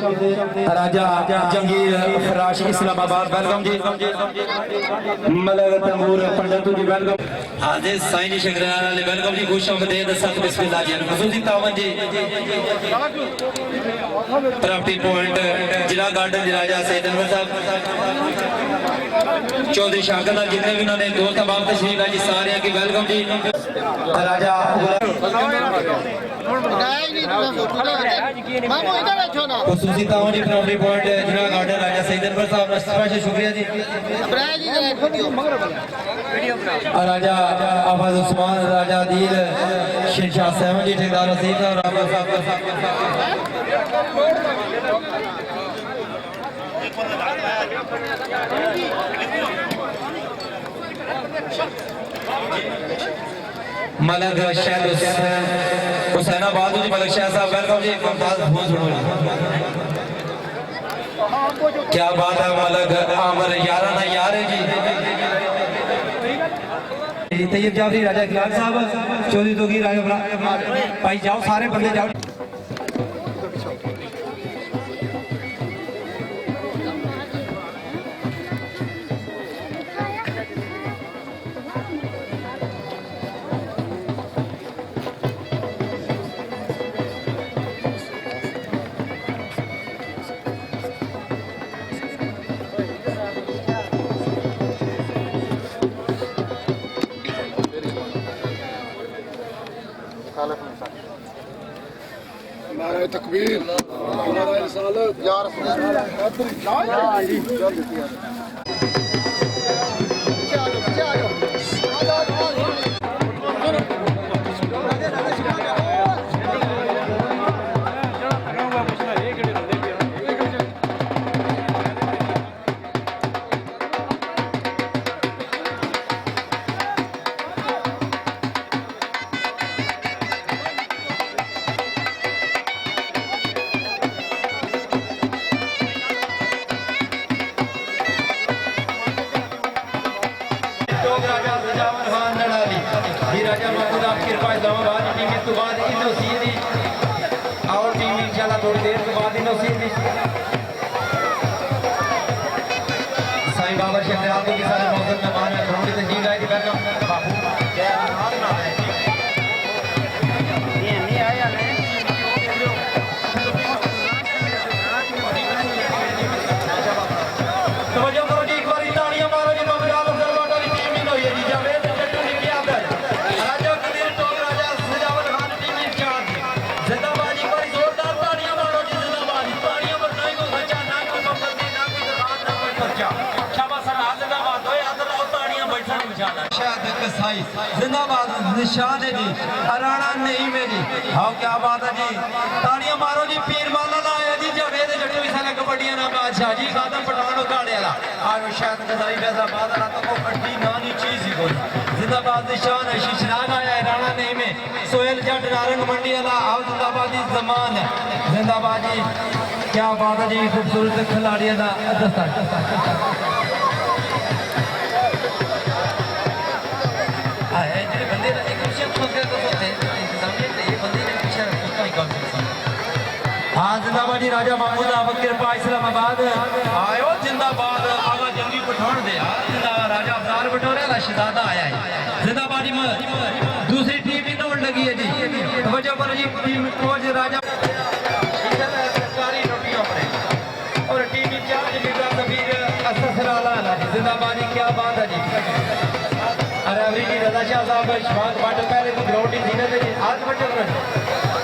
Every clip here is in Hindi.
राजा जंगीर फराश इस्लामाबाद वेलकम जी। मलक तंबूर पंडित जी वेलकम। हाजिर साईं शंकराल वाले वेलकम जी। खुश आमदीद सत बिस्मिल्लाह जी। खसूसी तावन जी प्रॉपर्टी पॉइंट जिला गार्डन राजा सैयद अनवर साहब चौधरी शाकिर जितने भी उन्होंने दोस्त अहबाब तशरीफ है जी सारे की वेलकम जी। राजा खसूसी तावन जी प्रॉपर्टी पॉइंट जिला गार्डन राजा सैयद अनवर साहब स्पेशल शुक्रिया जी। राजा आफाज उस्मान राजा दिल शेरशाह सहमद जी ठेकेदार रसीद साहब रामा साहब मलक शहद हुसैनाबाद जी मलक शाह साहब वेलकम जी। क्या बात है मलक आमर यारा ना यार है जी। तैयब जाफरी राजा खिलाफ साहब चौधरी दोगी राजा भाई जाओ सारे बंदे जाओ। नारे तकबीर नारे रिसालत या रसूल राजा महमूद आपकी कृपा इस्लामाबाद टीम इस तो बाद इन नसीदी और टीम इंशाल्लाह थोड़ी देर के बाद इन नसीदी साईं बाबा शंकराल के सारे मौसम मेहमान हैं थोड़ी तस्दीक है कि वेलकम बाबू क्या हाल ना है ये नहीं आया नहीं तवज्जो करो जी एक बार तालियां मारो जी ममदाल सरवाट वाली टीम इन हुई है जी जावेद जिंदाबाद निशान है जी हरियाणा नहीं में जी। हाँ क्या बात है जी तालियां मारो जी। पीर माला लाया जी जावेद जट्टू सारे कबड्डियां ना बादशाह जी खादम पठान उगाड़े वाला आज शायद गजाई फैसलाबाद वाला तो को खट्टी नानी चीज ही कोई। जिंदाबाद निशान है शीशनाग आया हरियाणा नहीं में सोहेल जट नारंग मंडी वाला आओ जिंदाबाद जी जमान है जिंदाबाद जी। क्या बात है जी खूबसूरत खिलाड़ियों का दस्ता हाँ जिंदाबाद जी राजा महमूद आपकी कृपा इस्लामाबाद आयो जिंदाबाद आगा जंगी पठान दे राजा अफजार बटोरे का शहजादा आया है जिंदाबाद जी। दूसरी टीम भी दौड़ लगी है जी तवज्जो करो जी टीम कोच राजा सरकारी रोटियों पर और टीम इंचार्ज मिर्जा सफीर अससराला जी जिंदाबाद जी। क्या बात है जी अरे अवरी जी रजा शाह साहब इशफाक भट्ट पहले तो ग्राउंड ही जीने थे आज बच्चे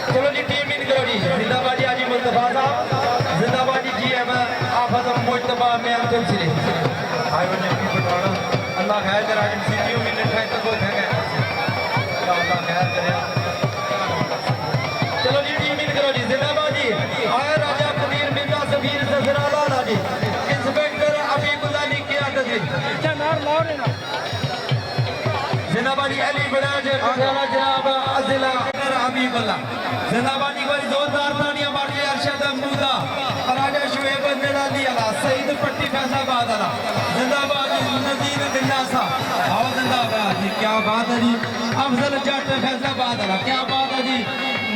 चलो जी टीम इन करो जी। जिंदाबाद जी हाजी मुस्तफा साहब जिंदाबाद जी GM आफत मुजतबा में अंतिम सिरे आई वने की पटाना अल्लाह खैर करे आज सीपीयू मिनट है तो कोई है अल्लाह खैर करे। चलो जी टीम इन करो जी। जिंदाबाद जी आया राजा कबीर मिर्जा सफीर ससराला जी इंस्पेक्टर अबीबुल्लाह ने किया तस्वीर जिंदाबाद जी अली बराज जनाब अज़िला हबीबुल्लाह जिंदाबाद जी कोई जोरदार तालियां मार के अरशद अमूदा राजा शुएब नलाली अला सईद पट्टी फैसलाबाद अला जिंदाबाद नजीर दिलासा आओ जिंदाबाद जी। क्या बात है जी अफजल जट फैसलाबाद अला क्या बात है जी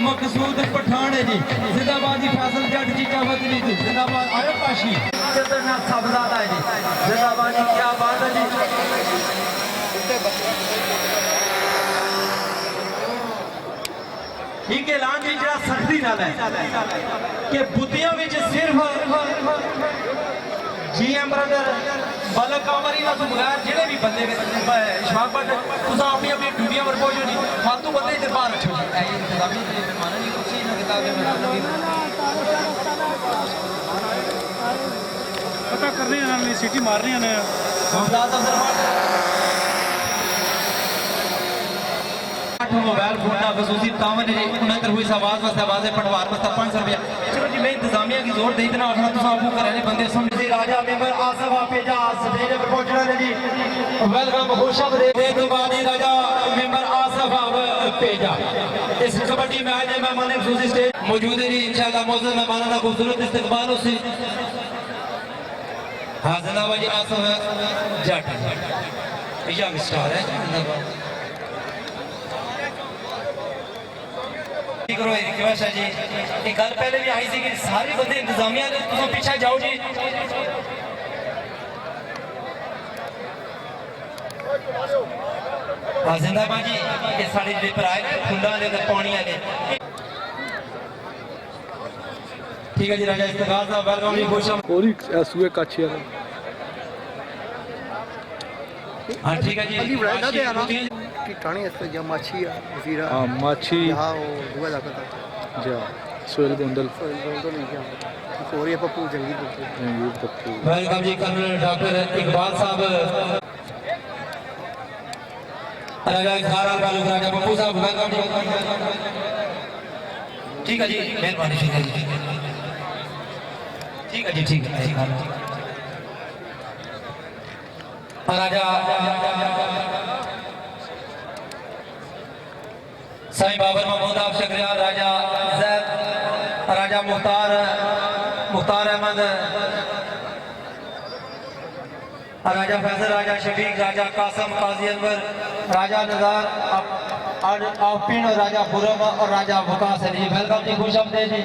मकसूद पठान है जी जिंदाबाद जी फैसल जट चीचा वतनी जी जिंदाबाद आयो पाशी जतना सबजादा है जी जिंदाबाद जी क्या बात है जी ठीक ऐलान जी जरा सख्ती नाल है कि बुद्धियां विच सिर्फ जीएम ब्रदर बलक कामरी ना तो बगैर जेड़े भी बंदे इशफाक भट्ट तुसा अपनी अपनी ड्यूटियां पर पहुंचो जी फालतू बंदे इधर बाहर रखो जी ऐ इंतजामी ते मेहमानां दी कुर्सी ना किताब में पता करने ने सीटी मारनी ने मुमताज अफजल भट्ट मोबाइल फोन का खसूसी तावन उन्नतर हुई आवाज वास्ते आवाज़ पटवार वास्ते 500 रुपया चलो जी मैं इंतजामिया की जोर दे इतना आखना तुम आपको करे बंदे समझ राजा मेंबर आसफ पेजा स्टेज पर पहुंचना है जी वेलकम खुशामदीद बेदबानी राजा मेंबर आसफ पेजा इस कबड्डी मैच में मेहमान खसूसी स्टेज मौजूद है जी इंशाल्लाह मौजूद मेहमानों का खूबसूरत इस्तकबाल उसी हाँ जिंदाबाद जी आसफ जट यंग स्टार है जिंदाबाद करो रिक्वेस्ट है जी एक गल पहले भी आई थी कि सारे बंदे इंतजामिया ने तुम पीछे जाओ जी हाँ जिंदाबाद जी ये साड़ी जे पर आए खुंडा वाले ते पानी वाले ठीक है जी राजा इस्तगाल साहब वेलकम जी खुश कोरी सुए काछी हाँ ठीक है जी की ठाणे असते या माछी है वजीरा हां माछी हां वो दुआ जाता था जा सोहेल गोंदल तो नहीं क्या सोरिया पप्पू जंगी पप्पू वेलकम जी कर्नल डॉक्टर इकबाल साहब राजा खारा तालुक राजा पप्पू साहब वेलकम जी ठीक है जी मेहरबानी शुक्रिया जी ठीक है जी ठीक है राजा साईं बाबर महमूद आप शुक्रिया राजा जैद राजा मुख्तार अहमद राजा फैजल राजा शफीक राजा कासम काजी अनवर राजा नज़ार आफिन राजा खुरम और राजा वकास अली वेलकम जी खुश आमदीद जी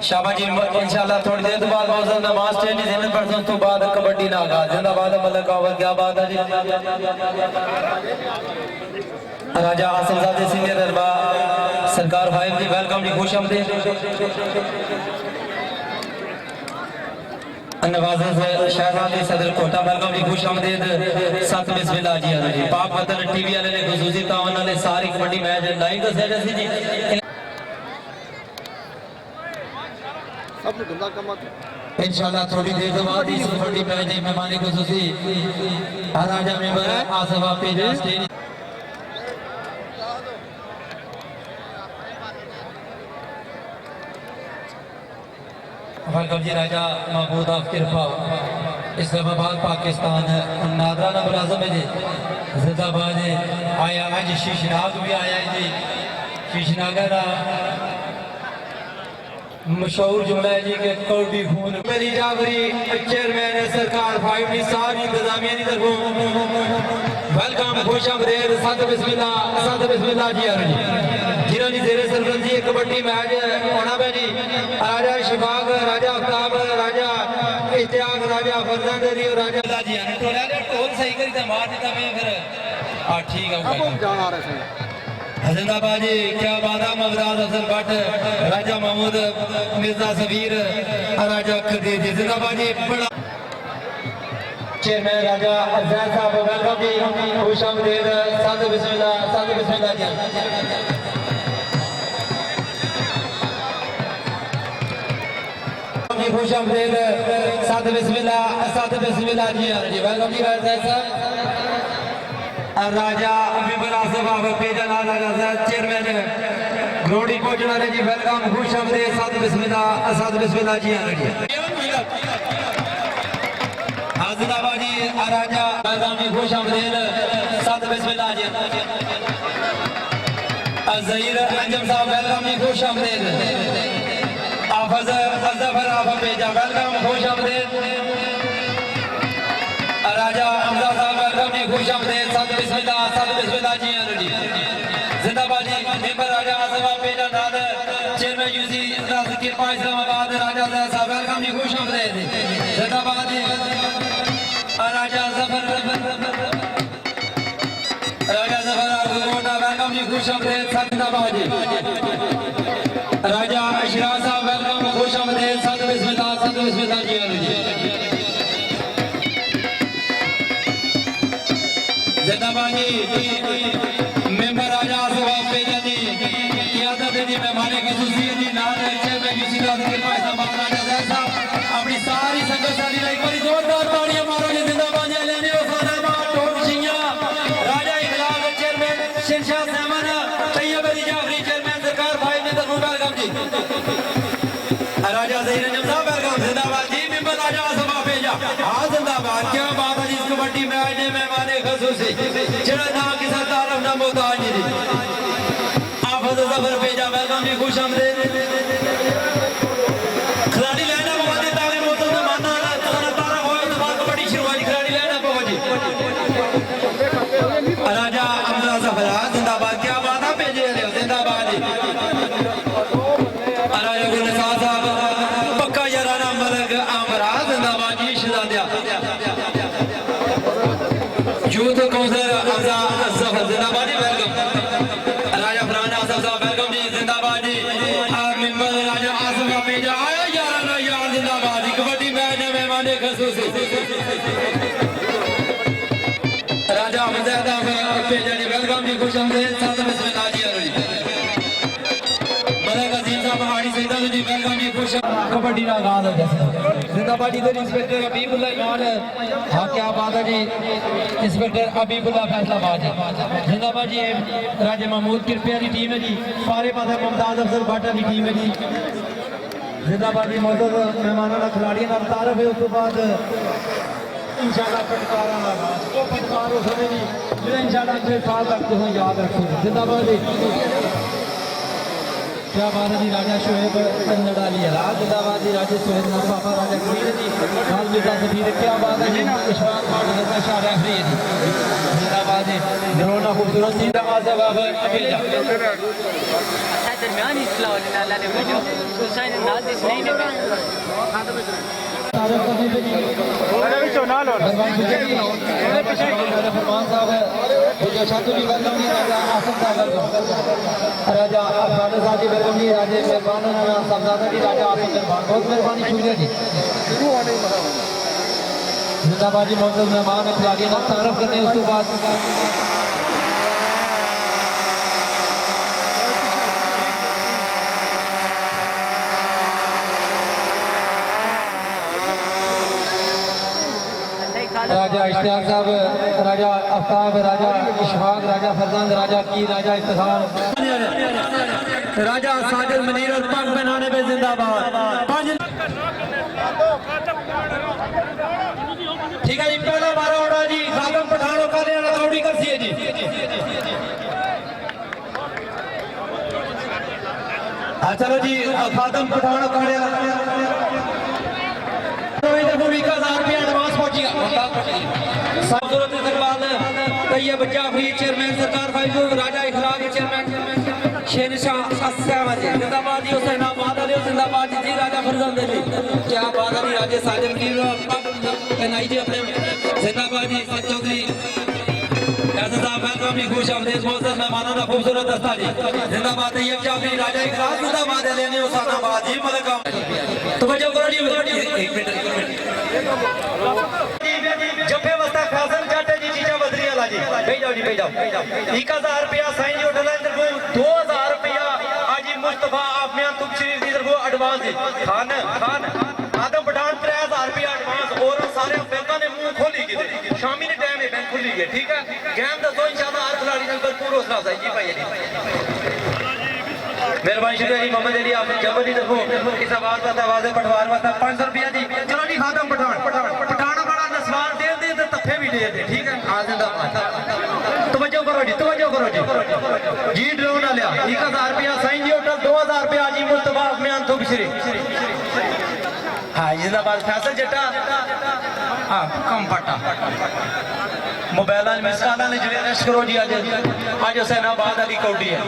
शाबाश जी इंशाल्लाह थोड़ी देर बाद मौजूद नमाज टेली दिन परसों तो बाद कबड्डी ना आगाज जिंदाबाद मलक कावर क्या बात है जी राजा आसमजादे सीनियर दरबार सरकार फाइव जी वेलकम जी खुश आमदीद नवाज़ शहजादी सदर कोटा वेलकम जी खुश आमदीद सत बिस्मिल्लाह जी जी पाक वतन टीवी वाले ने खुसूसी तावन वाले सारी कबड्डी मैच लाइव दस्या सी जी सब गंदा कम इंशाल्लाह थोड़ी देर बाद इस कबड्डी मैच में मेहमान खुसूसी राजा मेंबर आसफ पेजा stage welcome ji Raja Mahmood of Kirpa Islamabad Pakistan नादराना मुलाजम है जी जिंदाबाद आया आज शीशनाग भी आया है जी शीशनागा का मशहूर जुमला है जी के कौड़ी खून मेरी जावरी चेयरमैन सरकार फाइव की सारी इंतजामिया की तरफों वेलकम खुश आमदीद सत बिस्मिल्लाह जी जिन्हों की जेरे सरपंची कबड्डी मैच होना पे जी राजा शफाक राजा अफ्ताब राजा इश्तियाक राजा फरजंद अली और राजा जी ढोल सही करी तो मार देता मैं फिर हाँ ठीक है जान आ रहे थे जिंदाबाद जी क्या बात है मुमताज अफजल भट्ट राजा महमूद मिर्जा सबीर राजा खदीर जी जिंदाबाद जी बड़ा चेयरमैन राजा अफजल साहब वेलकम जी खुश आमदीद सत बिस्मिल्लाह जी खुश आमदीद सत बिस्मिल्लाह जी वेलकम जी साहब राजा मेंबर आसफ पेजा राजा चेयरमैन ग्रोडी पहुंचना जी वेलकम खुश आमदीद सत बिस्मिल्लाह जी जिंदाबाद जी राजा वेलकम जी खुश आमदीद सत बिस्मिल्लाह जी जहीर अंजम साहब वेलकम जी खुश आमदीद हाफिज अज़फर आफा पेजा वेलकम खुश आमदीद राजा हमजा साहब वेलकम जी खुश आमदीद सद बिस्मिल्लाह जी जी जिंदाबाद जी मेंबर राजा आसमा पेजा नाद चेयरमैन यूसी कृपा इस्लामाबाद राजा साहब वेलकम जी खुश आमदीद जिंदाबाद जी राजा ज़फर गोटा वेलकम जी खुश आमदीद जिंदाबाद जी राजा अशराफ साहब वेलकम खुश आमदीद सद बिस्मिल्लाह जी जिंदाबाद जी मेंबर राजा आसमा पेजा जी क़यादत जी मेहमान ख़ुसूसियत जी नाल चेयरमैन यूसी कृपा इस्लामाबाद राजा साहब अपनी सारी संगत सारी एक बार जोरदार तालियां मारो जी जिंदाबाद जी लेने उस्तादाबाद टोप सिंह राजा इखलाक चेयरमैन शिनशाह सामन तैयब अली जाफरी चेयरमैन सरकार भाई ने तरफ वेलकम जी राजा ज़हीर अंजम साहब वेलकम जिंदाबाद जी मेंबर राजा आसमा पेजा हां जिंदाबाद क्या बात है जी इस कबड्डी मैच में मेहमान ख़ुसूसी जेड़ा ना किसी तारफ ना मोहताज जी हाफिज ज़फर पेजा वेलकम जी खुश आमदीद खिलाड़ी लेना पवा दे ताकि मोहतरम मेहमाना तारा होए तो बात कबड्डी शुरू हो जी खिलाड़ी लेना पवा जी राजा हमजा ज़फर जिंदाबाद क्या बात है पेजे ले जिंदाबाद जी राजा गुलनिसार साहब पक्का याराना मलक आमरा जिंदाबाद जी शहजादिया यूथ काउंसिलर हमजा ज़फर जिंदाबाद जी वेलकम राजा फरहान आसफ साहब वेलकम जी जिंदाबाद जी मेंबर राजा आसफ पेजा आया याराना यार जिंदाबाद जी कबड्डी मैच में मेहमान ख़ुसूसी राजा हमजा पेजा जी वेलकम जी खुश आमदीद सद बिस्मिल्लाह जी मलक अजीम साहब हाड़ी सईदा जी वेलकम जी खुश कबड्डी का आगाज है जिंदाबाद जी इंस्पेक्टर हबीबुल्लाह इमाम हाँ क्या बात है जी इंस्पेक्टर हबीबुल्लाह फैसलाबाद जी जिंदाबाद जी राजा महमूद कृपया की टीम है जी सारे पास मुमताज अफसर भाटा की टीम है जी जिंदाबाद जी मौजूद मेहमानों का खिलाड़ियों का तारफ है उस बाद इंशाल्लाह पटकारा वो पटकार उस समय जी जो इंशाल्लाह 6 साल तक तुम याद रखो जिंदाबाद जी क्या बात है जी राजा शोएब नडाली अलाल जिंदाबाद जी राजा शोएब पापा राजा कबीर जी हाल मिर्जा सफीर क्या बात है जी इशफाक खान का शाह रेफरी है जी जिंदाबाद जी नरोना खूबसूरत जिंदाबाद से बाबा अकेला दरमियान इस्लाह अल्लाह ने मुझे हुसैन नाज नहीं ने तारफ करने पे जी अरे भी चुना लो फरमान साहब राजा शातू जी वेलकम जी राजा आसफ साहब वेलकम राजा अफगान साहब जी वेलकम जी राजा मेहमान साहबजादा जी राजा आसफ मेहमान बहुत मेहरबानी शुक्रिया जी जिंदाबाद जी मौजूद मेहमान खिलाड़ियों का तारफ करने उसके बाद राजा इश्तियाक साहब राजा आफ्ताब राजा इशफाक राजा फरजंद राजा की राजा इफ्तिखार राजा साजिद मनीर और पग बनाने पे जिंदाबाद ठीक है जी पहला बारा उड़ा जी खातम पठानों का लेना कौड़ी कर सी जी चलो जी खातम पठानों का लेना एडवांस पहुंचेगा सूरत इकबाल तैयब जाफरी चेयरमैन सरकार फाइजू राजा इखलाक चेयरमैन शेरशाह अस्सामा जी जिंदाबाद जी हुसैन आबाद जिंदाबाद जी राजा फरजंद जी क्या बात है राजा साजिद की पहनाई जी अपने जिंदाबाद जी चौधरी वेलकम जी खुश आमदीद मोअज़्ज़ज़ मेहमानों का खूबसूरत दस्ता जी जिंदाबाद तैयब जाफरी राजा इखलाक जिंदाबाद लेने हुसैनाबाद जी मलका तो बच्चों करो जी एक मिनट जफे वस्ता फैसल जाटे जी चीजा बदरी वाला जी भेजाओ जी भेजाओ 1000 रुपया साईं जी होटल की तरफ 2000 रुपया हाजी मुस्तफा आफमियान तुक शरीफ की तरफ एडवांस जी खान आदम पठान 3000 रुपया एडवांस और सारे बैंकों ने मुंह खोली की शामी ने टाइम है बैंक खुली है ठीक है गेम दसो इंशाल्लाह हर खिलाड़ी ने भरपूर हौसला अफजाई जी भाई जी मेहरबानी शुक्रिया जी मोहम्मद अली आपने जबर की तरफ इस आवाज वास्ते आवाज पटवार वास्ते 500 रुपया जी चलो जी खातम पठान बड़ा नस्वार दे तत्फे भी दे ठीक है आज जिंदाबाद तो तवज्जो करो जी जी ड्रोन आ लिया 1000 रुपया साईं जी होटल 2000 रुपया जी मुस्तफा म्यान तो बिशरे हाँ जिंदाबाद फैसल जट्टा हाँ कम पट्टा मोबाइल मिसाल ने जो अरेस्ट करो जी आज हुसैनाबाद अली कौडी है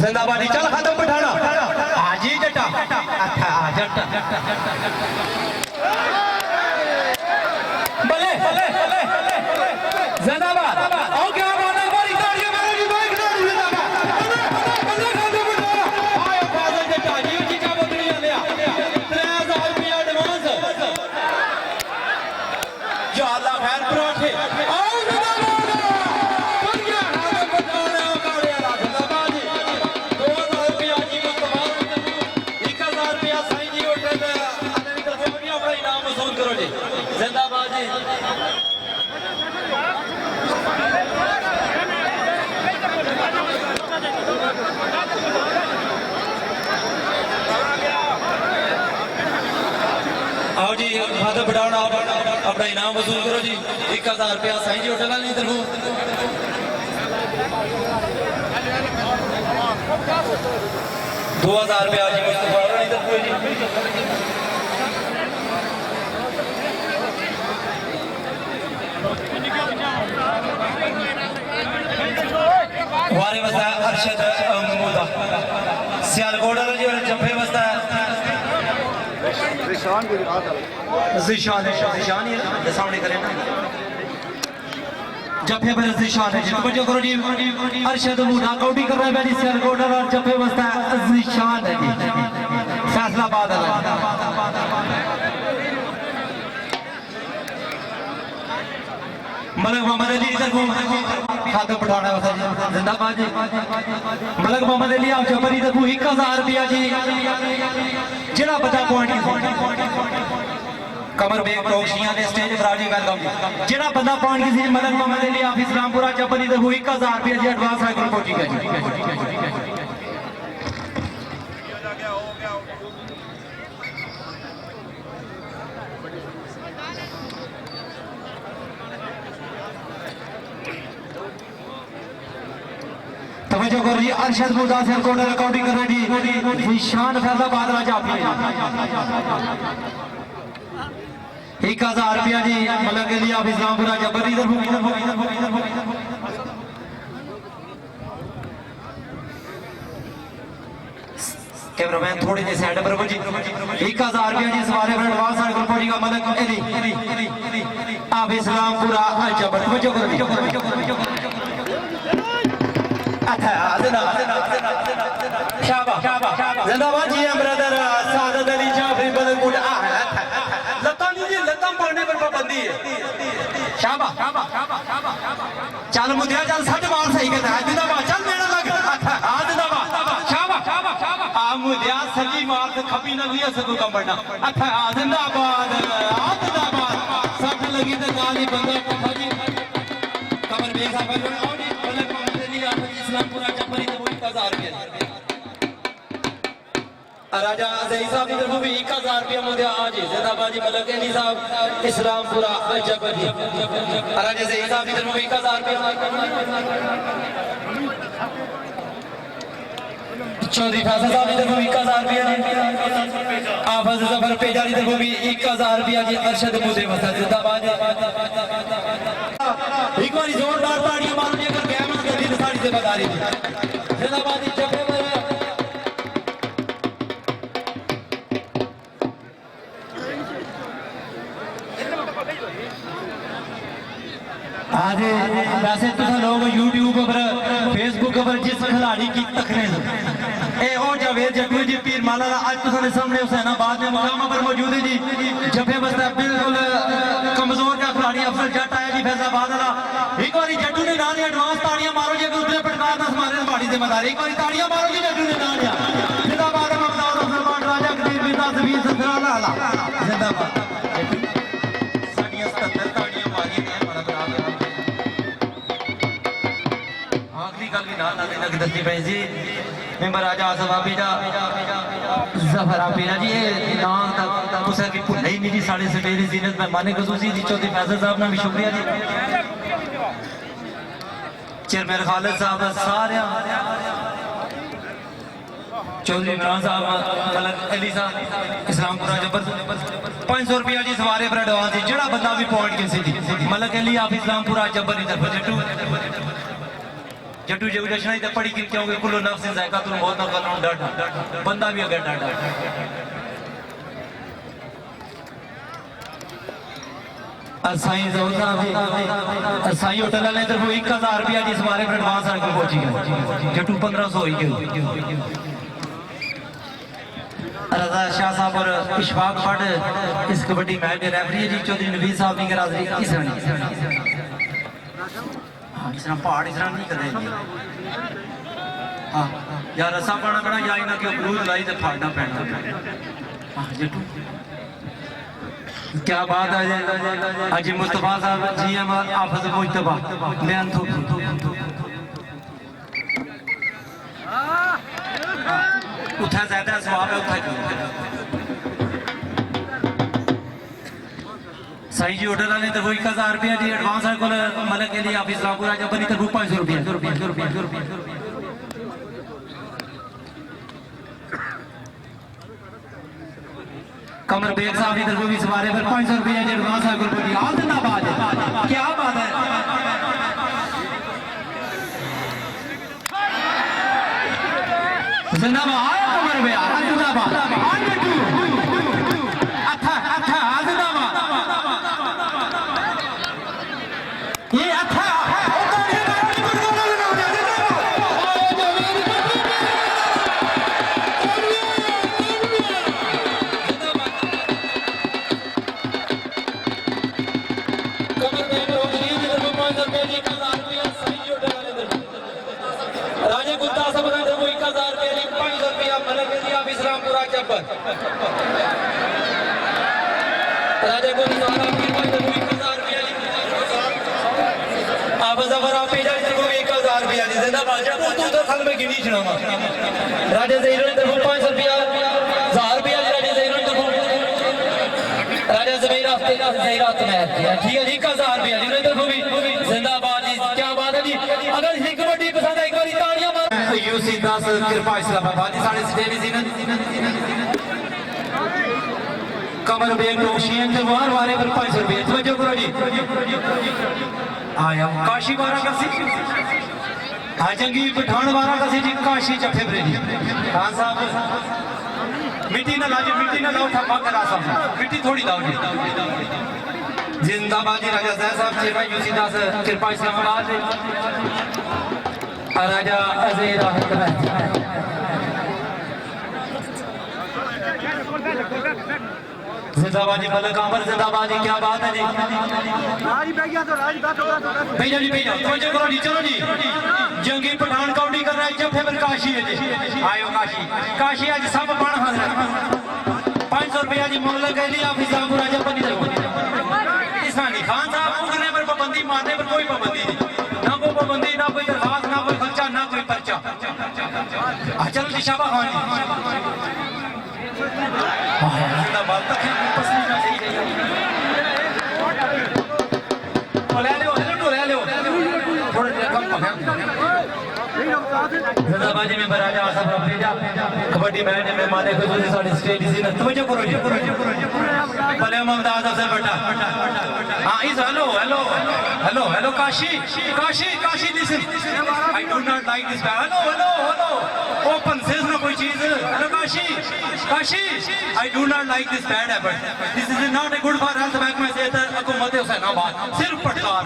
जिंदाबादी चल खातम पठाना हाजी जट्टा अच्छा जट्टा भले जिंदाबाद आओ क्या बोलना बड़ी तालियां मारो जी भाई जिंदाबाद बल्ले खातम पठाना आयो फाजल जट्टा जी जी का बदली लिया 3000 रुपया एडवांस या अल्लाह खैर पराठे आओ जिंदाबाद बन गया खातम पठाना काड़े वाला जिंदाबाद 2000 रुपया जी मुस्तफा 1000 रुपया साईं जी होटल अदनी तरफ भी अपना इनाम वसूल करो जी जिंदाबाद जी आओ जी खाते बढ़ाना अपना इनाम वसूल करो जी 1000 रुपया साईं जी होटल वाली तरफ 2000 रुपया जी मुस्तफा वाली तरफ जी वारे वस्ता अरशद महमूदा सियालकोट वाला जी और जफे वस्ता निशान गुजरात जिशान ही है ये सामने करें ना जफे पर जिशान है जी तवज्जो करो जी अरशद महमूदा कौडी कर रहा है बैठी सियालकोट वाला और जफे वस्ता जिशान है जी फैसलाबाद वाला मलक मोहम्मद अली इधर को खाते पठाना वसा जी जिंदाबाद जी मलक मोहम्मद अली आप जफरी इधर को 1000 रुपया जी जिला बचा पॉइंट कमर बेग रोशियां ने स्टेज पर आजी वेलकम जिला बंदा पॉइंट की मलक मोहम्मद अली आप इस्लामपुरा जफरी इधर को 1000 रुपया जी एडवांस है ग्रुप पहुंची गया जी तवज्जो करो जी अरशद मुदासिर कोड रिकॉर्डिंग कर रही निशान फैसलाबाद राजा आप 1000 रुपया जी मलक के लिए आप इस्लामपुरा जबरी इधर कैमरामैन थोड़ी जी साइड पर जी 1000 रुपया जी सवारे पर एडवांस साइड पर पहुंचेगा मलक अली आप इस्लामपुरा जबर तवज्जो करो जिंदाबाद जी ब्रदर सादत अली जाफरी बदरपुर लता नहीं जी लता पढ़ने पर पाबंदी है शाबाश चल मुदिया चल सट मार सही कहता है जिंदाबाद चल मेरा लग हां जिंदाबाद शाबाश आ मुदिया सजी मार से खपी न लिया सको कम बढ़ना अच्छा जिंदाबाद सट लगी तो गाली बंदा पठा जी कमर बेसा पर आओ जी इस्लामपुरा जफरी तो 1000 रुपया राजा अज़ई साहब की तरफ भी 1000 रुपया मुझे आज जिंदाबाद जी मलक अली साहब इस्लामपुरा जफरी राजा अज़ई साहब की तरफ भी 1000 रुपया चौधरी फैसल साहब की तरफ भी 1000 रुपया आफज जफर पेजा की तरफ भी 1000 रुपया जी अरशद मुझे वसा जिंदाबाद एक बार जोरदार तालियां मारो जी अगर कैमरा के दिन साड़ी से बता रही थी जिंदाबाद जफे पर आज वैसे तो लोग यूट्यूब पर फेसबुक पर जिस खिलाड़ी की तकरीर ए ओ जावेद जट्टू जी पीर माला आज तो सामने हुसैनाबाद में मुकाम पर मौजूद है जी जफे बस्ता बिल्कुल कमजोर का खिलाड़ी अफजल जट आया जी फैसलाबाद वाला एक बार जट्टू ने नाम एडवांस तालियां मारो जी दूसरे पटकार दस मारे बाड़ी से बता एक बार तालियां मारो जी जट्टू ने नाम जिंदाबाद ममताज रफमान राजा कबीर बिन तस्वीर ससुराल आला जिंदाबाद साडियां 77 तालियां मारियां ने बड़ा बराबर आखिरी गल भी ना दस्ती पे जी मेंबर राजा सवाबी दा जफर आपीना जी ये नाम तक तुसा की भुल ही नहीं जी साढ़े सटेरी जीनत में माने खसूसी जी चौधरी फैसल साहब ने भी शुक्रिया जी चेयरमैन खालिद साहब सारे चौधरी इमरान साहब मलक अली साहब इस्लामपुरा जबर 500 रुपया जी सवारे पर एडवांस जी जेड़ा बंदा भी पॉइंट किसी दी मलक अली आप इस्लामपुरा जबर की तरफ जट्टू जो जश्न ही पढ़ी कि क्योंकि कुल्लो नफ्स जायका तुम बहुत ना डर बंदा भी अगर डर असाई जोता भी असाई होटल वाले तरफ 1000 रुपया जी हमारे पर एडवांस आके पहुंची गए जट्टू 1500 ही गए रजा शाह साहब और इशफाक भट्ट इस कबड्डी मैच के रेफरी जी चौधरी नवीद साहब की हाजिरी इस इस तरह पहाड़ इस तरह नहीं करते हाँ यार रसा पाना पड़ा या इन्हें क्यों ब्लूज लाई तो फाड़ना पैना हाँ जट्टू क्या बात है अजी मुस्तफा साहब जी एम आफज मुस्तफा बयान थोक उठा ज्यादा स्वाब है उठा साई जी होटल वाले तो 1000 रुपया जी एडवांस है कोल मलक के लिए आप इस्लामपुरा जब बनी तो 500 रुपया कमर बेग साहब की तरफ भी सवारे पर 500 रुपया जी एडवांस है कोल बनी आज ना बात क्या बात है जिंदाबाद कमर बेग जिंदाबाद अच्छा अच्छा जिंदाबाद ये अच्छा राजे गुप्ता सब 1000 रुपया 500 रुपया मलक दिया इस्लामपुरा चप्पल राजे गुप्ता 1000 रुपया आप जफर आप पेजा को 1000 रुपया जिंदाबाद जब तो खल में गिनी छनावा राजे जहीर तरफ 500 रुपया 1000 रुपया राजे जहीर तरफ राजा जमीर जहीरात में ठीक है जी 1000 रुपया जिन्होंने तरफ भी जिंदाबाद जी क्या बात है जी अगर इसी कबड्डी पसंद आई एक बार तालियां मारो यूसी 10 कृपा इस्लामाबाद जी साढ़े स्टेज जीनत कमर बेग रोशियन के वार वारे पर 500 रुपया तवज्जो करो जी आया काशी वारा कसी हाजंगी पठान वारा कसी जी काशी चफे बरे जी खान साहब मिट्टी ना लाओ मिट्टी ना लाओ ठप्पा करा सब मिट्टी थोड़ी लाओ जी जिंदाबाद जी राजा जय साहब जी भाई यूसी 10 कृपा इस्लामाबाद राजा अजीर जिंदाबाद जी मलक अमर जिंदाबाद जी क्या बात है जी भैया जी भैया तवज्जो करो जी चलो जी जंगी पठान काउंटी कर रहा है जब फिर काशी है जी आयो काशी काशी आज सब बण हाजिर 500 रुपया जी मलक है जी आप इस्लामपुरा जब बनी इसानी खान साहब उगने पर पाबंदी मारने पर कोई पाबंदी नहीं ना कोई पाबंदी ना कोई दरखास्त ना कोई खर्चा ना कोई पर्चा चलो जी शाबाश खान जिंदाबाद तक पसंद ना जिंदाबाद में बराजा आसफ भेजा कबड्डी मैच में माने खुद सारी स्टेज सी न तवज्जो करो जी भले ममताज अफसर बटा हां इस hello hello hello hello Kashi Kashi Kashi this I do not like this hello hello hello open says ना कोई चीज hello Kashi Kashi I do not like this bad habit this is not a good for health back में से हुकूमत हुसैनाबाद सिर्फ पटकार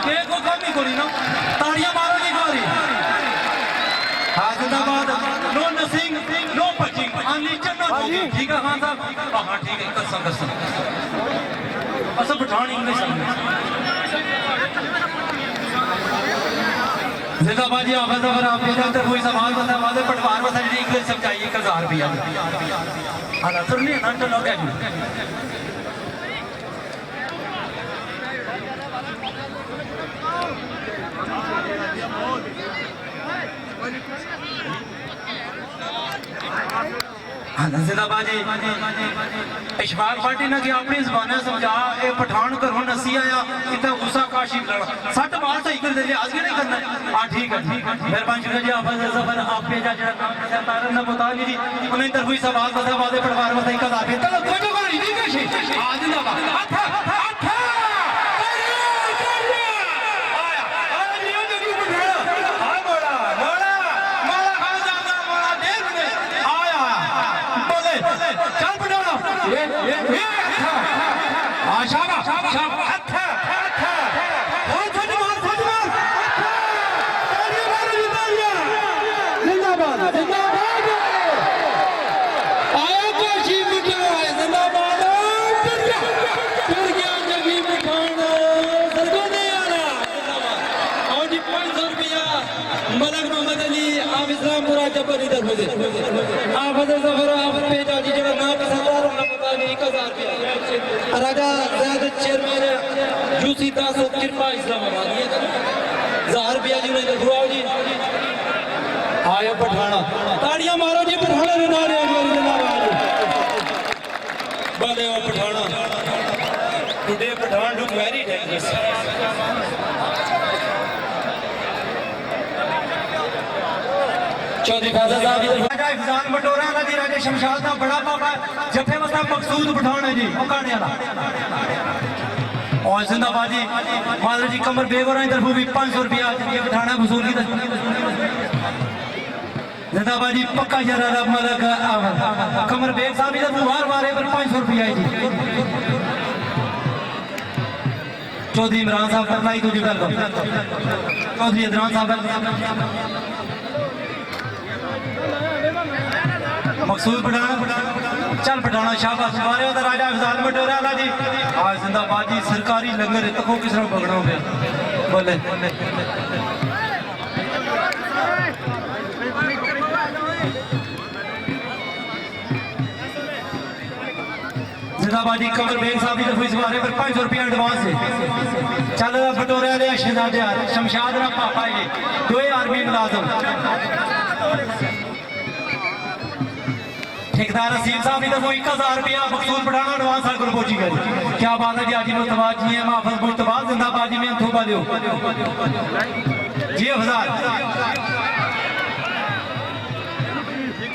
के को कम ही करी ना तालियां मारो जी गोरी हाँ जिंदाबाद नो नसिंग नो पचिंग ओनली चन्ना होगी ठीक है खान साहब हाँ ठीक है कसम कसम असर पठान इंग्लिश जिंदाबाद जी आफत अगर आप अंदर कोई सवाल बता वादे पटवार बता जी इंग्लिश समझाइए 1000 रुपया हाँ ना सुन लिया ना तो लोग जिंदाबाद जी इशफाक पार्टी ने कि अपनी जबान समझा ये पठान घरों नसी आया इतना गुस्सा काशी करना सट बात सही कर दे आज नहीं करना हाँ ठीक है मेहरबानी शुक्रिया जी आप सफर आप पे जा जरा तारन ना बता ली उन्हें इधर हुई सवाल बता वादे पटवार में सही का दाफे चलो कोई जो कर नहीं काशी आ जिंदाबाद अच्छा अच्छा आया आ लियो जगी पठान आ मोड़ा मोड़ा मोड़ा खा जाता मोड़ा देर में आया बोले चल पठाना ये शाबाश शाबाश अच्छा अच्छा और छोड़ मार तालियां मारो तालियां जिंदाबाद जिंदाबाद आया काशी मिठाई जिंदाबाद फिर गया जगी मिठान सरगो ने आना जिंदाबाद और जी 500 रुपया मलक मोहम्मद अली आप इस्लामपुरा जबर इधर हो गए आप हजर सफर आप भेजा जी जरा ना पसंद आ रहा पता नहीं 1000 रुपया राजा ज़ैद चेयरमैन यूसी दास कृपा इस्लामाबाद ये 1000 रुपया जी ने घुराओ जी आयो पठाना ताड़ियां मारो जी पठाना ने नारे मेरे जिंदाबाद भले ओ पठाना today Pathan look very dangerous Chaudhary Faisal sahab इधर राजा इफजान बटोरा वाला जी राजा शमशाद का बड़ा पापा जफे मसा मकसूद पठान है जी ओकाने वाला और जिंदाबाद जी मादर जी कमर बेग और इधर भी 500 रुपया ये पठाना वसूल की जिंदाबाद जी पक्का जरा मलक कमर बेग साहब इधर बार बार पर 500 रुपया है जी चौधरी इमरान साहब करना ही तुझे वेलकम चौधरी इमरान साहब मकसूद पठाना चल पठाना शाबाश मारे तो राजा इफजान बटोरा वाला जी आज जिंदाबाद जी सरकारी लंगर तको किस तरह पकड़ना हो गया बोले जिंदाबाद जी कमर बेग साहब की फीस मारे पर 500 रुपया एडवांस है चल बटोरे वाले शहजादे शमशाद का पापा है 2 आर्मी मुलाजम ठेकेदार असीम साहब इधर वो 1000 रुपया मकसूद पठाना एडवांस आकर पहुंची गई क्या बात है जी आज मुतबाद जी है माफज मुतबाद जिंदाबाद जी में थोबा लियो जी 1000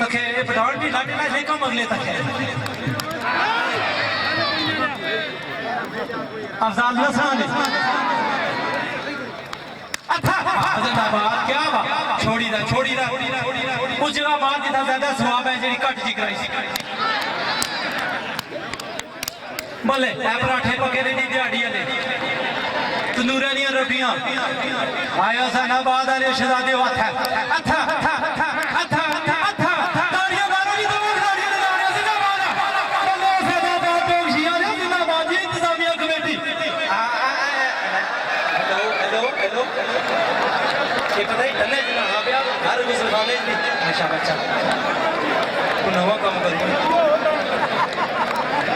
तक है पठान की लाटे ना कम अगले तक है अफजाल हसन अच्छा जिंदाबाद क्या बात छोड़ी दा उस जगह मार जितना ज्यादा सवाब है जी घट जी कराई सी बोले ए पराठे पके ने जी दिहाड़ी वाले तंदूरे दी रोटियां आयो सनाबाद वाले शहजादे वाथा अच्छा ताड़ियां मारो जी दो ताड़ियां लगाओ जिंदाबाद बोलो सनाबाद टोकशिया ने जिंदाबाद जी इंतजामिया कमेटी हेलो ये पता ही डले जना आ हर मुसलमान ने अच्छा बच्चा को नवा काम कर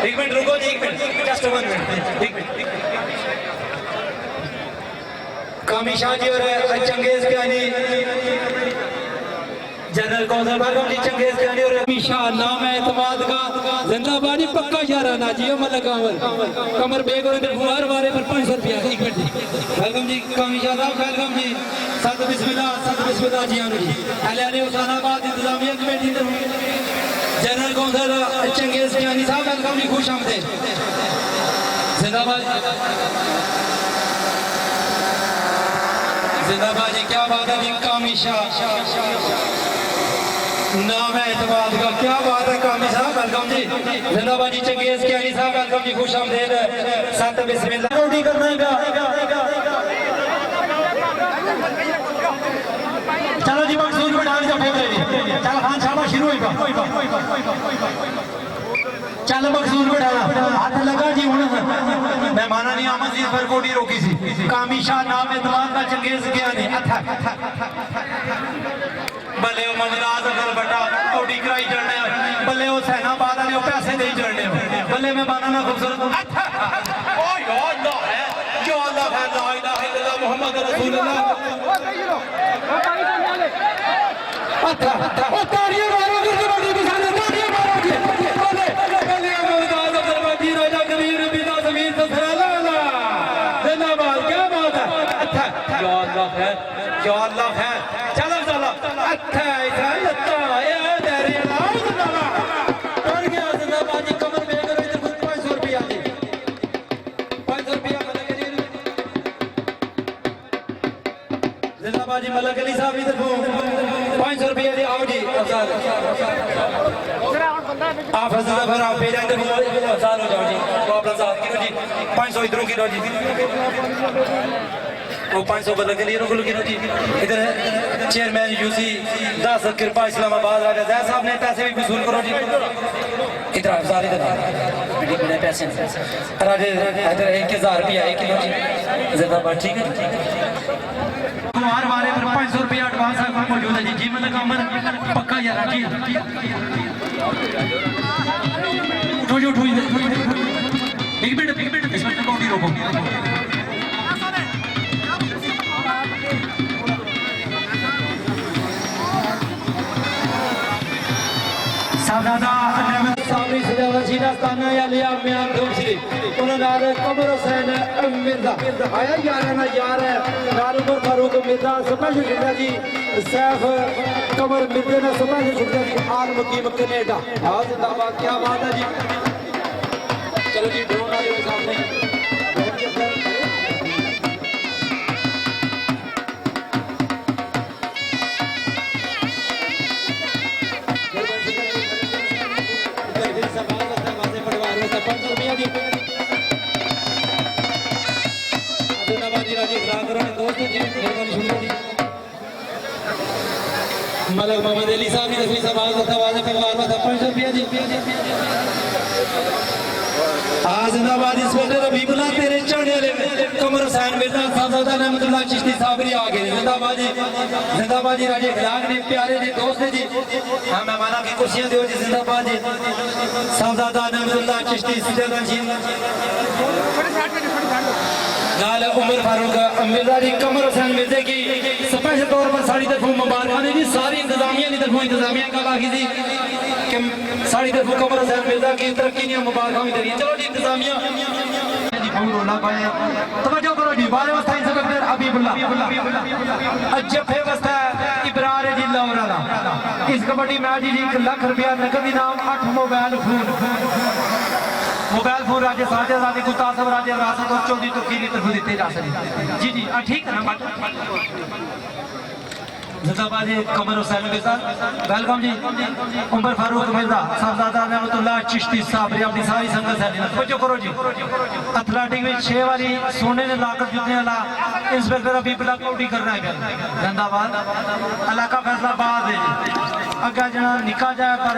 एक मिनट रुको जी एक मिनट जस्ट 1 मिनट एक मिनट कामिशा जी और चंगेज कानी जनरल कौंसल बेगम जी चंगेज कानी और कामिशा नाम है एतमाद का जिंदाबाद पक्का याराना जी मलक कमर बेग और फुहार वारे पर 500 रुपया एक मिनट वेलकम जी कामिशा साहब वेलकम जी सद बिस्मिल्लाह जी आनु जी अहले हुसैनाबाद इंतजामिया कमेटी जनरल कौंसल चंगेज कानी साहब वेलकम जी खुश आमदीद जिंदाबाद जी क्या बात है जी कामिशा नाम है एतमाद का क्या बात है कामी साहब वेलकम जी जिंदाबाद जी चंगेज कानी साहब वेलकम जी खुश आमदीद सद बिस्मिल्लाह रोटी करना चलो जी मकसूद पठान का फेवरेट चल खान शाबाश शुरू होगा चल मकसूद पठाना हाथ लगा जी हुन मेहमाना ने आमद जी पर कोडी रोकी सी कामिशा नाम एतमाद का चंगेज कानी अच्छा भले वो ममराज अगर बटा कोडी कराई चढ़ने भले वो सैनाबाद वाले वो पैसे दे चढ़ने भले मेहमाना ना खूबसूरत अच्छा ओ या अल्लाह है जो अल्लाह है ला इलाहा इल्लल्लाह मुहम्मद रसूलुल्लाह अच्छा ओ ताड़ियां मारो जी रोटी की साथ ताड़ियां मारो जिंदाबाद जी मलक अली साहब की तरफों 500 रुपये दे आओ जी अफसार आप हजरत फिर आप भेजा इधर अफसार हो जाओ जी तो आप अफसार किलो जी 500 इधरों किलो जी वो 500 मलक अली किलो किलो जी इधर चेयरमैन यूसी 10 कृपा इस्लामाबाद राजा जैद साहब ने पैसे भी वसूल करो जी इधर अफसार इधर पैसे राजे इधर 1000 रुपया 1 किलो जी जिंदाबाद ठीक है कुमार वाले पर 500 रुपया एडवांस है मौजूद है जी जी मतलब अमन पक्का यार जी उठो जी उठो एक मिनट इसमें कौन रोको सादादा सामने सजावट सीधा ताना या लिया म्यान दूसरी उन्होंने कमर हुसैन मिर्जा आया यार है ना यार है नारुमर फारूक मिर्जा स्पेशल शुक्रिया जी सैफ कमर मिर्जे ने स्पेशल शुक्रिया जी आल मुकीम कनेडा हाँ जिंदाबाद क्या बात है जी चलो जी ड्रोन वाले सामने मलक मोहम्मद अली साहब की तस्वीर सवाल परिवार में 500 रुपया जी जिंदाबाद इंस्पेक्टर हबीबुल्लाह तेरे चढ़ने वाले कमर हुसैन मिर्जा साहब रहमतुल्लाह चिश्ती साबरी आ गए जिंदाबाद जी राजे खिलाग ने प्यारे जी दोस्त जी हाँ मेहमाना की कुर्सियां दो जी जिंदाबाद जी साहबजादा रहमतुल्लाह चिश्ती सिद्दीक जी नाल उमर फारूक मिर्जा जी कमर हुसैन मिर्जे की स्पेशल तौर पर साड़ी तरफों मुबारक जी सारी इंतजामिया की तरफों इंतजामिया का बाकी जी कि साड़ी तरफों कमर हुसैन मिर्जा की तरक्की ने मुबारक भी दे चलो जी इंतजामिया तवज्जो करो जी बारे वस्ता इंस्पेक्टर हबीबुल्लाह जफे वस्ता इब्रार जी लाहौर इस कबड्डी मैच जी 1 लाख रुपया नकद इनाम 8 मोबाइल फोन राजे साजे राजे गुस्ताफ राजे रासत और चौधरी तुर्की की तरफ दिते जा सकते जी जी ठीक है ना जिंदाबाद जी कमर हुसैन मिर्जा वेलकम जी उमर फारूक मिर्जा साहबजादा रहमतुल्लाह चिश्ती साबरी अपनी सारी संगत है तवज्जो करो जी एथलेटिक में 6 बारी सोने ने लाकर जुतने वाला इंस्पेक्टर हबीबुल्लाह कौटी करना है जिंदाबाद इलाका फैसलाबाद है अगर जना निका जाए पर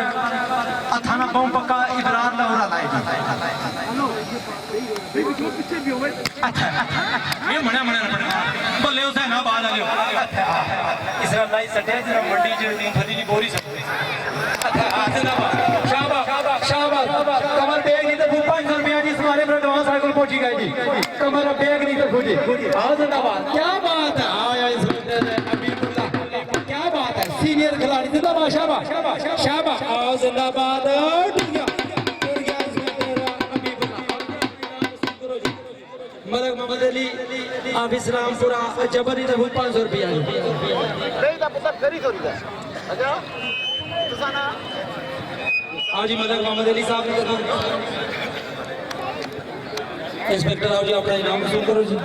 अथाना बम पक्का इबरार लाहौर लाए अच्छा ये मने बल्ले हुसैन आबाद आ गयो इसरा लाई सटे जरा मंडी जे टीम फदी दी बोरी अच्छा जिंदाबाद शाबाश कमर बेग नहीं तो 500 रुपया जी हमारे पर एडवांस साइकिल पहुंची गई जी कमर बेग नहीं तो फूजी हां जिंदाबाद क्या बात है आया इंस्पेक्टर हबीबुल्लाह क्या बात है सीनियर खिलाड़ी जिंदाबाद शाबाश आओ जिंदाबाद मलक मोहम्मद अली आप इस्लामपुरा जबरी तक 500 रुपया नहीं दा पुत्र करी थोड़ी दा अच्छा तुसाना आज मलक मोहम्मद अली साहब ने इंस्पेक्टर आओ जी अपना इनाम वसूल करो जी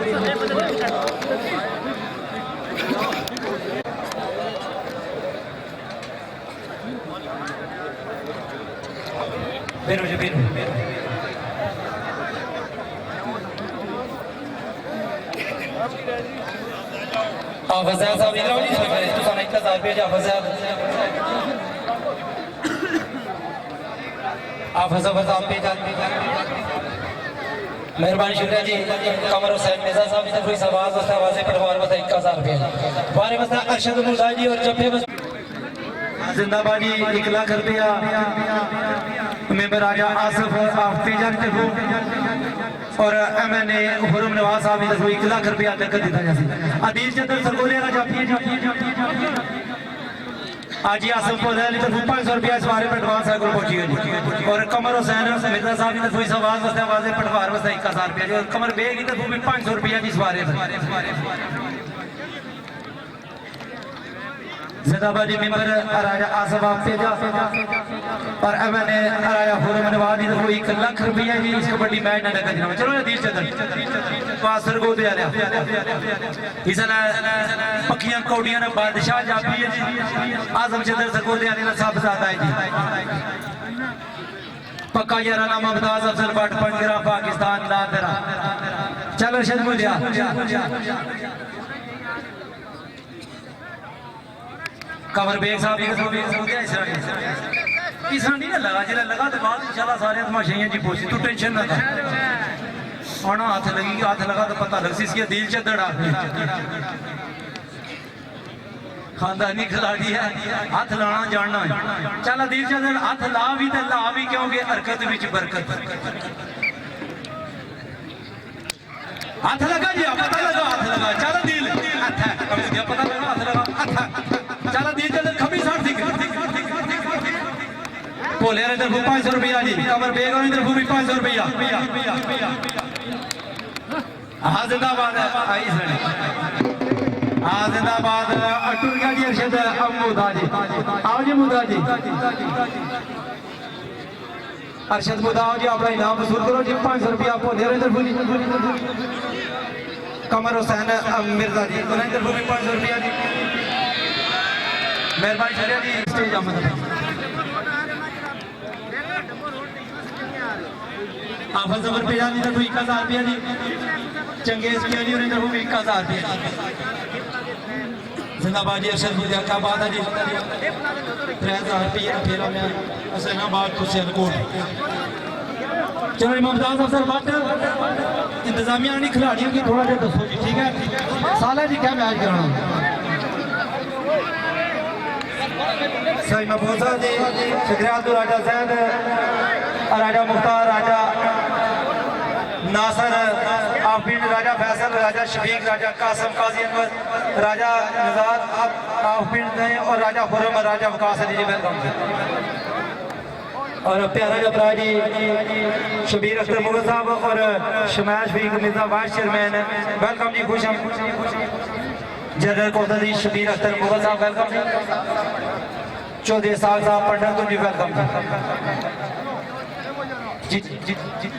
फिर फजैल साहब इधर आओ जी तो सारा 1000 रुपया फजैल आप आप पे मेहरबानी शुक्रिया जी कमर हुसैन मिर्जा साहब की तरफ से आवाज वस्ता आवाज़ परिवार वस्ता 1000 रुपया बारे वस्ता अरशद मुर्जा जी और जफे जिंदाबाद जी 1 लाख रुपया मेंबर राजा आसिफ आप पेजन और एमएनए हुरम नवाज साहब की तरफ 1 लाख रुपया नकद दिता जाए अदील चंद्र सरगोले का जाफी आज ही आसिफ की तरफ 500 रुपया इस बारे में एडवांस है पहुंची है और कमर हुसैन मिर्जा साहब की तरफ आवाज वस्ते आवाज़ पटवार वस्ते 1000 रुपया और कमर बेग की तरफ भी 500 रुपया इस बारे में जिंदाबाद मेंबर राजा आसिफ पेजा और एमएनए राजा हुरम नवाज की तरफ 1 लाख रुपया जी इस कबड्डी मैच ना लगा जनाब चलो दिल चंदन पासर को दे आया इसने पक्कियां कौड़ियां ने बादशाह जापी है जी आजम चंद्र सरकोल दे आने साहब साथ आए जी पक्का याराना मुमताज अफजल भट्ट पंजरा पाकिस्तान नादरा चल अरशद मुदिया कमर बेग साहब इस नहीं ना लगा जिला लगा तो बाद इंशाल्लाह सारे तमाशाइयां जी पहुंची तू टेंशन ना कर आना हाथ लगी हाथ लगा तो पता लग सी इसके दिल च दड़ा खानदानी खिलाड़ी है हाथ लाना जानना है चल दिल च हाथ ला भी तो ला भी क्योंकि हरकत विच बरकत हाथ लगा जी पता लगा हाथ लगा चल दिल पता लगा हाथ लगा चल दिल चल खबी साठ दिख बोले इधर 500 रुपया जी कमर बेग और इधर 500 रुपया हाँ जिंदाबाद आई सर हाँ जिंदाबाद अटूर का जी अरशद मुदा जी आओ जी मुदा जी अरशद मुदा आओ जी अपना इनाम वसूल करो जी 500 रुपया बोले इधर कमर हुसैन मिर्जा जी इधर 500 रुपया जी मेहरबानी शरिया जी स्टेज आमद आफत जबर पे जानी तो 1000 रुपया जी चंगेज पिया जी और इधर 1000 रुपया जिंदाबाद जी अरशद मुदिया क्या बात है जी 3000 रुपया फेरा में हुसैनाबाद तो सियालकोट चलो मुमताज अफसर भट्ट इंतजामिया नहीं खिलाड़ियों की थोड़ा देर दसो जी ठीक है साला जी क्या मैच कराना सही महफूज साहब जी शुक्रिया तो राजा सैद राजा मुख्तार राजा नासर आफिन राजा फैसल राजा शफीक राजा कासम काजी अनवर राजा नजाद आफिन और राजा खुरम राजा वकास अली जी वेलकम और प्यारा जबरा जी शबीर अख्तर मुगल साहब और शमाश Shafiq Mirza vice chairman welcome ji खुश जनरल कोहता जी शबीर अख्तर मुगल साहब वेलकम चौधरी साहब पंडित जी वेलकम जी जी जी जी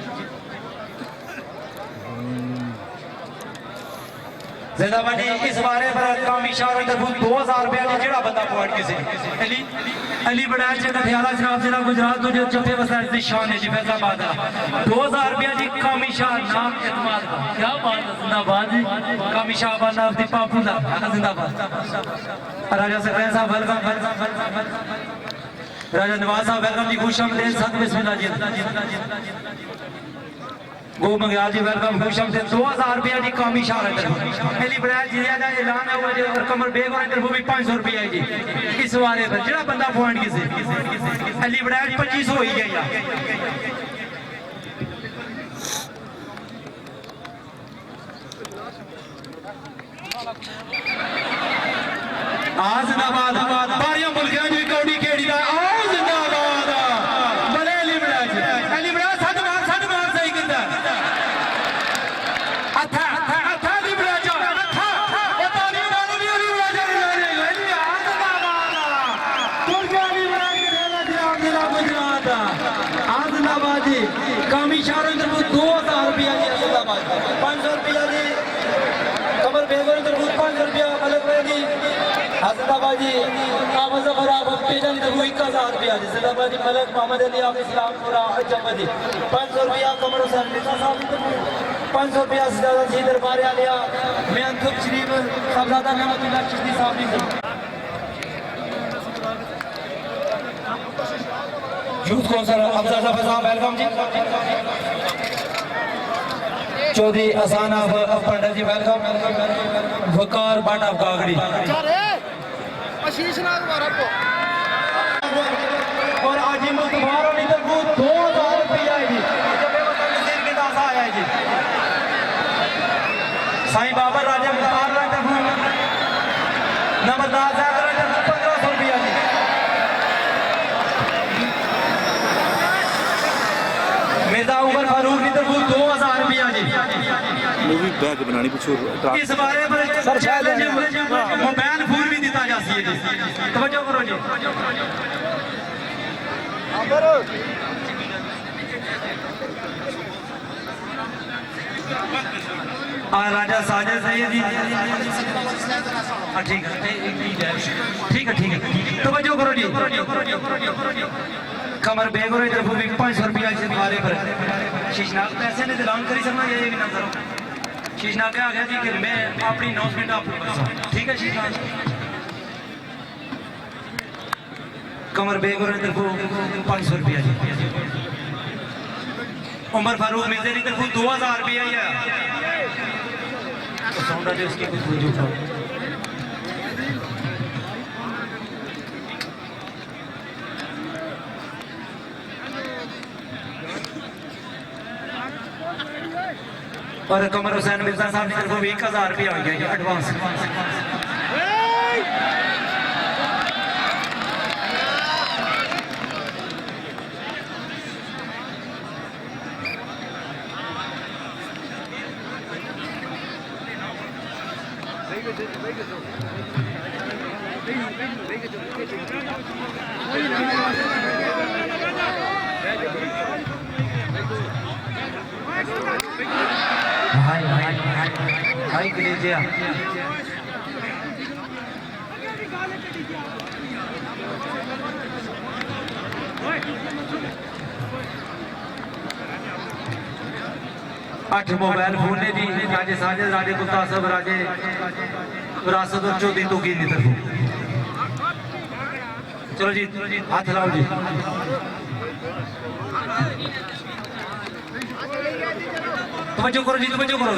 जिंदाबाद इस बारे पर कामी शाह तरफ 2000 रुपया जेड़ा बंदा पॉइंट किसी अली अली बड़ाई से कठियाला शराब जिला गुजरात तो जो चौथे वसाइल की शान है जी फैसलाबाद 2000 रुपया जी कामी शाह नाम एतमाद क्या बात है जिंदाबाद जी कामी शाह बंदा अपनी पापू दा जिंदाबाद राजा सकरैन साहब वेलकम राजा नवाज साहब वेलकम जी खुशामदीद सत बिस्मिल्लाह जी गो मंगयाल जी वेलकम खुशम से 2000 रुपया जी कौमी शान पहली बड़ा जिला का ऐलान है और कमर बेग और इधर भी 500 रुपया जी इस वाले पर जेड़ा बंदा पॉइंट किसे अली बड़ा 2500 हो ही गया आज जिंदाबाद बारियां मुल्कियां जी कौड़ी केड़ी दा आओ जिंदाबाद बड़े अली बड़ा सद मार सही करदा अच्छा अच्छा अली बड़ा अच्छा ओ ताली वाली भी अली बड़ा अली जिंदाबाद तुर्की अली बड़ा जिला गुजरात आज जिंदाबाद जी कामी शारो इधर 2000 रुपया जी जिंदाबाद 500 रुपया जी कमर बेगों इधर 500 रुपया अलग जी जिंदाबाद जी आवाज़ खराब पेजन तो 1000 रुपया जिंदाबाद जी मलक मोहम्मद अली आप इस्लामपुरा अजमदी 500 रुपया कमर हुसैन मिर्जा साहब 500 रुपया ज्यादा जी दरबार आलिया मैं अंतुब शरीफ साहबजादा रहमतुल्लाह चिश्ती साहब जी यूथ कौंसल अफजल जफर साहब वेलकम जी चौधरी असान पंडित जी वेलकम वकार बाट ऑफ कागड़ी और आज मुस्तफा और इधर को 2000 रुपया है जी नजीर के दासा आया है जी साईं बाबर राजा मुख्तार राजा नंबरदार साहब राजा 1500 रुपया जी मिर्जा उमर फारूक इधर को 2000 रुपया जी मूवी बैग बनानी कुछ इस बारे में सर शायद मोबाइल फोन भी दिता जा सी है तवज्जो करो जी और राजा साजिद सैयद जी ठीक है ठीक है तवज्जो करो जी कमर बेग और इधर भी 500 रुपया से मारे पर शीशनाग पैसे ने दिलान करी सकना ये भी ना करो शीशनाग क्या आ गया जी कि मैं अपनी अनाउंसमेंट आपको बता ठीक है शीशनाग कमर बेग और इधर 500 रुपया जी उमर फारूक मिर्जा की तरफ 2000 रुपया ही है तो सौंदा जो उसकी कुछ वजह उठाओ और कमर हुसैन मिर्जा साहब की तरफ 1000 रुपया आ गया एडवांस हाय कलेजिया आठ मोबाइल फोन ने जी राजे साजिद राजे गुप्ता साहब राजे विरासत और चौधरी तो की तरफ चलो जी हाथ लाओ जी तवज्जो करो जी तवज्जो करो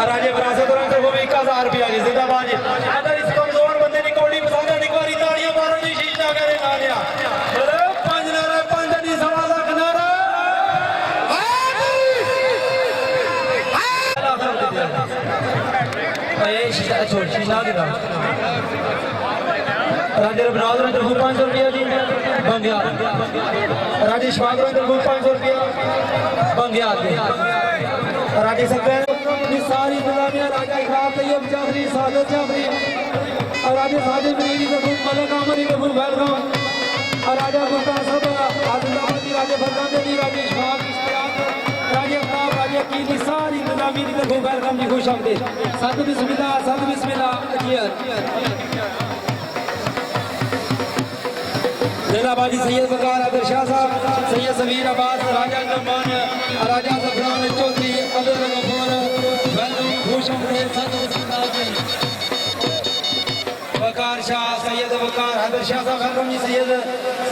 राजे विरासत और अंदर वो भी 1000 रुपया जी जिंदाबाद जी अगर इस कमजोर बंदे ने कोड़ी पसंद है निकवारी ताड़ियां मारो जी शीशा करे ना लिया अरे 5 नारा 5 नहीं 1.5 लाख नारा ए शीशा छोड़ शीशा दे राजे रबनाज और अंदर 500 रुपया जी बंगिया राजे शवाद और अंदर 500 रुपया बंगिया राजे सकते सारी इंतजामिया राजा इकराम तैयब जाफरी साजिद जाफरी और राजा साजिद मिरी तरफ मलक अहमद की तरफ वेलकम और राजा गुप्ता साहब आदिलाबाद जी राजा फरजान जी राजा इशफाक इश्तियाक राजा अफ्ताब राजा कीदी सारी इंतजामिया की तरफ वेलकम जी खुश आमदीद सद बिस्मिल्लाह जिलाबाजी सैयद बकार आदिल शाह साहब सैयद समीर अब्बास राजा नमान राजा जफरान चौधरी अब्दुल गफूर वकार शाह सैयद वकार आदिल शाह साहब वेलकम जी सैयद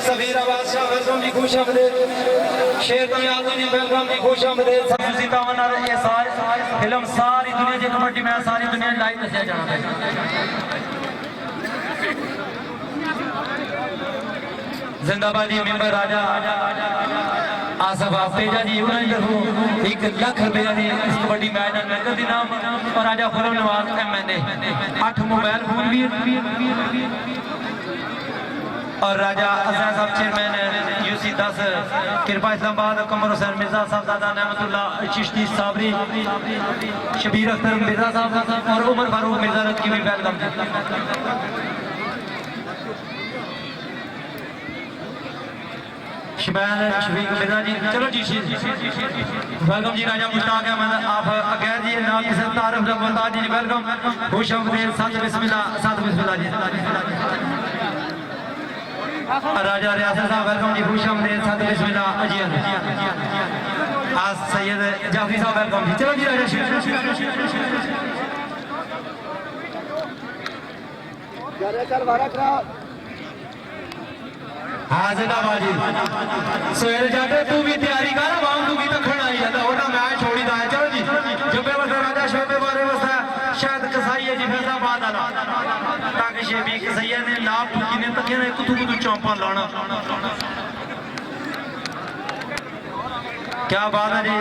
समीर अब्बास शाह वेलकम जी खुश आमदीद शेर तमियाद जी वेलकम जी खुश आमदीद जिंदाबाद ये सारी फिल्म सारी दुनिया की कबड्डी मैच सारी दुनिया लाइव दसिया जाना है जिंदाबादी मेंबर राजा आसफ आफ्तेजा जी उन्होंने 1 लाख रुपया की इस कबड्डी मैच नकद इनाम और Raja Khurram Nawaz MNA 8 mobile phone भी और राजा अजहर साहब चेयरमैन UC 10 कृपा इस्लामाबाद कमर हुसैन मिर्जा साहबजादा नेमतुल्लाह चिश्ती साबरी शबीर अख्तर मिर्जा साहब और उमर फारूक मिर्जा की भी वेलकम शबैन शफीक मिर्जा जी चलो जी वेलकम जी राजा मुश्ताक अहमद आप अगैर जी ना किसी तारफ का मोहताज जी वेलकम खुश आमदीद साथ बिस्मिल्लाह जी राजा रियासत साहब वेलकम जी खुश आमदीद साथ बिस्मिल्लाह अजियन आज सैयद जाफरी साहब वेलकम जी चलो जी राजा चल वारा खराब हाँ जिंदाबाद जी सोहेल जाटे तू भी तैयारी कर वांग तू भी तखण आई जाता ओटा मैच छोड़ी दा चलो जी जबे वसा राजा शोबे बारे वसा शायद कसाई है जी फैसलाबाद वाला ताकि शेबी कसैया ने नाप ठुकी ने तके ने कुतु चौंपा लाना क्या बात है जी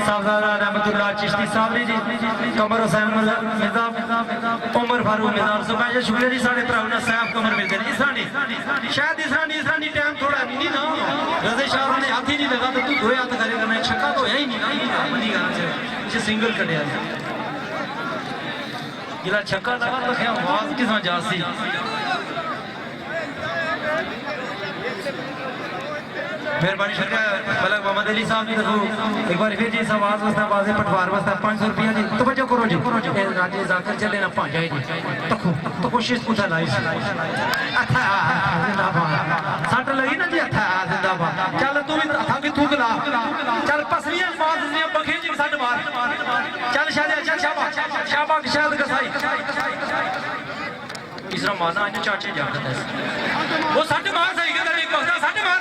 साहबजादा रहमतुल्लाह चिश्ती साहब ने जी कमर हुसैन मिर्जा उमर फारूक मिर्जा सुबह शुक्रिया जी साढ़े भरा ने सैफ कमर मिलते हैं इसरानी शायद इसरानी टाइम थोड़ा नहीं ना रज़े शाह ने हाथ ही नहीं लगा तो तू दो हाथ करे करना छक्का तो है ही नहीं ना बड़ी गाना से सिंगल कटिया जिला छक्का लगा तो क्या आवाज किस जासी मेहरबानी शुक्रिया मलक मोहम्मद अली साहब जी देखो एक बार फिर जी आवाज वास्ते बाजे पटवार वास्ते 500 रुपया जी तवज्जो करो जी राजे जाकर चले ना पहुंच जाए जी तो कोशिश पूछा लाई अच्छा सट लगी ना जी अच्छा जिंदाबाद चल तू भी था भी थूक ला चल पसलियां बात ने बखे जी सट मार चल चल शाबाश शायद कसाई तीसरा माना है चाचे जाकर वो सट मार सही के तेरे को सट मार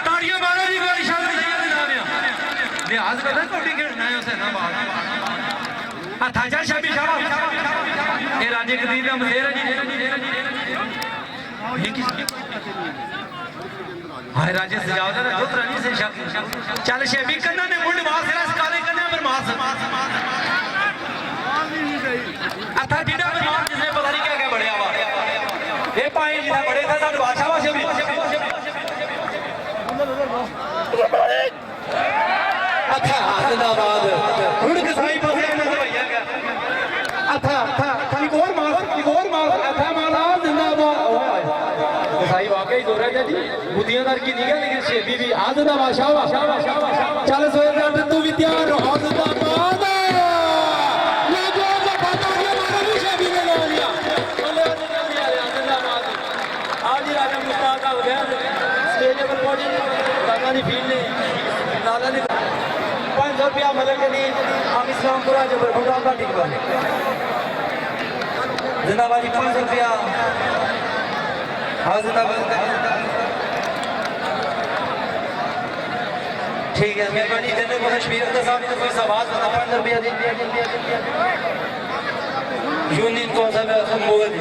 ताड़ियां मारो जी कोई शांति जी ना लिहाज करना कोटी खेलना है उसे ना बात अच्छा चल शाबी शाबाश ये राजे कदीर का मजेर है जी ये किस हाय राजे सजाओ ना दो रानी से शक चल शेबी करना ने मुंड मार से काले करने पर मार अच्छा डीडा पर मार जिसने पता नहीं क्या बढ़िया हुआ ये पाए जी बड़े था साड बादशाह वाशे भी अच्छा जिंदाबाद हुन कसाई फसे ने भैया का अच्छा एक और मार अच्छा मारा जिंदाबाद कसाई वाकई जोर है जी बुद्धियां कर की नहीं है लेकिन शेबी भी आ जिंदाबाद शाबाश चल सोए जाट तू भी तैयार हो जिंदाबाद रुपया मदद के लिए हम इस्लामपुरा जो भगवान का टिकवा जिंदाबाद 500 रुपया हाँ जिंदाबाद ठीक है मेहरबानी करने को कश्मीर का साहब ने कोई सवाल बता 500 रुपया दे यूनियन कौन सा मोगल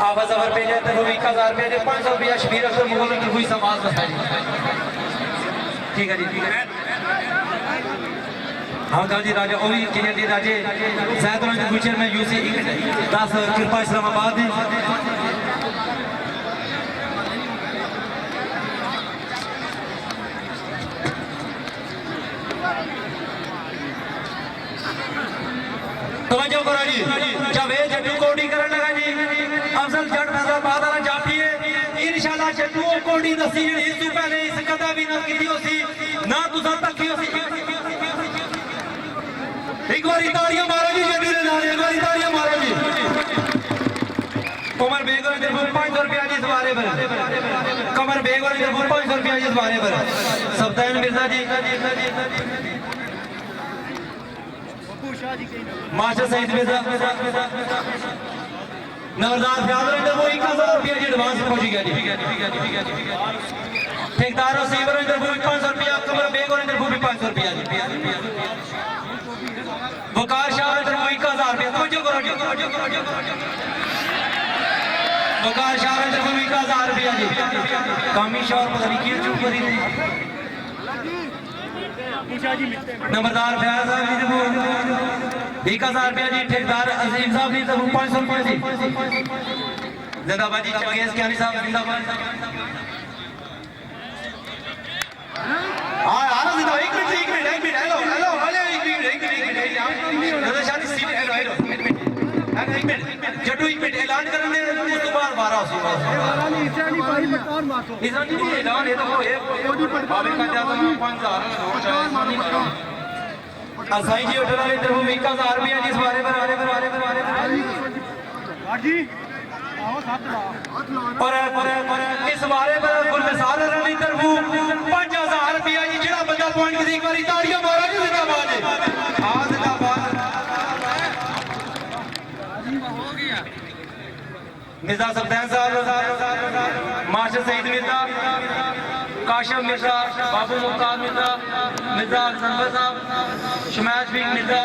आवाज अवर पे जाते हो 1000 रुपया दे 500 रुपया शबीर अख्तर मुगल की कोई सवाल बताइए ठीक है जी ठीक है हाँ जी राजा ओवी किन्या जी राजे शायद उन्होंने फ्यूचर में यूसी 10 कृपा इस्लामाबाद है तवज्जो करो जी जब ये जट्टू कोडी करने लगा जी अफजल जट फैसलाबाद वाला जाफी है इंशाल्लाह जट्टू कोडी दसी जी इस तो पहले इस कदा भी ना कीती होसी ना तुसा तकी होसी एक बार ताड़ियां मारो जी जट्टू ने नाल एक बार ताड़ियां मारो जी कमर बेग और इधर 500 रुपया जी सवारे पर कमर बेग और इधर 500 रुपया जी सवारे पर सब्तान मिर्जा जी मास्टर सईद मिर्जा नवरदार फ्यादर इधर वो 1000 रुपया जी एडवांस पहुंच गया जी ठेकेदार और सीवर इधर वो 500 रुपया कमर बेग और इधर वो 500 रुपया जी वकार शाह इधर वो 1000 रुपया तवज्जो करो जी वकार शाह इधर वो 1000 रुपया जी कामी शाह पता नहीं क्यों चुप करी नहीं नंबरदार फयाज साहब जी को 1000 रुपया जी ठेकेदार अजीम साहब जी को 500 रुपया जी जिंदाबाद जी कमगेज क्यानी साहब जिंदाबाद हां हां जिंदाबाद एक मिनट हेलो एक मिनट जट्टू एक मिनट ऐलान करने उस तो बाद 12 सी इधर जी ऐलान ये तो होए बाबे का ज्यादा 5000 नोट है असाई जी उठना ले तरफ 1000 रुपया जिस बारे पर जी आओ साथ ला और इस बारे पर गुलनिसार रनी तरफ 5000 रुपया जी जेड़ा बंदा पॉइंट किसी एक बारी ताड़ियां मारा जी जिंदाबाद जी हां जिंदाबाद मिर्जा सफदैन साहब मास्टर सईद मिर्जा काशिम मिर्जा बाबू मुख्तार मिर्जा मिर्जा अकबर साहब शमैश Baig Mirza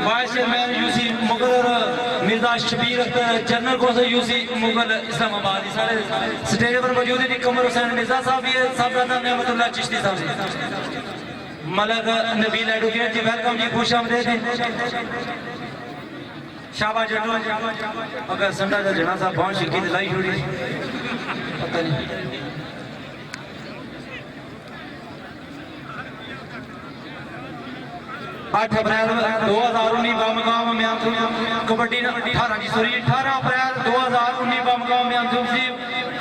vice chairman UC Mughal और Mirza Shabbir Akhtar general council UC Mughal Islamabad सारे स्टेज पर मौजूद है कमर हुसैन मिर्जा साहब भी साहबजादा नेमतुल्लाह चिश्ती साहब जी मलक नबील एडवोकेट जी वेलकम जी खुश आमदीद शाबाश जट्टू अगर संडा का जना साहब पहुंच शिकी दिलाई छोड़ी पता नहीं 8 अप्रैल 2019 बामगांव में कबड्डी 18 अप्रैल 2019 बामगांव में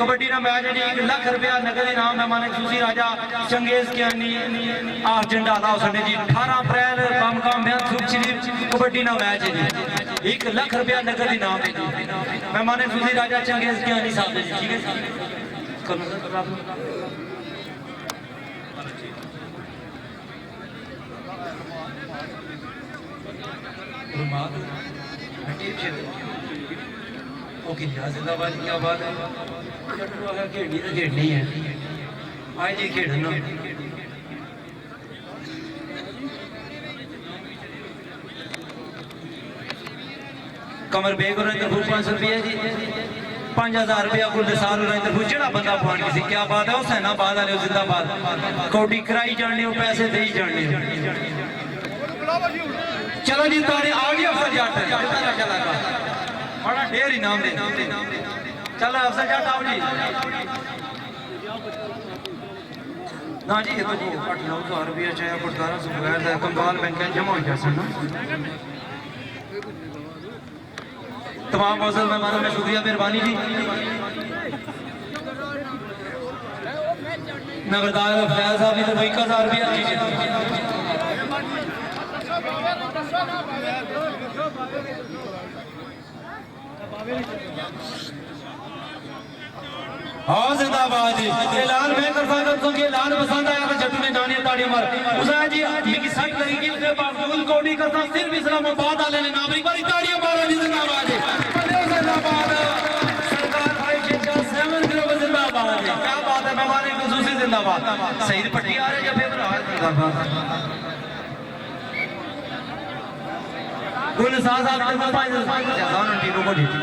कबड्डी का मैच है 1 लाख रुपया नगद इनाम मेहमान खूसी राजा चंगेज कियानी आप झंडाला संडे जी 18 अप्रैल बामगांव में शरीफ कबड्डी का मैच है जी 1 लाख रुपया नगद इनाम है मेहमान खूसी राजा चंगेज कियानी साहब जी ठीक है ओके जिंदाबाद क्या बात है खेडनी है आई जी खेडना कमर बेग और 500 रुपया जी 5000 रुपया गुलनिसार और जड़ा बंदा पॉइंट किसी क्या बात है हुसैनाबाद वाले जिंदाबाद कौडी कराई जाने पैसे दे ही जाने चलो जी तारे आ गया अफसर जट बड़ा ढेर इनाम दे चलो अफसर जट आओ जी ना जी ये तो 8-9 रुपया चाहे 1800 बगैर कंगाल बैंक जमा हो जाए तमाम मौजूद मेहमानों में शुक्रिया मेहरबानी जी नगरदार फैज साहब ने 1000 रुपया हाँ जिंदाबाद जी ऐलान मैं कर सकता हूं कि ऐलान पसंद आया तो जट्टू ने जानिए ताड़ियां मार हुसैन जी मेरी साइड लगेगी उसके बावजूद कोडी करता सिर्फ इस्लामाबाद वाले ने नाम एक बार ताड़ियां मारो जी जिंदाबाद जी जिंदाबाद सरकार भाई शेखा 7 ग्रुप जिंदाबाद जी क्या बात है मेहमान खुसूसी जिंदाबाद सईद पट्टी आ रहे जब जिंदाबाद गुलनिसार साहब ने 5 टीमों को जीती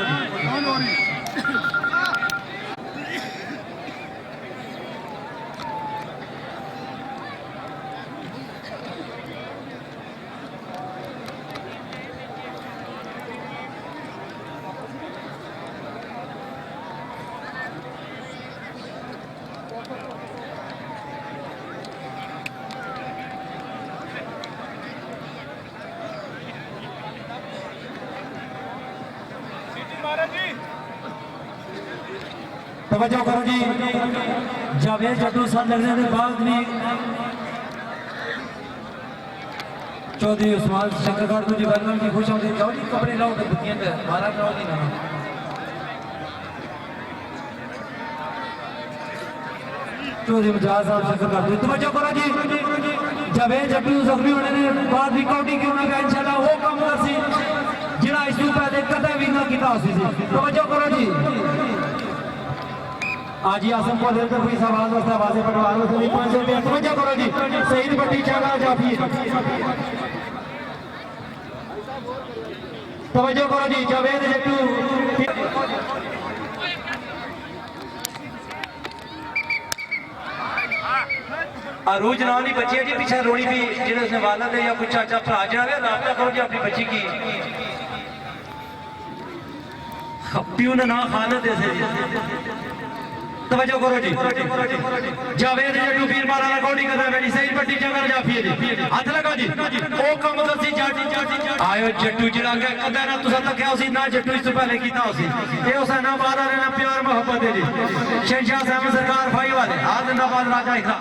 तवज्जो करो जी जावेद जट्टू साहब लगने के बाद भी चौधरी उस्मान शंकरगढ़ को जी वेलकम की खुश आमदीद जाओ जी कपड़े लाओ तो बुकियां पे हमारा लाओ जी ना चौधरी मुजाज साहब शंकरगढ़ तवज्जो करो जी जावेद जट्टू जख्मी होने ने बाद रिकॉर्डिंग क्यों ना इंशाल्लाह वो काम करसी जिना इस पहले कदे भी ना कीता सी तवज्जो करो जी आज ही आसम को लेकर कोई सवाल वास्ते आवाज़ें पटवार में 500 रुपया तवज्जो करो जी सईद पट्टी चागा जाफी तवज्जो करो जी जावेद जट्टू अरूज नाम की बच्ची है जी पीछे रोनी भी जिन्हें उसने वाला दे या कुछ चाचा भरा जाए राबता करो जी अपनी बच्ची की प्यू ने ना खाना दे तवज्जो करो जी जावेद जट्टू पीर मारा रिकॉर्डिंग करना बेटी सही पट्टी चंगर जाफी जी हाथ लगा जी ओ कम दसी जट आयो जट्टू जड़ा के कदा ना तुसा तक्या उसी ना जट्टू इस पहले कीता उसी ए उस ना मारा रहना प्यार मोहब्बत है जी शहनशाह साहब सरकार भाई वाले आ जिंदाबाद राजा इकरा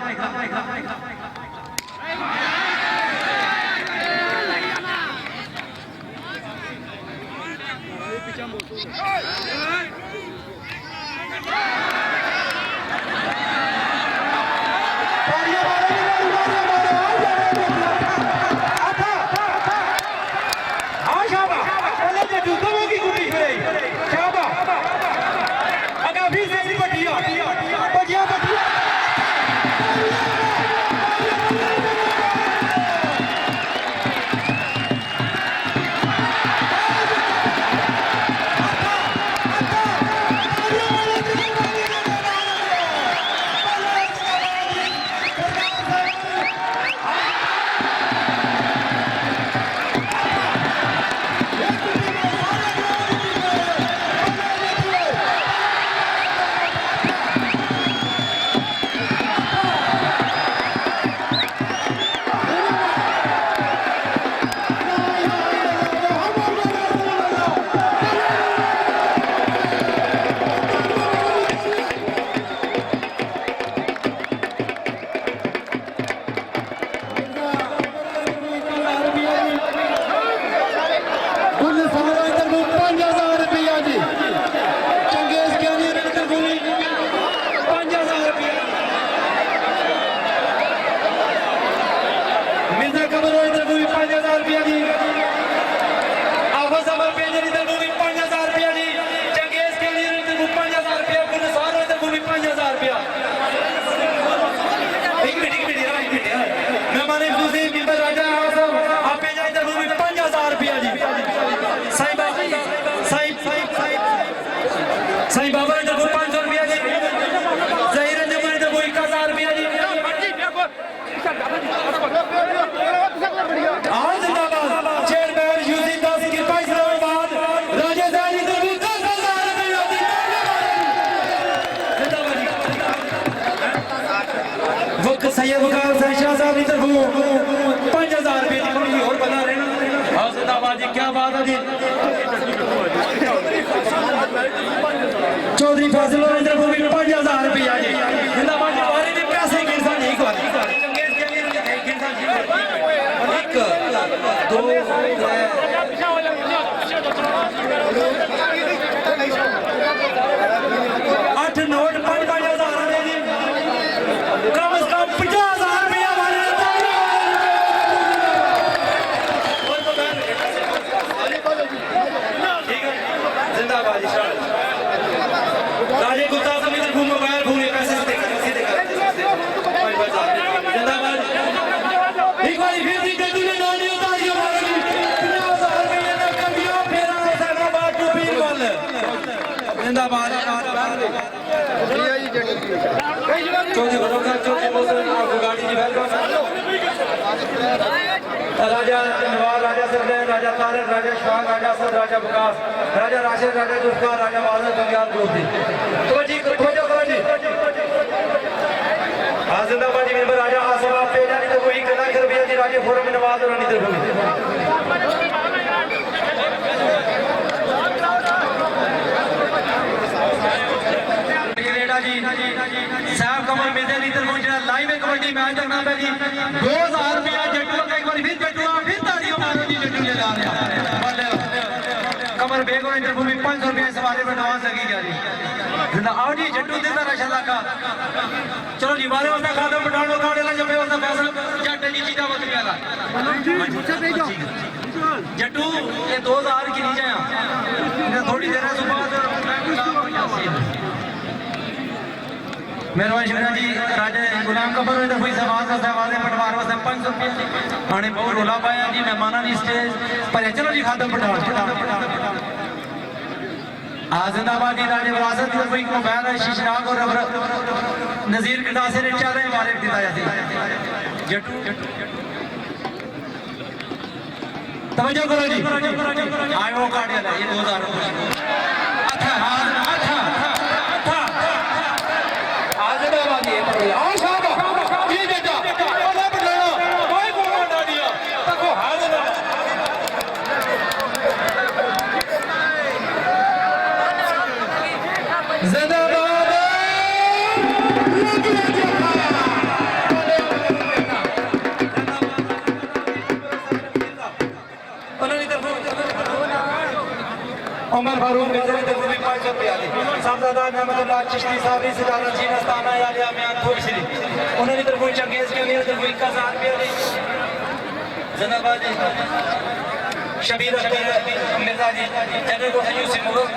साईं बाबा ने 500 रुपया जी जहीर जमा ने 1000 रुपया जी आज जिंदाबाद चेयरमैन यूसी दास कृपा इस्लामाबाद राजा सानी को 10,000 रुपया जिंदाबाद वक्त सैयद वकार शाह साहब की तरफ 5000 रुपये की और बना रहे ना आज जिंदाबाद जी क्या बात है जी चौधरी फाजिल नरेंद्र को भी 5000 रुपया जी जिंदाबाद जी बारे में पैसे गिरसा नहीं कर चंगेज के लिए गिरसा जी 1 2 8 नोट 5,000 दे जी कम से कम 50,000 रुपया वाले ठीक है जिंदाबाद जी राजे गुप्ता समिति को मोबाइल भूले पैसे सीधे जिंदाबाद एक बार फिर भी जट्टू ने नानी उतारी हमारी 50,000 रुपये ने कमियां फेरा हैदराबाद टू बीरबल जिंदाबाद चौधरी बड़ौदा चौधरी मोहसिन आपको गाड़ी जी वेलकम राजा नवाब राजा सरदैन राजा तारक राजा शफाक राजा असद राजा विकास राजा राशिद राजा जुल्फकार राजा बादल गंगाल ग्रुप जी तवज्जो करो जी आज जिंदाबाद जी मेंबर राजा आसम आप पे जानी तो कोई 1 लाख रुपया जी राजे फोरम में नवाज और रानी तरफ जी साहब कमल मेदनी तरफ जो लाइव कबड्डी मैच करना है जी 2000 रुपया जट्टू का एक बार फिर जट्टू फिर तालियां मारो जी जट्टू ले ला रहा कमर बेगो इंटरव्यू में 500 रुपया इस बारे में नवाज लगी गया जी आओ जी जट्टू दे तारा शला का चलो जी बारे वाला खादा पठानो खाड़े ला जब वाला पैसा जट जी चीजा बकरी वाला जट्टू ये 2000 की नीचे आ थोड़ी देर सुबह मेहरबानी शुक्रिया जी राजा गुलाम कबर में कोई सवाल का दरवाजे पटवार वास्ते 500 रुपये हाने बहुत रोला पाया जी मेहमाना नहीं स्टेज पर चलो जी खादम पटवार जिंदाबाद जी राजे विरासत में कोई मोबाइल है शीशराग और नजीर गंडासे ने चारे वाले दिता जाती जट्टू तवज्जो करो जी आयो काट वाला ये 2000 अच्छा हां अच्छा जिंदाबाद उमर फारूक मिर्जा की तरफ भी 500 रुपया दी साहबजादा नेमतुल्लाह चिश्ती साहब ने सजादा जी नस्ताना यालिया म्यान थोड़ी सी उन्होंने तरफ चंगेज के लिए तरफ 1000 रुपया दी जिंदाबाद जी शबीर अख्तर मिर्जा जी जनरल को यूसुफ मुगल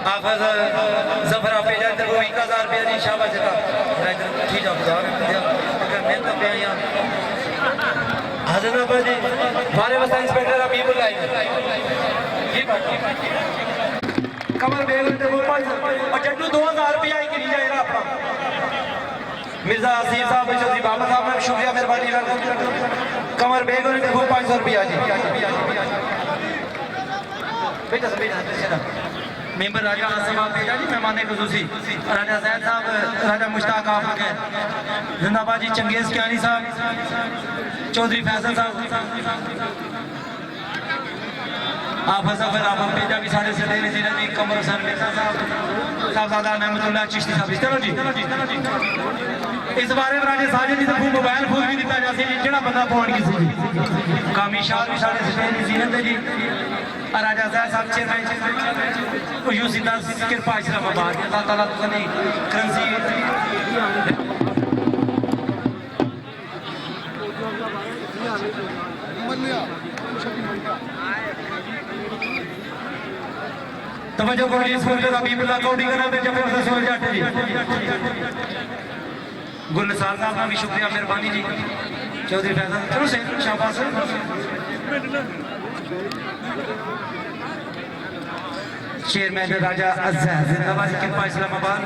हाफिज जफर आपेजा तरफ 1000 रुपया दी शाबाश जटा ठीक है अगर मेहनत पे यहां हजरत जी हमारे वस्ता इंस्पेक्टर हबीबुल्लाह कमर बेगम ते वो और जट्टू 2000 रुपया ही गिरी जाएगा अपना मिर्जा आसिफ साहब चौधरी बाबा साहब ने शुक्रिया मेहरबानी कमर बेगम ते वो 500 रुपया जी बेटा बेटा मेंबर राजा आसिफ बेटा जी मेहमान खुसूसी राजा जैद साहब राजा मुश्ताक आप जिंदाबाद जी चंगेज कियानी साहब चौधरी फैसल साहब आप जफर आप बेटा भी साढ़े से देने जिन्हें भी कमर सर मिर्जा साहब साहबजादा नेमतुल्लाह चिश्ती साहब चलो जी इस बारे में राजे साजिद जी को मोबाइल फोन भी दिता जासे जी जेड़ा बंदा फोन किसी जी कामी शाह भी साढ़े से देने जिन्हें जी राजा जैद साहब चेयरमैन यू सीधा कृपा इस्लामाबाद अल्लाह ताला तुझे करेंसी तवज्जो करो जी स्कूल हबीबुल्लाह कौड़ी का नाम पे जब से सोल जाट जी गुलनिसार साहब का भी शुक्रिया मेहरबानी जी चौधरी फैसल चलो से शाबाश चेयरमैन राजा अज़्ज़ा जिंदाबाद कृपा इस्लामाबाद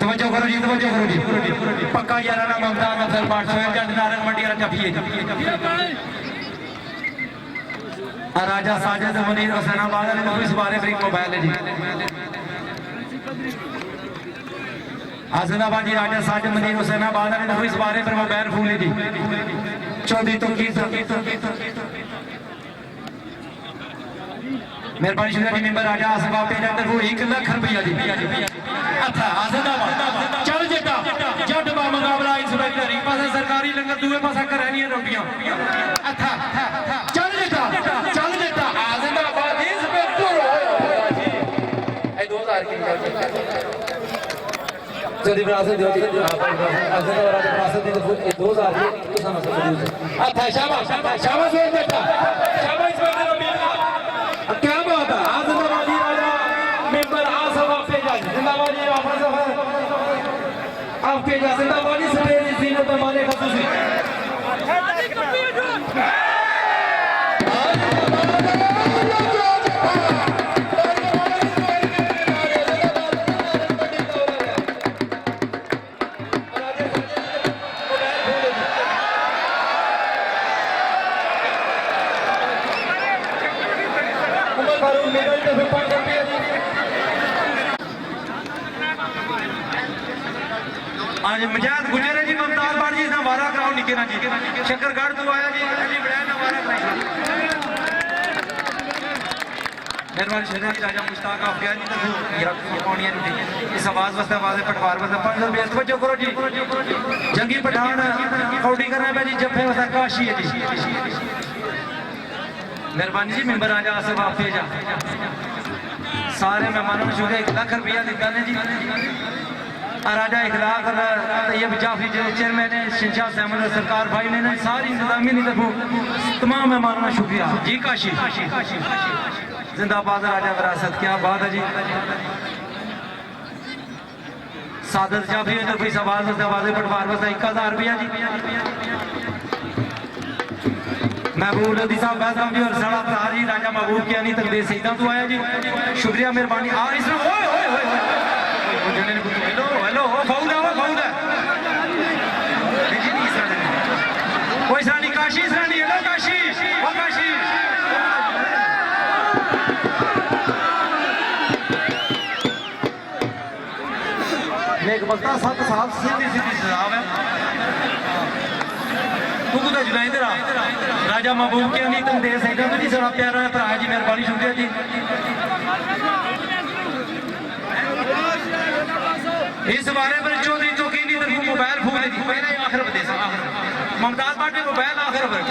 तवज्जो करो जी पक्का याराना ममताज अफजल पाठ सोहेल जट नारंग मंडी राजा फिए राजा साजिद मुनीर हुसैनाबाद ने तो इस बारे में मोबाइल है जी आजनाबाद जी राजा साजिद मुनीर हुसैनाबाद ने तो इस बारे में मोबाइल फोन है जी चौधरी तो की मेहरबानी शुक्रिया जी मेंबर राजा आसिफ पेजा तरफ 1 लाख रुपया जी अच्छा आजनाबाद चल जेटा जट बा मुकाबला इंस्पेक्टर एक पासे सरकारी लंगर दूसरे पासे करानी रोटियां अच्छा चल जेटा आजनाबाद इंस्पेक्टर ए 2000 की चली विरासत दियो जी आजनाबाद राजा विरासत दी 2000 की तो समझ अच्छा शाबाश हो बेटा शाबाश इंस्पेक्टर क्या बात है आजनाबादी राजा मेंबर आसफ पेजा जिंदाबादी आपके जिंदाबादी सफेद जीनत माने खसूसी आज मजाद गुजरे जी ममताज बाड़ जी ना वारा कराओ निके ना जी शक्करगढ़ तो आया जी अली बड़ा ना वारा कराई मेहरबानी शहर की राजा मुश्ताक अफगान जी तो या कौनियां दी इस आवाज वास्ते आवाज पटवार वास्ते 500 रुपया तवज्जो करो जी जंगी पठान कौड़ी करना है जी जफे वास्ते काशी है जी मेहरबानी जी मेंबर राजा आसिफ पेजा सारे मेहमानों को शुक्रिया 1 लाख रुपया दिता ने जी राजा इखलाक तैयब जाफरी चेयरमैन शहशाह सहमद सरकार भाई ने सारी इंतजामी की तरफ तमाम मेहमानों का शुक्रिया जी काशी जिंदाबाद राजा विरासत क्या बात है जी सादत जाफरी ने तरफ आवाज वास्ते पटवार वास्ते 1000 रुपया जी महबूब लोधी साहब बैसाहब जी और साड़ा भरा जी राजा महबूब कियानी तकदीर सईदा तो आया जी शुक्रिया मेहरबानी आ इस हेलो फाउल है कोई सरानी काशी सरानी हेलो काशी ओ काशी नेक बख्ता 7 साल सीधी सजाव है जी इधर आ राजा महबूब के नहीं तुम दे सकते हो जी सारा प्यारा भरा जी मेहरबानी शुक्रिया जी इस बारे में चौधरी चौकी नहीं तरफ मोबाइल फूक दी पहले आखिर बदे आखिर मुमताज पार्टी मोबाइल आखिर पर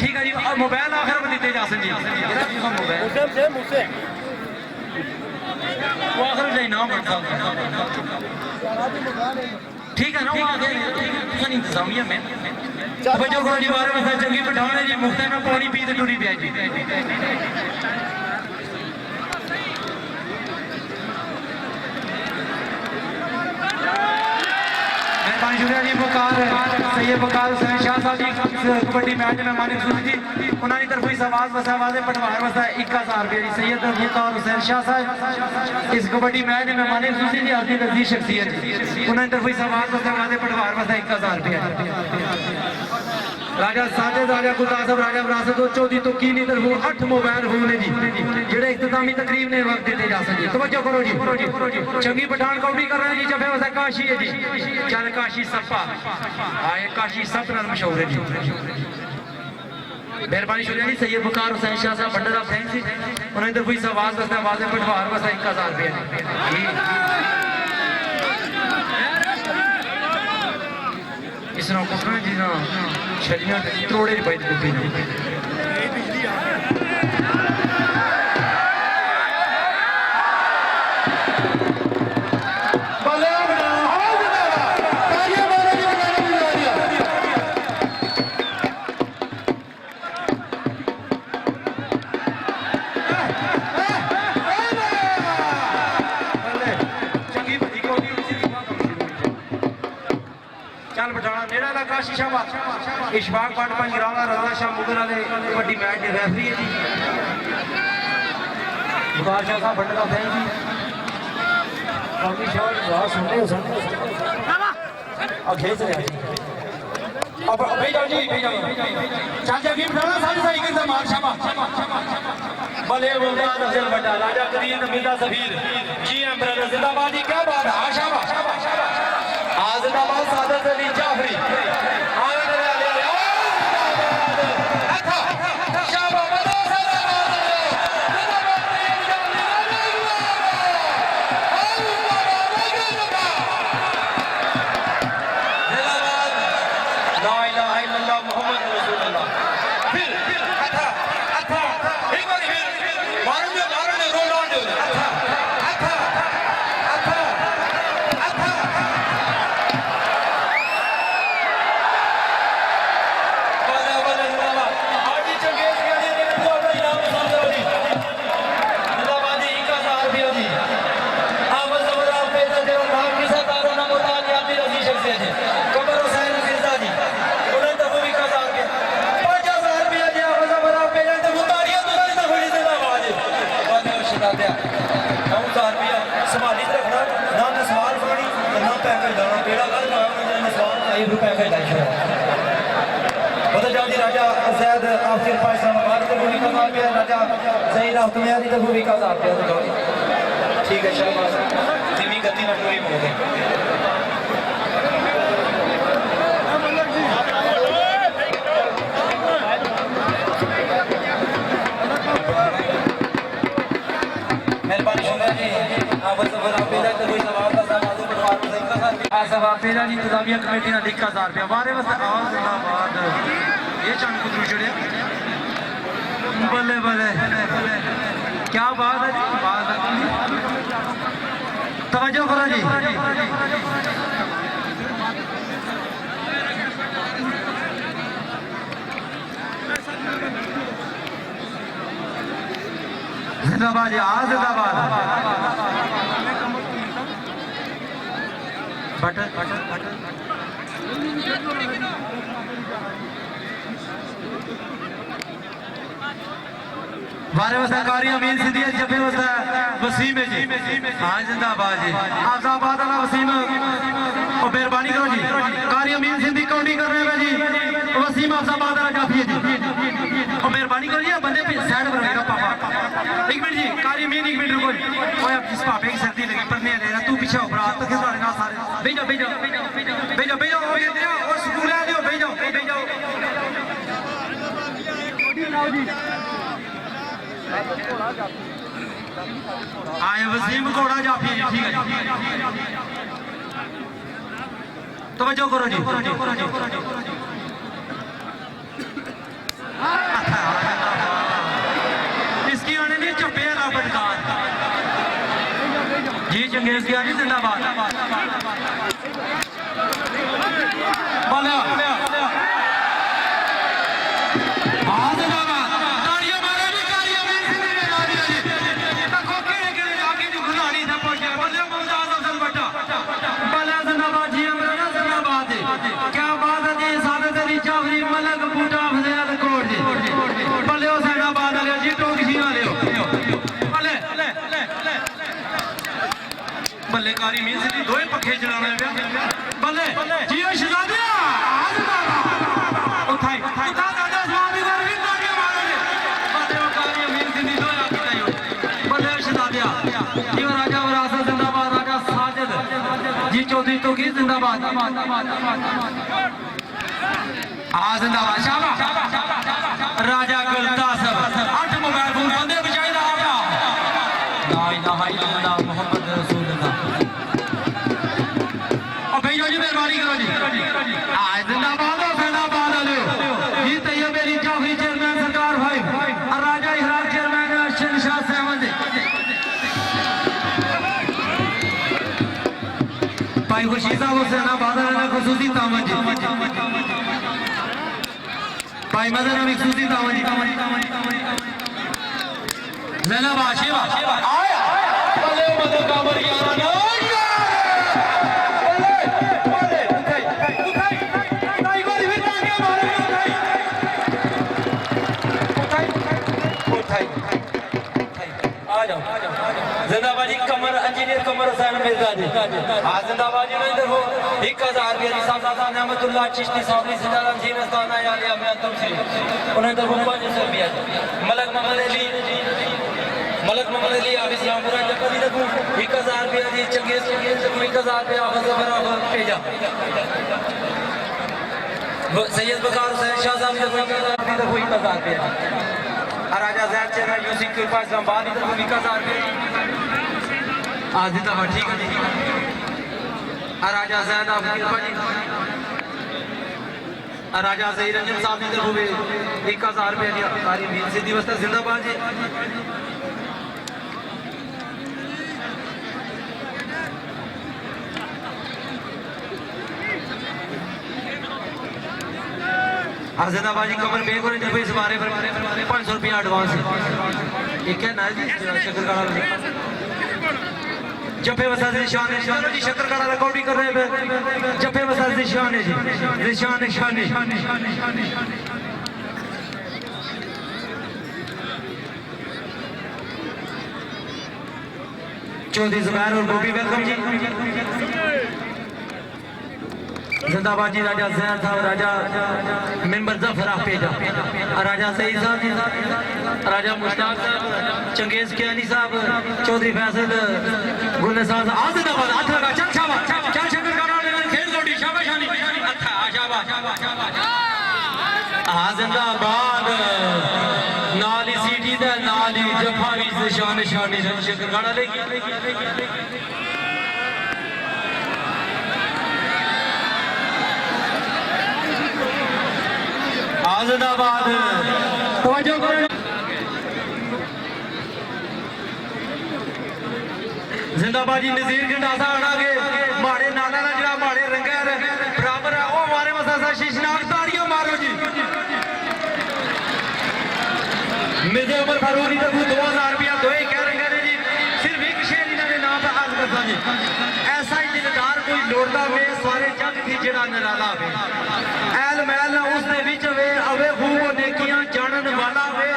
ठीक है जी और मोबाइल आखिर में देते जा जी मोबाइल वो आखिर जाए ना ठीक है ना वो आगे इंतजामिया में बच्चों को जी बारे में चंगी पठाने जी मुफ्त में पानी पी तो टूरी पिया जी शुक्रिया जी बकार सैयद बकार हुसैन शाह साहब जी कबड्डी मैच में मानिक सूद जी उन्होंने तरफ इस आवाज वसा वादे पटवार वसा 1000 रुपये जी सैयद बकार हुसैन शाह साहब इस कबड्डी मैच में मानिक सूद जी अपनी नजदीक शख्सियत जी उन्होंने तरफ इस आवाज वसा वादे पटवार वसा 1000 रुपये राजा साजिद राजा गुलदार साहब राजा विरासत चौधरी तो की नहीं तरफ 8 मोबाइल फोन ने जी जेडे इख्तितामी तकरीब ने वक्त दिते जा सके तवज्जो करो जी चंगी पठान कबड्डी कर रहे हैं जी जब वसा काशी है जी चल काशी सपा आए काशी सब नाल मशहूर है जी मेहरबानी शुक्रिया जी सैयद बकार हुसैन शाह साहब बंडर ऑफ थैंक्स जी उन्होंने तरफ इस आवाज वसा आवाज पटवार वसा 1000 रुपये इस तरह कुटना जी ना छलियां त्रोड़े पाई कुटी ने इशफाक पाट पंजराला रजा शाह मुगल वाले कबड्डी मैच के रेफरी है जी बुखार शाह साहब बंडल ऑफ थैंक जी काफी शॉट बहुत सुनने और खेल रहे हैं अब भेजो जी भेजो चाचा की बनाना सारी सारी के मार शाबाश भले मुमताज अफजल बंडा राजा करीम नमीदा सफीर जी एम ब्रदर जिंदाबाद जी क्या बात है शाबाश जिंदाबाद सादत अली जाफरी राजा जैद आफिर इस्लामाबाद को भी का नाम है राजा जहीर अख्तमियादी को भी का नाम है ठीक है शाबाश धीमी गति में पूरी हो गई मेहरबानी शुक्रिया जी आप सब पेला तो कोई सवाल का सवाल परिवार को सही का साथ सब पेला जी इंतजामिया कमेटी ने 1000 रुपया बारे बस आवाज जिंदाबाद ये चंद कुतरू चढ़े बल्ले बल्ले क्या बात है जी बात तवज्जो करो जी जिंदाबाद जिंदाबाद बटन बटन बटन बारे वसा कारी अमीन सिद्दीक जफे वसा वसीम है जी हाँ जिंदाबाद जी आजाबाद वाला वसीम और मेहरबानी करो जी कारी अमीन सिद्दीक काउंटी कर रहे हैं जी वसीम आजाबाद वाला काफी है जी और मेहरबानी करो जी बंदे पे साइड पर रहेगा पापा एक मिनट जी कारी अमीन एक मिनट रुको ओए अब जिस पापे की सर्दी लगी पढ़ने ले रहा तू पीछे हो बरा तो किस वाले ना सारे भेजो आए वसीम घोड़ा जाफी जी, ठीक है जी। तवज्जो करो जी। इसकी आने नहीं चप्पे राबतकार जी। चंगेज गया जी, जिंदाबाद। बोलो हाँ जिंदाबाद। तालियां मारो जी, तालियां मेरे से नहीं लगा दिया जी। देखो केड़े-केड़े लाके जो खिलाड़ी थे पहुंचे। बोले मुमताज अफजल भट्टा, बोले जिंदाबाद जी, अमराना जिंदाबाद जी। क्या बात है जी। सादत अली जाफरी, मलक बूटा फजैल कोट जी। बोले हुसैनाबाद वाले जी, टोकशी वाले हो। बोले बल्ले कारी मीन से दो ही पखे चलाने पे। बल्ले जी शहजादिया उठाई उठा दादा स्वामी को भी तालियां मारो जी। बल्ले कारी मीन से दो ही आके चाहिए। बल्ले शहजादिया जी, राजा वरासत जिंदाबाद। राजा साजिद जी चौधरी तो की जिंदाबाद। हाँ जिंदाबाद, शाबाश। राजा गुलतासब 8 मोबाइल फोन बंदे बचाई दा आया। ला इलाहा इल्लल्लाह मुहम्मद रसूलुल्लाह। और भैया जी मेहरबानी करो जी। आज जिंदाबाद हो जिंदाबाद वाले जी। तैयब अली जाफरी चेयरमैन सरकार भाई और राजा इहराज चेयरमैन शहनशाह सहमद भाई खुर्शीद साहब हुसैनाबाद ने खुसूसी तामत जी। भाई मदन अमी खुसूसी तामत जी। ज़ैनब आशिमा आया। बोले मदन कामर यारा ना जिंदाबाद जी। कमर इंजीनियर कमर हुसैन मिर्जा जी। हाँ जिंदाबाद जी। मैं देखो 1000 रुपया जी। साहब नेमतुल्लाह चिश्ती साहब ने जिंदाबाद जी मस्ताना यालिया मैं तुम से उन्हें देखो 500 रुपया जी। मलक मोहम्मद अली आप इस्लामपुरा जगह देखो 1000 रुपया जी। चंगेज देखो 1000 रुपया बराबर भेजा। सैयद बकार हुसैन शाह साहब देखो 1000 रुपया। राजा जैद चेयरमैन यूसी कृपा इस्लामाबाद इधर को 1000 रुपया। आज जिंदाबाद, ठीक है जी। राजा जैद आप कृपा जी। राजा सही रंजन साहब इधर को 1000 रुपया दिया। सारी मीर सिद्धि वस्ता जिंदाबाद जी। हाँ जिंदाबाद जी। कमर बेग और जब इस बारे पर 500 रुपया एडवांस है। एक है ना जी शक्करकाड़ा जफे वसा से शान है। चलो जी शक्करकाड़ा रिकॉर्डिंग कर रहे हैं। जफे वसा से शान है जी। शान शान चौधरी जुबैर और गोभी वेलकम जी। जिंदाबाद जी। राजा जैन साहब, राजा मेंबर जफर पेजा, राजा सईद साहब जी, राजा मुश्ताक साहब, चंगेज कियानी साहब, चौधरी फैसल गुल साहब। आज जिंदाबाद। हाथ लगा चल शाबाश चल शक्कर का खेल लोटी शाबाश शानी अच्छा शाबाश। हाँ जिंदाबाद। नाली सीटी दा नाली जफावी से शान शानी शक्कर गाड़ा लेगी। जिंदाबाद। तवज्जो करो। जिंदाबाद जी। नजीर गंडासा आना के माड़े नाला ना जरा माड़े रंगा बराबर है वो हमारे मसा शीशनाक ताड़ियां मारो जी। मिर्जा उमर फारूकी तक 2000 रुपया दो ही कह रंगे ने जी। सिर्फ एक शेर इन्होंने नाम पे हाल करता जी। ऐसा ही दिलदार कोई लोड़दा वे सारे जग की जड़ा निराला वे ऐल मैल ना उसने विच वे अवे खूब नेकियां जानन वाला वे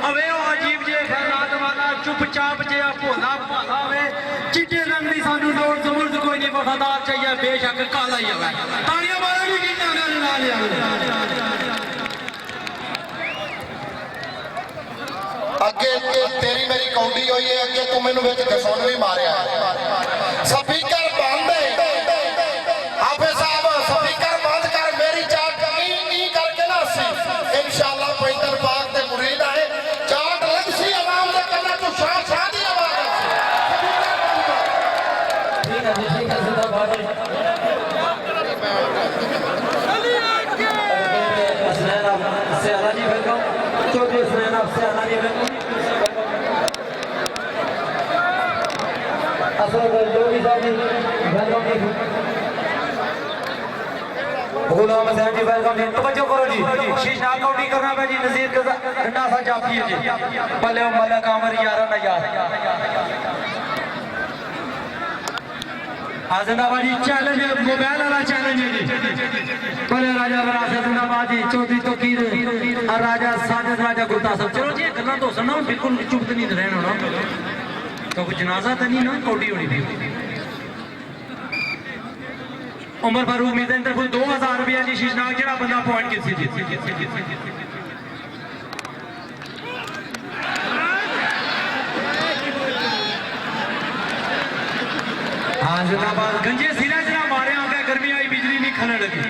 अवे ओ अजीब जे खैरात वाला चुपचाप जे भोला भाला वे चिट्टे रंग दी सानू लोड़ जबरदस्त कोई नहीं वफादार चाहिए बेशक काला ही है। तालियां मारो जी कीना ने ला लिया। अगे तेरी मेरी कौडी हुई है। अगे तू मैनू विच घसुन भी मारिया स्पीकर बंद है। हाफिज साहब स्पीकर बंद कर। मेरी चाट करके ना सी इंशाअल्लाह पैदल पाक दे मुरीद आए चाट लग सी आवाम दे कन्ना तू शाह शाह दी आवाज जिंदाबाद सियाला जी वेलकम चौधरी हुसैन सियाला जी वेलकम जोगी साहब जी वेलकम गुलाम हुसैन जी वेलकम जी तवज्जो करो जी शीशनाग काउंटिंग करना है जी नजीर का ठंडा सा जाफी है जी पल्ले मल्ला कामर यारा ना यार जिंदाबाद जी चैलेंज मोबाइल वाला चैलेंज है जी पल्ले राजा विरासत जिंदाबाद जी चौधरी तकीर और राजा साजिद राजा गुरदासफ चलो जी गल्लां तो सुनो बिल्कुल चुप नहीं रहना होना तो कोई जनाजा तो नहीं ना कौड़ी होनी थी उमर फारूक मीर अंदर कोई 2000 रुपया जी शीशनाग जड़ा बंदा पॉइंट किसी जी हाँ जिंदाबाद गंजे सिरा जरा मारे आगे गर्मी आई बिजली नहीं खलन लगी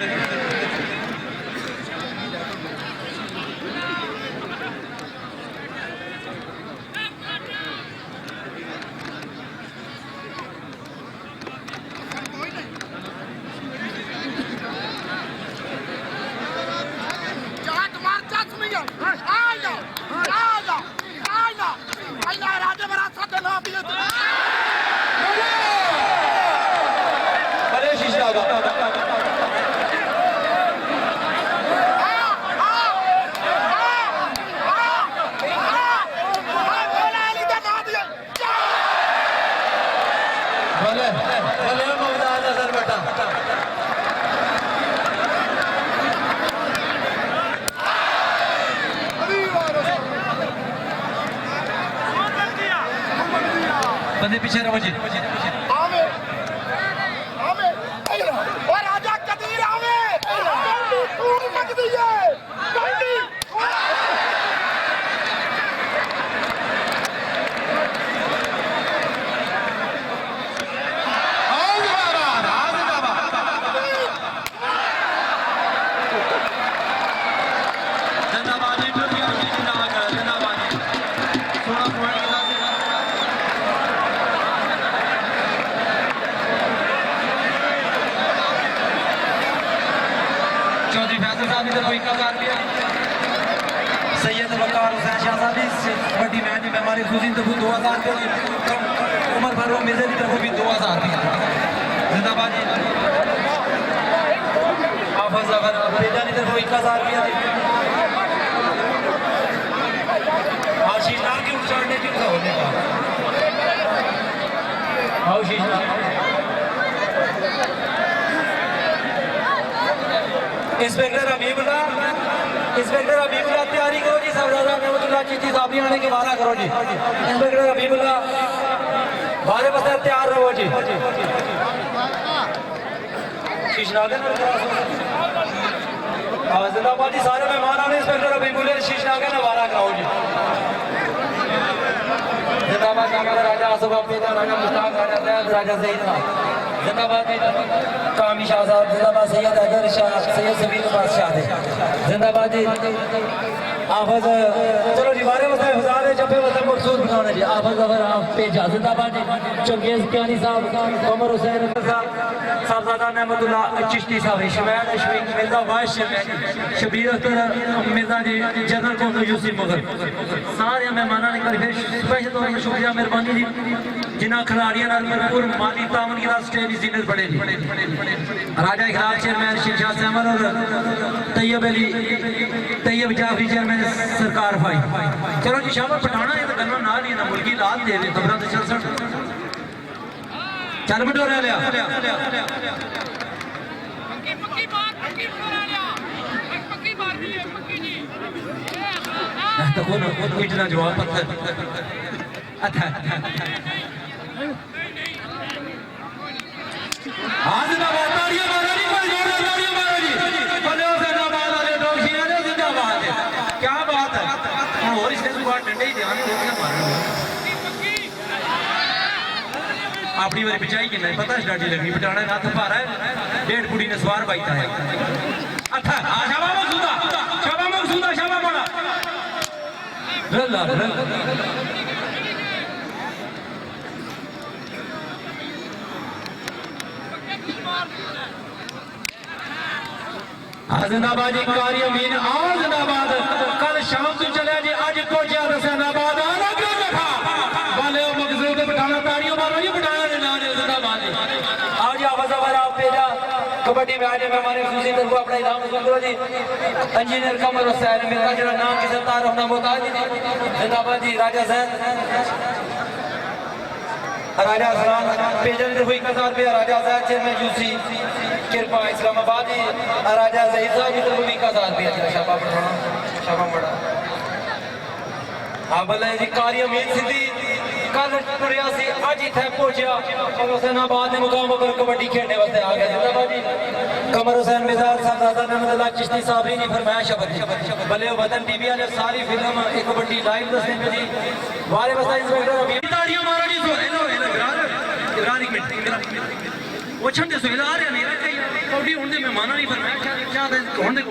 बंदे पीछे रहो जी आवे आवे और राजा कदीर आवे कंडी खून लगदी है कंडी सैयद वकार हुसैन शाह साहब बड़ी मैच में हमारी खुशी तो 2000 उमर फारूक मिर्जा की तरफ भी 2000 जिंदाबाद जी हाफिज अगर बेजा की तरफ 1000 रुपया आशीष नाम की उच्चारने की होने का आशीष इंस्पेक्टर हबीबुल्लाह तैयारी करो जी सरदार रहमतुल्लाह चिट्ठी साहब आने के वादा करो जी इंस्पेक्टर हबीबुल्लाह बारे बस तैयार रहो जी जिंदाबाद जी सारे मेहमान आने इंस्पेक्टर हबीबुल्लाह शीशनाग का नवारा कराओ जी जिंदाबाद राजा आसफ राजा मुश्ताक राजा सैयद राजा सईद जिंदाबाद कामी शाह साहब जिंदाबाद सैयद अगर शाह सैयद समीर बादशाह जिंदाबाद जी आफज चलो जी बारे वस्ते हजार जफे वस्ते मकसूद बनाने जी आफज अगर आप भेजा जिंदाबाद जी चंगेज कियानी साहब कमर हुसैन साहब साहबजादा नेमतुल्लाह चिश्ती साहब शमैल अशफीक मिर्जा वाइस शबीर अख्तर मिर्जा जी जनरल को यूसुफ मगर सारे मेहमानों ने करी स्पेशल तौर पर शुक्रिया मेहरबानी जी जिन्हें खिलाड़ियों भरपूर माली तावन के साथ स्टेज जीनत पड़े जी राजा इकरार चेयरमैन शिक्षा सैमल और तैयब जाफरी चेयरमैन सरकार भाई चलो जी शाबाश पठाना ये तो गल्ला ना नहीं ना मुल्की लाल दे दे खबरां तो चल सन चल बटोरा लिया तो कौन इतना जवाब पत्थर अच्छा आज ना ताड़ियां मारो जी कोई जोर ताड़ियां मारो जी भले जिंदाबाद वाले लोग शियाने जिंदाबाद है क्या बात है और इसके बाद डंडे ही ध्यान रोकना मारना अपनी बारी बिछाई कि नहीं पता स्टार्टी लगनी पटाना हाथ भारा है डेढ़ कुड़ी ने सवार बाईता है अच्छा शाबा मकसूदा शाबा बड़ा रल्ला रल्ला जिंदाबाद जी कारी अमीन आओ जिंदाबाद कल शाम को चले जी अज पहुंचा हुसैनाबाद वाले मकसूद बिठाना ताड़ियों मारो जी बिठाया जिंदाबाद जी आओ जी आवाज आप भेजा कबड्डी में आज मैं हमारे खुशी तरफ अपना इनाम करो जी इंजीनियर कमर हुसैन मेरा जो नाम की सरदार होना मोहताज जी जिंदाबाद जी राजा सैन राजा सलाम पेजन हुई 1000 रुपया राजा सैन चेयरमैन यूसी कृपा इस्लामाबाद जी राजा जहीद साहब जी तरफ भी 1000 रुपया शाबा बढ़ाना शाबा बड़ा हाँ बोले जी कारी अमीन सिद्धि कल तुरिया सी अज इत्थे पहुंचा और हुसैनाबाद के मुकाम पर कबड्डी खेलने वास्ते आ गया जिंदाबाद जी कमर हुसैन मिजाज सरदार नहमदुल्लाह चिश्ती साहब ने फरमाया शब्द भले वतन टीवी वाले सारी फिल्म एक कबड्डी लाइव दसने जी वाले बस इंस्पेक्टर अभी ताड़ियां मारो जी हेलो हेलो इमरान एक मिनट वो छंदे सो आ रहे नहीं कबड्डी होने में माना नहीं फरमाया क्या होने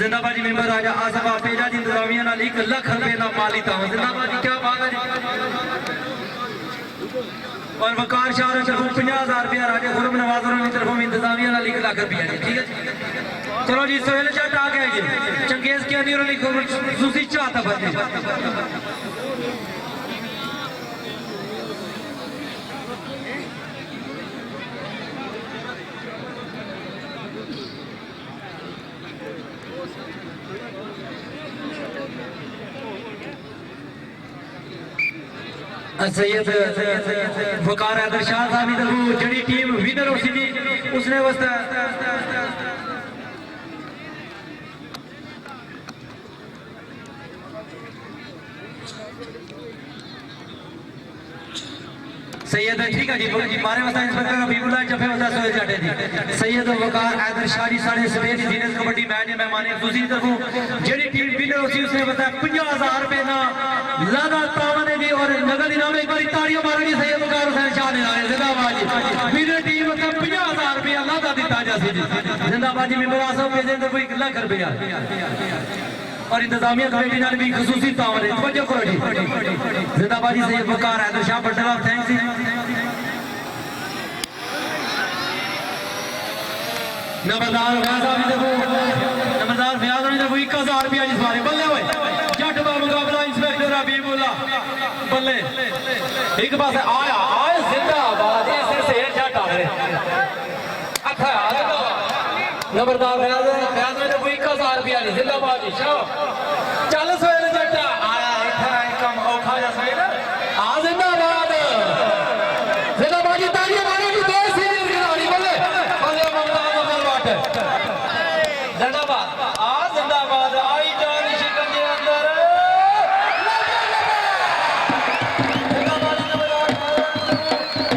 जिंदाबाद जी मेंबर राजा आसफ पेजा जी इंतजामिया नाल 1 लाख रुपए का माली था जिंदाबाद जी क्या बात है जी और वकार शाह की तरफ 50,000 रुपया राजा गुरम नवाज और की तरफ इंतजामिया नाल 1 लाख रुपया जी ठीक है चलो जी सोहेल चट आ गए जी चंगेज के अंदर लिखो सुसी चाहता बंदे सैयद वकार हैदर शाह साहब की तरफ जड़ी टीम विनर हो सी जी उसने वास्ते सैयद ठीक है जी मारे वास्ते इंस्पेक्टर हबीबुल्लाह जफे वास्ते सोहेल जाटे जी सैयद वकार हैदर शाह जी साढ़े सवेर सीनियर कबड्डी मैच में मेहमान दूसरी तरफ जड़ी टीम विनर हो सी उसने वास्ते 50,000 रुपए ना लादा तावन जी और नगद इनाम एक बार ताड़ियां मारो जी सैयद वकार हुसैन शाह ने जिंदाबाद जी विनर टीम को 50,000 रुपया लादा दिता जासी जी जिंदाबाद जी मेंबर आसफ पेजे अंदर कोई 1 लाख रुपया और इंतजामिया कमेटी नाल भी खसूसी तावन है तवज्जो करो जी जिंदाबाद जी सैयद वकार हैदर शाह बट्टला थैंक्स जी नंबरदार फयाज साहब की तरफ 1000 रुपया जी सारे बल्ले हुए जट का मुकाबला इंस्पेक्टर हबीबुल्लाह बल्ले एक पास आया आए जिंदाबाद ऐसे शेर जट आ रहे अच्छा नंबरदार फयाज में तो 1000 रुपया जी जिंदाबाद जी शाह चल सोहेल जट आया इतना कम औखा जा सोहेल आ जिंदाबाद जी तालियां मारो जी दो सीनियर खिलाड़ी बल्ले बल्ले मुमताज अफजल भट्ट जिंदाबाद आ जिंदाबाद आई जान शिकन के अंदर जिंदाबाद नंबरदार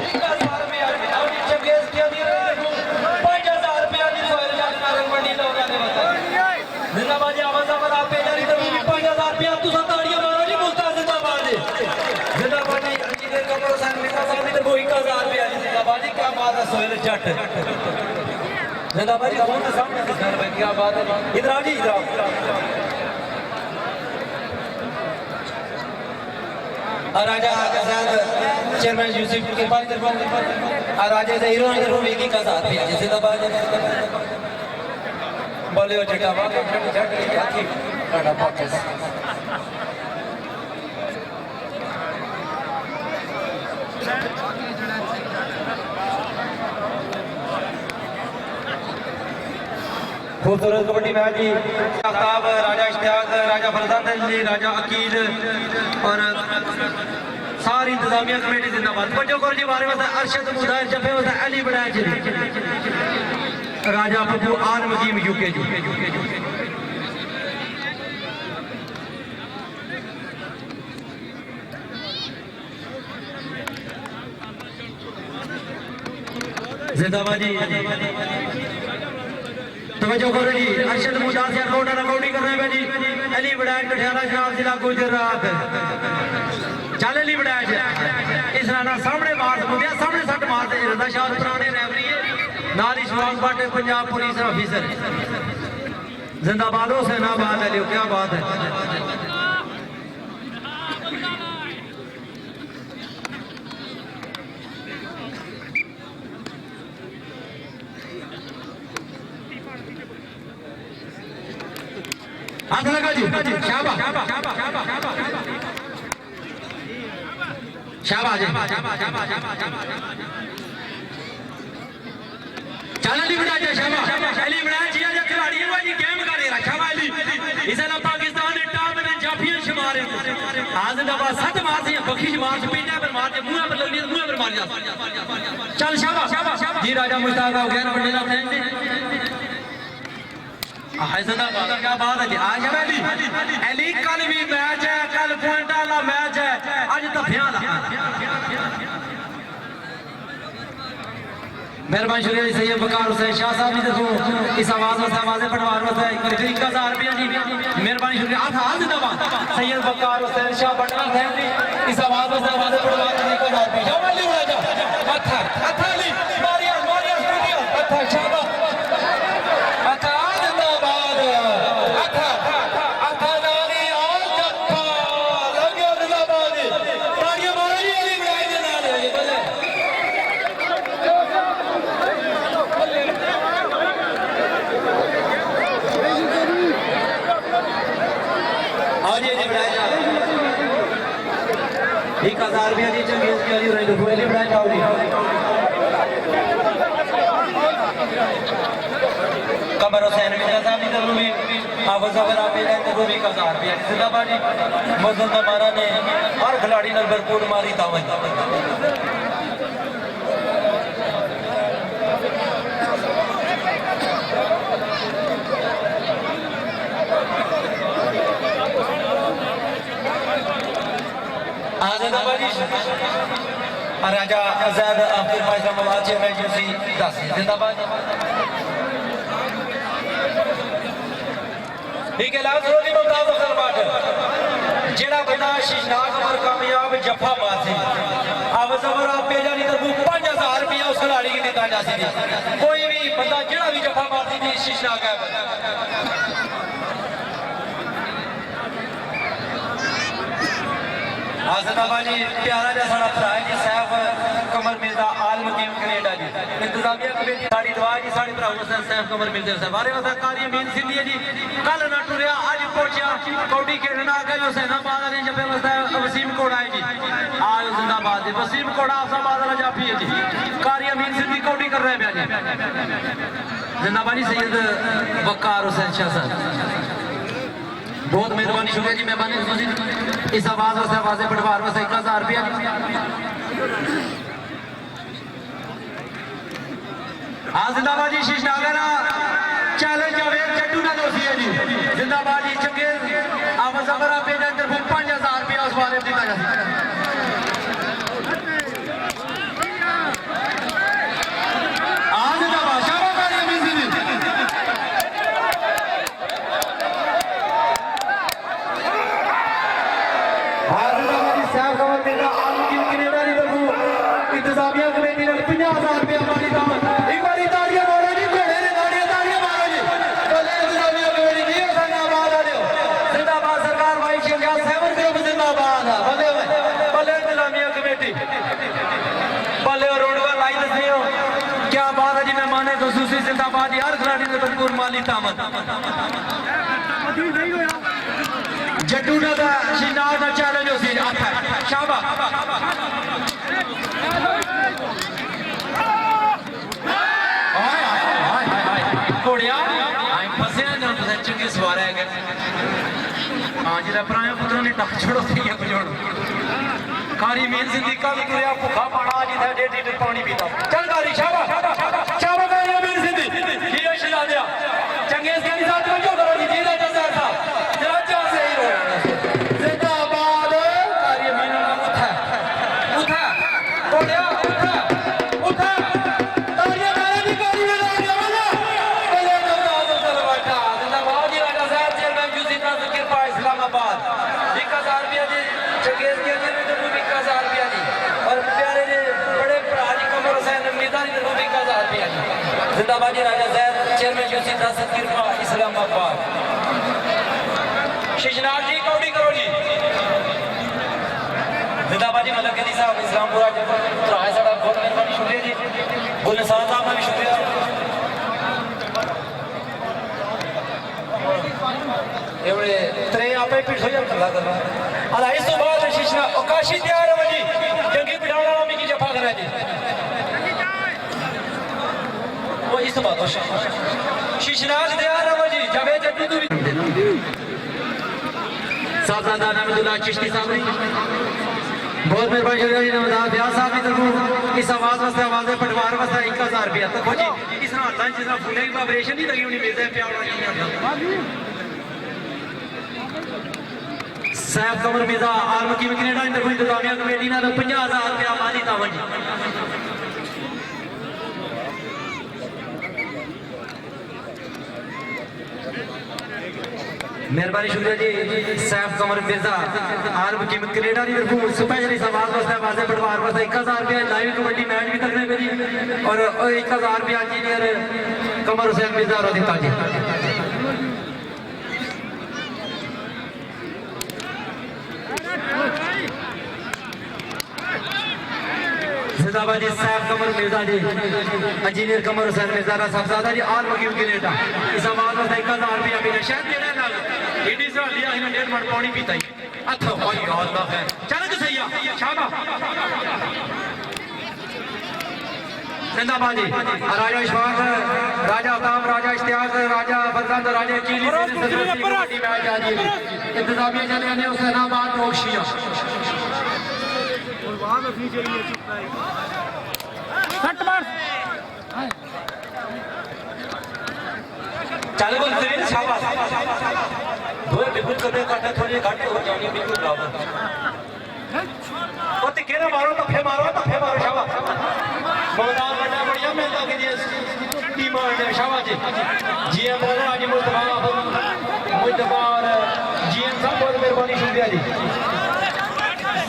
1000 रुपया और चंगेज के अंदर 5000 रुपया जी सोहेल जट नारंग मंडी लोगों ने बताया जिंदाबाद जी आवाज पर आप पे जारी तो 5000 रुपया तुसा ताड़ियां मारो जी मुमताज जिंदाबाद जी इंजीनियर कमर हुसैन मिर्जा साहब ने तो 1000 रुपया जी जिंदाबाद जी क्या बात है सोहेल जट जिंदाबाद जी कौन सा सामने दिखा रहा है क्या बात है इधर आओ जी इधर आओ राजा चेयरमैन यूसुफ कृपा की तरफ राजा हीरो की तरफ 1000 रुपया जी जिंदाबाद बोले हो जटा वाह जट हाथी टाटा पॉकेट खूबसूरत कबड्डी मैच जी आफ्ताब राजा इश्तियाक राजा फरजान जी राजा अकील और सारी इंतजामिया कमेटी जिंदाबाद बच्चों को जी बारे में अरशद मुदाहिर जफे होता अली बनाया जी राजा बब्बू आल मकीम यूके जी जिंदाबाद जी तवज्जो करो जी अरशद मुदाहिर रोड रिकॉर्डिंग कर रहे हैं जी अली बड़ाज पटियाला शराब जिला गुजरात चल अली बड़ाज इस राना सामने मार मुंडिया सामने सट मारते रदा शाह पुराने रेफरी नाल ही शवाब भट्ट पंजाब पुलिस ऑफिसर जिंदाबाद हुसैनाबाद अली क्या बात है हाथ लगा जी शाबाश शाबाश चल अली बड़ा जा शाबाश अली बड़ा जी आज खिलाड़ी है जी गेम कर रहा शाबाश अली इसे ना पाकिस्तान ने टॉप में जाफियन शुमार है आज जिंदाबाद सत मार से बखी मार से पेटा पर मार के मुंह पर लगनी मुंह पर मार जा चल शाबाश जी राजा मुश्ताक हो गया बंडेला फैन से जिंदाबाद क्या बात है जी आज अली अली कल भी मैच है कल पॉइंट वाला मैच है आज तफियां मेहरबानी शुक्रिया सैयद बकार हुसैन शाह साहब जी देखो इस आवाज में आवाज़ें पटवार में 1000 रुपया जी मेहरबानी शुक्रिया हाथ जिंदाबाद सैयद बकार हुसैन शाह बटवार साहब जी इस आवाज में आवाज़ें पटवार में 1000 रुपया जाओ अली उड़ा जा अच्छा अच्छा अली मारिया मारिया स्टूडियो अच्छा शाबाश अच्छा जिंदाबाद अच्छा अच्छा नानी और जप्पा लगे जिंदाबाद तालियां मारो जी अली उड़ा के नाल ये बोले आज ये बढ़ाया जा 1000 रुपया जी चंगेज की अली रही पहले बढ़ाया जाओ जी कमर हुसैन मिर्जा साहब की तरफ भी हाफिज अगर आप ले तो वो भी 1000 रुपया जिंदाबाद जी मजदूर हमारा ने हर खिलाड़ी ने भरपूर मारी तावन राजा आजाद अब्दुल फाइज मवाद चेयरमैन यूसी 10 जिंदाबाद ठीक है लाभ रोजी मुमताज अफजल बाट जेड़ा बंदा शीशनाक और कामयाब जफा मासी अब जबर आप जानी तरफ 5000 रुपया उस खिलाड़ी की दिता जा सी कोई भी बंदा जेड़ा भी जफा मासी थी शीशनाक है जिंदाबाद जी प्यारा जैसा भरा है जी साहब कमर मिलता आल मुकीम कनेडा जी इंतजामिया कमेटी साड़ी दुआ जी साड़ी भरा हुसैन साहब कमर मिलते साहब बारे वसा कारी अमीन सिंधी जी कल ना टुरिया आज पहुंचा कौडी खेलना आ गए हुसैनाबाद ने जब वसा वसीम कोड़ा है जी आज जिंदाबाद जी वसीम कोड़ा आसाबाद वाला जाफी है जी कारी अमीन सिंधी कौडी कर रहे हैं जी जिंदाबाद जी सैयद वकार हुसैन शाह साहब बहुत मेहरबानी शुक्रिया जी मेहरबानी इस आवाज वास्ते आवाज़ें पटवार वास्ते 1000 रुपया हाँ जिंदाबाद जी शीशनागर चैलेंज जावे चट्टू ना दोषी है जी जिंदाबाद जी चंगे आवाज अगर आप पेज अंदर 5000 रुपया उस बारे दिता जा हाँ जिंदाबाद शाबाश अमीन सिंधी इंतजामिया कमेटी ने 50,000 रुपया मारी दामन एक बारी तालियां मारो जी घोड़े ने तालियां मारो जी बोले इंतजामिया कमेटी जी जिंदाबाद आ जाओ जिंदाबाद सरकार भाई शिंगा सेवन ग्रुप जिंदाबाद बोले बोले इंतजामिया कमेटी बोले रोडवा लाई दसे हो क्या बात है जी मेहमान खसूसी जिंदाबाद हर खिलाड़ी ने भरपूर माली तामन जट्टू का शिनार का चैलेंज हो सी शाबाश घोड़िया फसिया ना चंगे सवार है हाँ जी पराया पुत्रों ने टक छोड़ो थी कारी मीन सिंधी कल तुरिया भुखा पाना जी था 1.5 लीटर पानी पीता चल कारी शाबाश शाबाश कारी मीन सिंधी ये शिला दिया चंगे इसके साथ जो करो जी जी राजा साहब राजा से ही हो जिंदाबाद कारी मीन उठा उठा घोड़िया उठा उठा तालियां मारो जी कारी मीन जिंदाबाद जी राजा साहब चेयरमैन यूसी 10 कृपा इस्लामाबाद 1000 रुपया जी चंगेज के अंदर में 1000 रुपया जी और प्यारे जी बड़े भरा जी कमर हुसैन अमीदा जी 1000 रुपया जी जिंदाबाद जी राजा साहब चेयरमैन यूसी 10 कृपा इस्लामाबाद शिशनाथ जी कौड़ी करो जी जिंदाबाद जी मलक अली साहब इस्लामपुरा जी है साड़ा बहुत मेहरबानी शुक्रिया जी गुलनिसार साहब का भी शुक्रिया ये बड़े जाए फिर सो जाता करना और इस तो बाद शीशना आकाशी तैयार है जी जंगी बिठाना वाला मिकी जफा करा जी वो इस बात शीशनाग तैयार है जी जबे जट्टू तू साहबजादा रहमतुल्लाह चिश्ती साहब ने बहुत मेहरबानी जी नवाज ब्याह साहब की तरफ इस आवाज वास्ते आवाज़ पटवार वास्ते 1000 रुपया तक जी इस हाथ जिस फूले की वाइब्रेशन नहीं लगी होनी मिलता है प्यार सैफ कमर मिर्जा आर्म की कनेडा इंटरव्यू इंतजामिया कमेटी ने 50,000 रुपया माली तावन जी मेहरबानी शुक्रिया जी सैफ कमर मिर्जा आर्म की कनेडा की तरफ स्पेशली आवाज वास्ते आवाज़ पटवार वास्ते 1000 रुपया लाइव कबड्डी मैच भी करने पे जी और 1000 रुपया इंजीनियर कमर हुसैन मिर्जा और दिता जी जिंदाबाद जी सैफ कमर मिर्जा जी इंजीनियर कमर हुसैन मिर्जा का साहबजादा जी आल वकील कनेडा इस आवाज में 1000 रुपया मिला शायद देने लग एडी से लिया इन्हें 1.5 मिनट पानी पीता ही अच्छा भाई अल्लाह है चल के सही है शाबाश जिंदाबाद जी राजा इशफाक राजा अताब राजा इश्तियाक राजा फरजंद राजा अकील इंतजामिया चले आने हुसैनाबाद रोशिया चल बोल तेरे शाबाश दो बिल्कुल कदे काटे थोड़ी घाटे हो जानी बिल्कुल बराबर ओ ते केरा मारो तो फे मारो शाबाश मौदान बड़ा बढ़िया मैं लग गई टीम ने शाबाश जी जीएम राजा मुस्तफा और जीएम साहब बहुत मेहरबानी शुक्रिया जी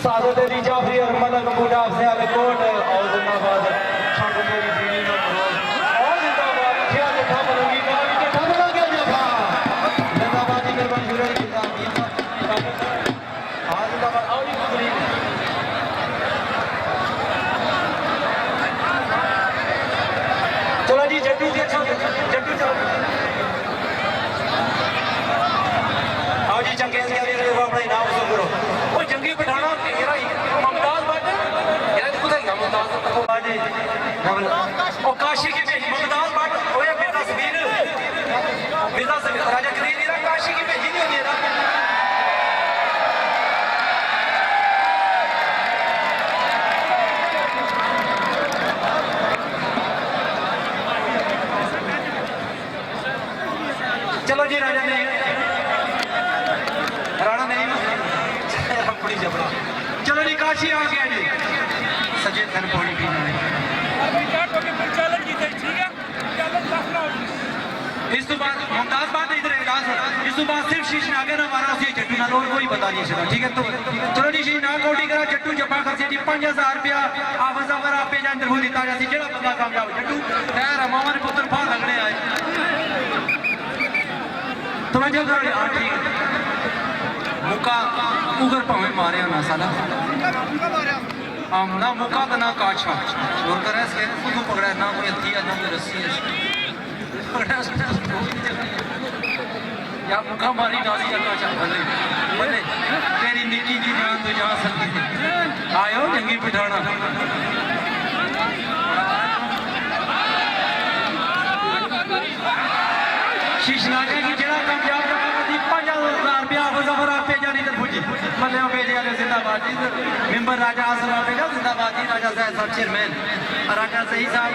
सादत अली जाफरी और मलक बूढ़ा से आगे कोट और जिंदाबाद छंड मेरी दीनी का और जिंदाबाद ख्याल रखा बलूंगी का भी ठा बना गया जफा जिंदाबाद जी मेहरबानी शुक्रिया जी हां जिंदाबाद आओ जी गुजरी चलो जी जट्टू जी अच्छा जट्टू चलो आओ जी चंगेज के लिए अपना इनाम वसूल करो वो जंगी बिठाना ममताज और काशी की भेजी ममताज भट्ट होए बेटा सबीर मिर्जा सबीर राजा करीम मेरा काशी की भेजी नहीं होती है चलो जी राजा नहीं राणा नहीं अपनी जबड़ा चलो जी काशी आ गया जी सजे थन पौड़ी पीना है इस तो बाद मुमताज बात इधर इलाज है इस तो बाद सिर्फ शीश नागे ना मारा उसी जट्टू ना और कोई बता नहीं सकता ठीक है तो चलो जी शीश ना कोटी करा जट्टू जपा खर्चे जी 5000 रुपया आवाज़ पर आपे जान इंटरव्यू दिता जासी जेड़ा बंदा कामयाब जट्टू खैर मामा ने पुत्र फाल लगने आए तवज्जो करो हां ठीक मुका उगर भावे मारे ना साला ना मुका का ना काछा और करे से खुद पकड़ा ना कोई हथी ना कोई रस्सी है या मुका मारी डाली या काछा बल्ले बल्ले तेरी निकी की जान तो जा सकती आयो जंगी बिठाना शीशनागे की जड़ा कामयाब दी 5000 रुपया मुजफ्फर आपे जानी तो पूजी मल्ले भेजे वाले जिंदाबाद जी मेंबर राजा आसम आपे जा जिंदाबाद जी राजा साहब चेयरमैन राजा सही साहब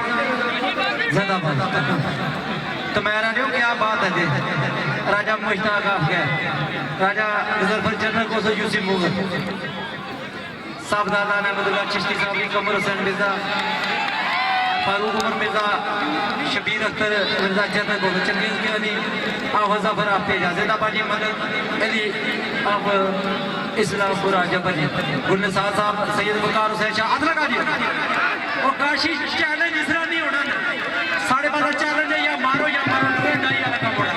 जिंदाबाद तो मैं रहा हूं क्या बात है जी राजा मुश्ताक आप गए राजा मुजफ्फर जनरल को यूसुफ मुगल साहबजादा ने मतलब चिश्ती साहब की कमर हुसैन मिर्जा फारूक उमर मिर्जा शबीर अख्तर मिर्जा जनरल को चंगेज के अली आवाज़ पर आप जा जिंदाबाद जी मदद अली अब इस्लामपुरा जबर जी गुलनिसार साहब सैयद वकार हुसैन शाह अदरका जी और काशी चैलेंज इसरा नहीं होना साढ़े 5 चैलेंज है या मारो नहीं आने का पड़ा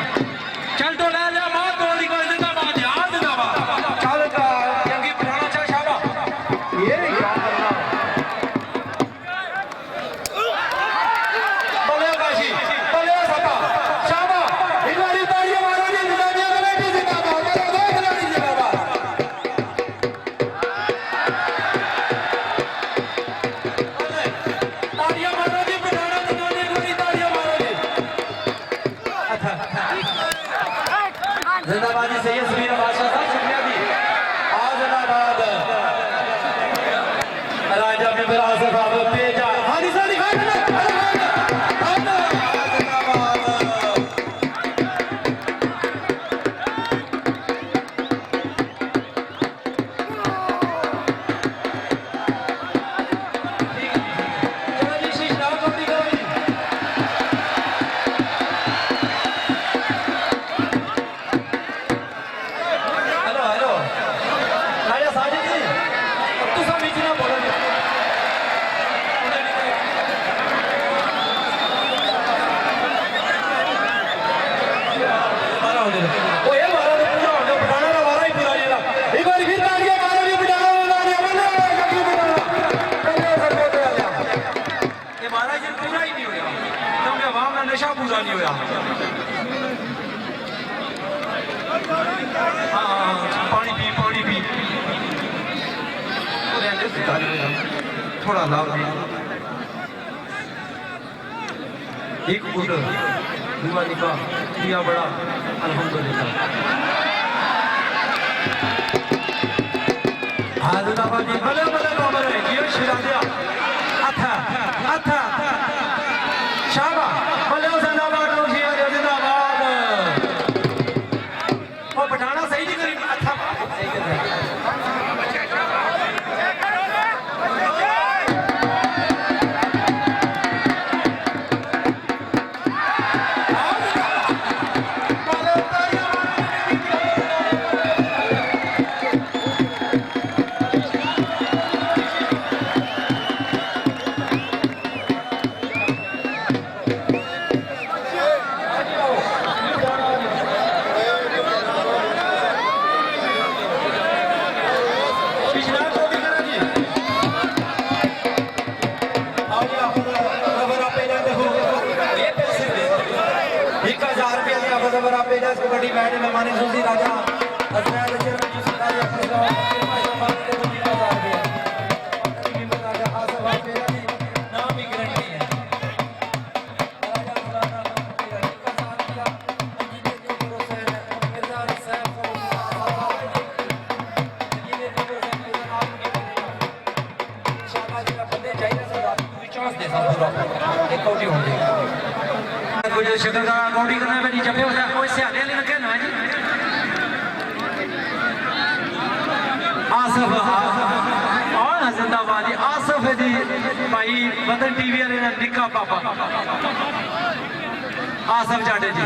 चल तो ले ले मार तो वाली को जिंदाबाद यार जिंदाबाद चल का जंगी बिठाना चाहे शाबाश ये क्या करना बोले काशी बोले सपा शाबाश इधर तालियां मारो जी जिंदाबाद कमेटी जिंदाबाद करो दो खिलाड़ी जिंदाबाद जिंदाबाद जी सैयद समीर बादशाह साहब शुक्रिया जी आज़ादाबाद राजा में मेरा सफाब पेजा हादी सा दिखाई नशा पूरा नहीं होया हाँ पानी पी थोड़ा लाभ एक फुट दुआ निकाह किया बड़ा अल्हम्दुलिल्लाह आज़ादाबाद जी भले भले नंबर है ये शिरा दिया अच्छा अच्छा शाबा भले जिंदाबाद लोग जिंदाबाद और पठाना सही नहीं करी अच्छा सही कर रहे कबड्डी मैच में माने सुजी राजा अजमेर चेयरमैन यूसुफ राजा फैसला राजा आसफ पेरा जी नाम भी गारंटी है राजा फलाना पेरा का साथ दिया इंजीनियर के ऊपर हुसैन मिर्जा साहब को इंजीनियर के ऊपर हुसैन आपकी शाबाश जी बंदे चाहिए सरदार विश्वास दे सब पूरा एक कोटी हो जाएगा कुछ शुक्र का कौड़ी करना है जी जब कोई से आने लगे ना जी आसफ और जिंदाबाद जी आसफ है जी भाई वतन टीवी वाले ने निक्का पापा आसफ जाटे जी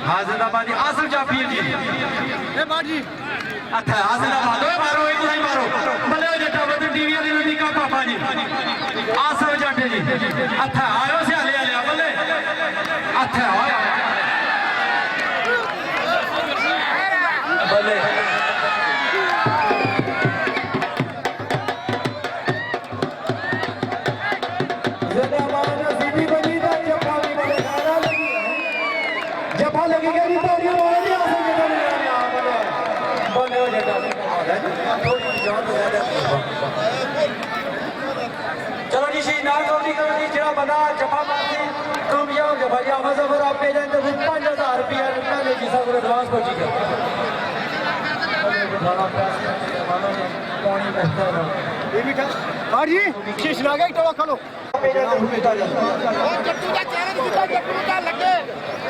हाँ जिंदाबाद जी आसफ जाफी जी जी अच्छा आज़ादाबाद मारो एक नहीं मारो भले जटा वतन टीवी वाले ने निक्का पापा जी आसफ जाटे जी अच्छा आयो से आले आले भले अच्छा आया भले जिंदाबाद सीधी बनी था जफा लगी गई तो चलो जी नाल कौड़ी करो जी जरा बंदा जफा मारती तुम जाओ जफा जी आफा सफर आप पे जाए तो 5000 रुपया पहले जी सब एडवांस पहुंची गया हाँ जी शीश लगा एक टोला खा लो जट्टू का चेहरा कितना जट्टू का लगे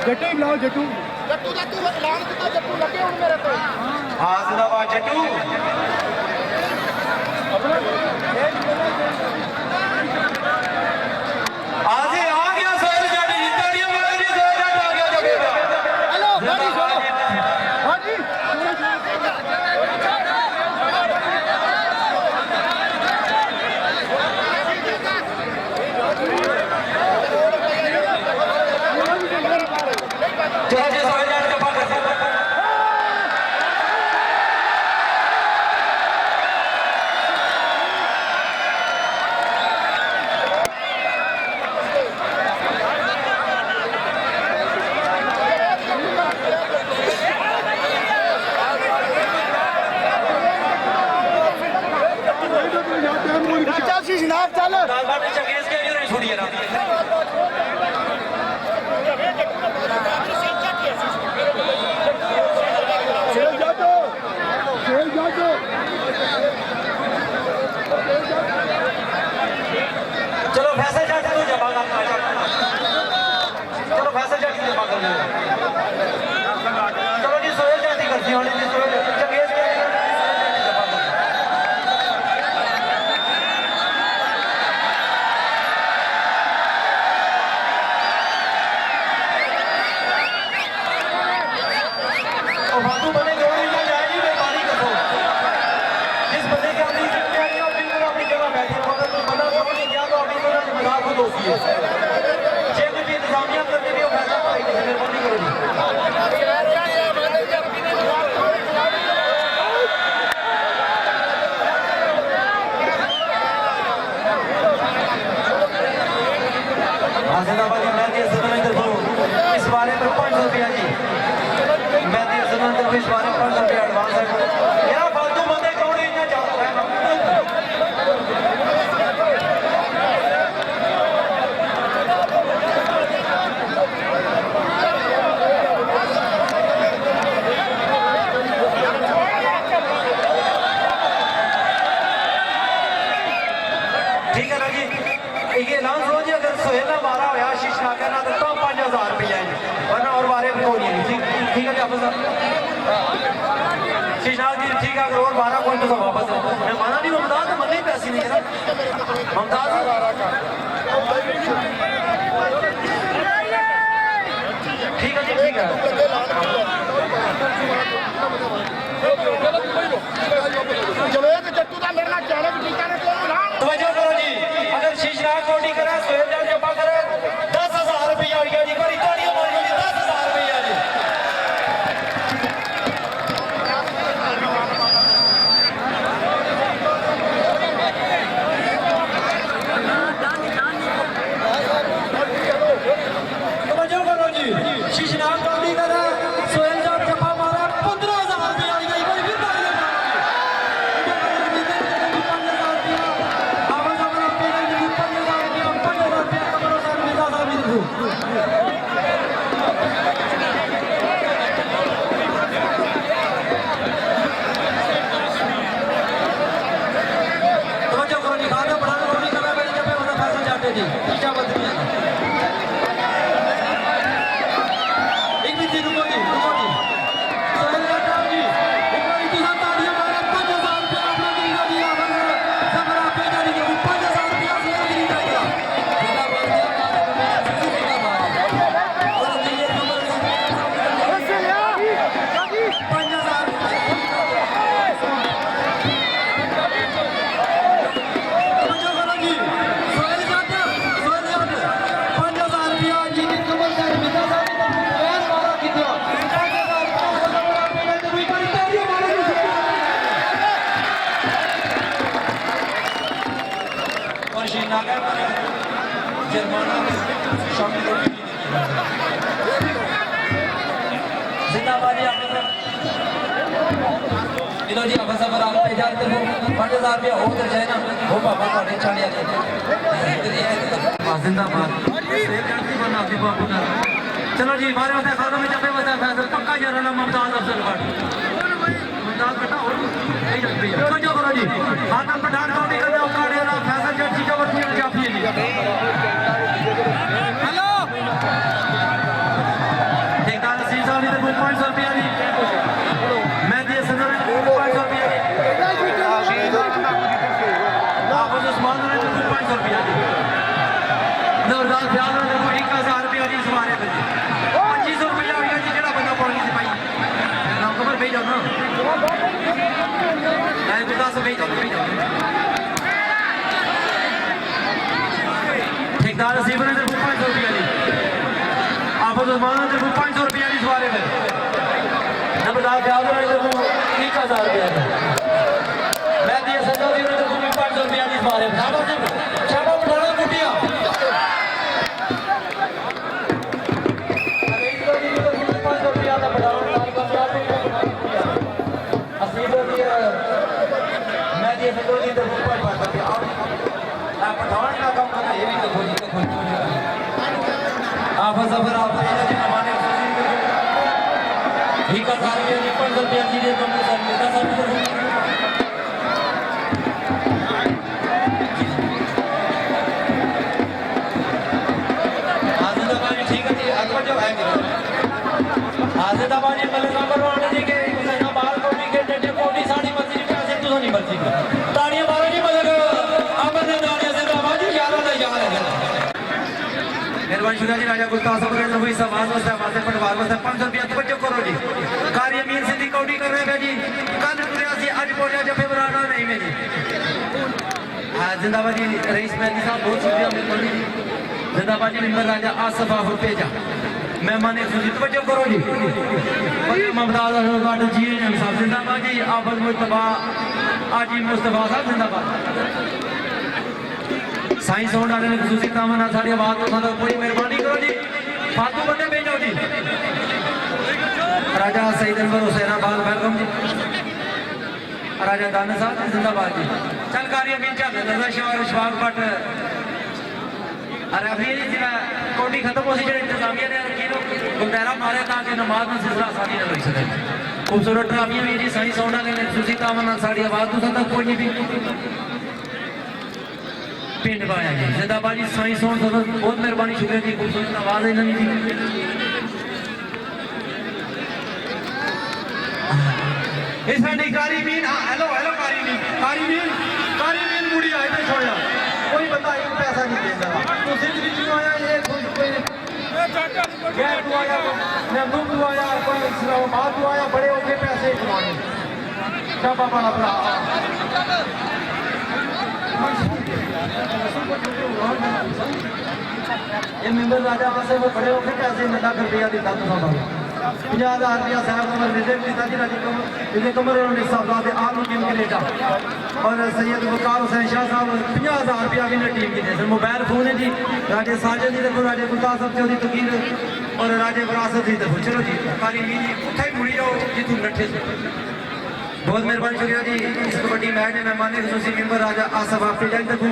जट्टू ही बुलाओ जट्टू जट्टू का तू ऐलान कितना जट्टू लगे हुन मेरे तो हाँ जिंदाबाद जट्टू आजे आ गया सोहेल जाट जी तालियां मारो जी सोहेल जाट आ गया जगह हेलो हाँ जी हाँ जी चलो जी सोहेल जाट जफा कर चल शीश नाक चल दाल बाटी चकेस के नहीं छोड़िए ना चलो जी सोहेल जल्दी करती होनी जी सोहेल चंगेज के और फालतू बने जोड़ी ना जाए जी बेकारी करो जिस बंदे के अपनी जिम्मेदारी है बिल्कुल अपनी जगह बैठे मगर कोई बंदा समझ नहीं गया तो अपनी जगह जिम्मेदार खुद होती है जे कुछ इंतजामिया करनी भी हो फैसला भाई मेहरबानी करो जी जिंदाबादी मेहदी हसन इस बारे में 500 रुपया जी मेहदी हसन इस बारे में 500 रुपया एडवांस है यार फालतू बंदे कौन इतना जाता है ठीक है ना जी ये ऐलान सुनो जी अगर सोहेल ना मारा होया शीश ना करना तो 5000 रुपया है वरना और बारे में कोई नहीं ठीक ठीक है जी हाफिज साहब शीशा जी ठीक है अगर और 12 पॉइंट तो वापस मैं माना नहीं मुमताज तो मन्ने पैसे नहीं है ना मुमताज ठीक है जी ठीक है चलो ये तो जट्टू का मेरे नाल जाने की टीका ने कौन ना तवज्जो करो जी अगर शीशा कोटी करे सोहेल जब जपा करे 10000 रुपया हो गया जी बड़ी तालियां मारो जी 10000 रुपया जी तवज्जो करो जी शीशा कोटी करे सोहेल जब जपा मारा 15000 रुपया हो गया बड़ी फिर तालियां तवज्जो करो जी खाना बढ़ाना रोटी करना पड़े जब मैं फैसल जाते जी शीशा बदली है एक भी जी रुको जी सोहेल जाटा जी एक बार तुझा तालियां मारा 5000 रुपया आपने दिया दिया सबर आप पे जारी के 5000 रुपया से दिया दिया जिंदाबाद और ये नंबर 5000 तवज्जो करो जी सोहेल जाटा 5000 रुपया जी की कमर से मिला साहब बयान मारा कितना 5000 रुपया पे कोई बड़ी तालियां मारो और श्रीनगर पर जुर्माना शामिल होगी जिंदाबादी आपने इधर जी अब सफर आप पे जाते हो 5000 रुपया हो तो जाए ना वो बाबा को नहीं छाड़िया जाए जिंदाबाद बना दी बाबू ना चलो जी बारे होता है खाना में जब बता फैसल पक्का जरा ना मुमताज अफजल खान मुमताज बेटा और नहीं जल्दी तो जो करो जी खाना पठान का भी करना उकाड़े ना फैसल जब चीज़ वर्ती है जाफी है जी हेलो ठेकेदार सी साहब ने 500 रुपया जी मैं दिए सदर ने 500 रुपया जी हाफिज उस्मान ने 500 रुपया जी नवरदास ख्याल ने 1000 रुपया जी इस बारे में 2500 रुपया हो गया जी जेड़ा बंदा पौड़ी से भाई नाम खबर भेज जाओ ना मैं पिता से भेज जाओ ठेकेदार नसीब ने 500 रुपया जी हाफिज उस्मान ने 500 रुपया जी इस बारे में नवरदास ख्याल ने 1000 रुपया जी मैं दिए सदर ने 500 रुपया जी इस बारे में शाबाश उठाना कुटिया आप सफर आप हमारे ही का सारे में 500 रुपया सीधे कम सर मिलता सब ठीक है जी अगला जो है मेहरबानी शुक्रिया जी राजा गुलताज साहब ने हुई समाज वास्ते वास्ते पटवार वास्ते 500 रुपया तवज्जो करो जी कारी अमीन सिंधी कौडी कर रहे हैं जी कल टुरिया सी आज पहुंचा जफे बराना नहीं में जी जिंदाबाद जी रईस मेहदी साहब बहुत शुक्रिया मेहरबानी जी जिंदाबाद जी मेंबर राजा आसफ आफर पेजा मेहमान खुशी तवज्जो करो जी ममताज अहमद जी साहब जिंदाबाद जी आफत मुस्तफा आजी मुस्तफा साहब जिंदाबाद साइंस होने वाले ने खुशी तामना साड़ी आवाज तो सादा कोई मेहरबानी करो जी फालतू बंदे भेजो जी राजा सईद अनवर हुसैन आबाद वेलकम जी राजा दाना साहब जिंदाबाद जी चल कारी अमीन चल नजर शाह और शवाब भट्ट अरे अभी जिला कोडी खत्म हो सी जो इंतजामिया ने रखी नो गुंडारा मारे ताकि नमाज में सिलसिला आसानी न लग सके खूबसूरत ट्राफियां भी जी साइंस होने वाले ने खुशी तामना साड़ी आवाज तो सादा कोई नहीं भी पिंड पाया जी जिंदाबाद जी साइंस होने तो बहुत मेहरबानी शुक्रिया जी खूबसूरत आवाज है नवी जी इस साडी कारी मीन हेलो हेलो कारी मीन मुड़ी आए थे छोड़ा कोई बंदा एक पैसा नहीं देता तो सिर्फ बीच में आया ये कोई गैर तू आया नंदू तू आया कोई इस्लामाबाद तू आया बड़े होके पैसे कमाने शाबा बड़ा भरा ये मेंबर राजा वास्ते वो बड़े होके पैसे नदा कर दिया दिता तो साहब 50,000 रुपया साहब कमर विजय पिता जी राजी कमर उन्होंने साहब आलू टीम के लेटा और सैयद वकार हुसैन शाह साहब 50,000 रुपया भी ने टीम की दे मोबाइल फोन है जी राजे साजद जी देखो राजे गुलताज साहब चौधरी तकीर और राजे विरासत जी देखो चलो जी कारी मीन जी उठे मुड़ी जाओ जितू नठे से बहुत मेहरबानी शुक्रिया जी इस कबड्डी मैच में मेहमान खुसूसी मेंबर राजा आसफ आप पे जाए देखो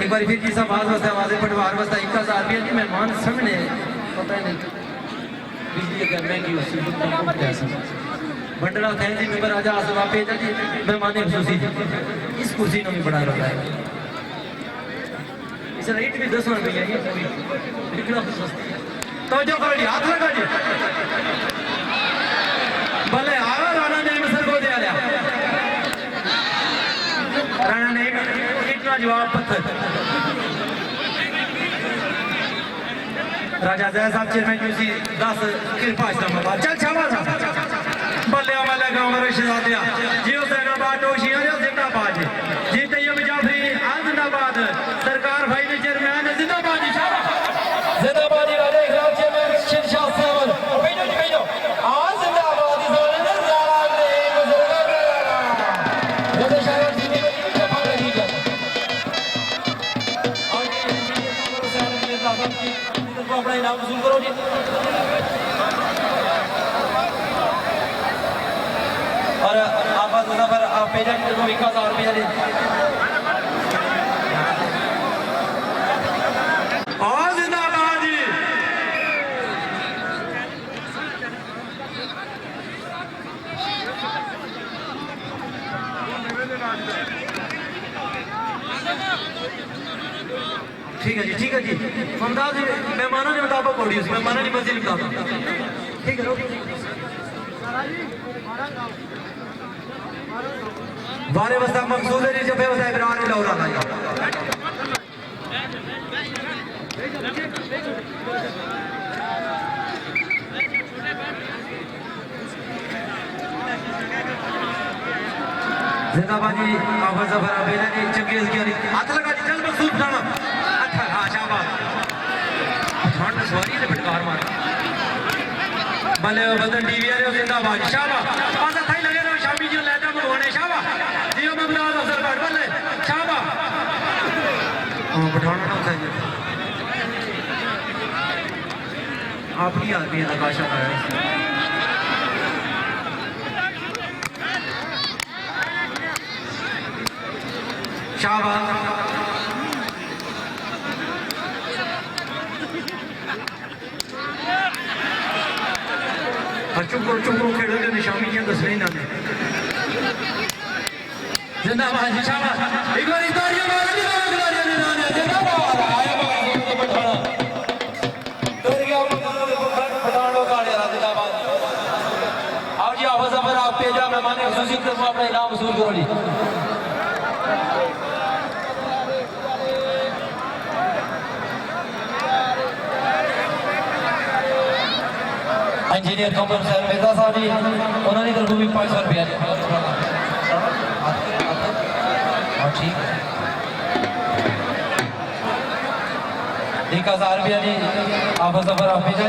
एक बार फिर जी साहब आवाज वास्ते आवाज पटवार वास्ते 1000 रुपया जी मेहमान सामने पता नहीं बिजली अगर महंगी हो सी बंडला थे जी मेंबर राजा आसफ आप पे जी मेहमान खुसूसी इस कुर्सी ने भी बड़ा रहा है इस रेट भी 10 रुपया है इतना सस्ती है तो जो करो जी हाथ लगा जी भले आया राणा ने मिसर को दे आया राणा ने इतना जवाब पत्थर राजा जय साहब चेयरमैन यूसी 10 कृपा इस्लामाबाद चल शाबाश बल्ले वाला गांव में शहजादिया जियो सैनाबाद टोशिया जिंदाबाद जी तैयब जाफरी जिंदाबाद सरकार भाई ने चेयरमैन जिंदाबाद जी शाबाश जिंदाबाद राजा इकराम चेयरमैन शिरशाह साहब भेजो जी भेजो आज जिंदाबाद इस वाले ने ज़रा रे बुजुर्ग जैसे शायर जी ने दफा लगी कर और ये हुसैन ने साहब की को अपना इनाम वसूल करो जी और आप पर आप पेजेंट को 1000 रुपया दे और जिंदाबाद जी ठीक है जी मुमताज मेहमानों ने मुताबिक पढ़ी उसकी मेहमानों ने मस्जिद मुताबिक ठीक है वारे वस्ता मकसूद है जब वस्ता इब्रार लौरा लाया जिंदाबाद जी आफर जफर अबेला जी चंगेज की हाथ लगा जी चल मकसूद उठाना अच्छा हाँ शाबाश ठंड सवारी ने फटकार मार भले बदन टीवी आ रहे जिंदाबाद शाबाश पासा थाई लगे रहो शामी जी लैटा मंगवाने शाबाश जियो ममताज अफसर भट्ट भले शाबाश हां पठाना ना था जी आपकी आदमी नकाशा है शाबाश चुप करो खेल के निशानी क्या दसने ना दे जिंदाबाद जी शाबाश एक बार तालियां मारो जी खिलाड़ियों ने ना जिंदाबाद आया बाबू को बैठाना डर गया पठानो काले जिंदाबाद आओ जी आवाज पर आप पे जा मेहमान खुसूसी तरफ अपना इनाम वसूल करो जी इंजीनियर कमर हुसैन मिर्जा साहब जी उन्होंने तरफ भी 500 रुपया हाँ ठीक 1000 रुपया जी आप सफर आप भेजा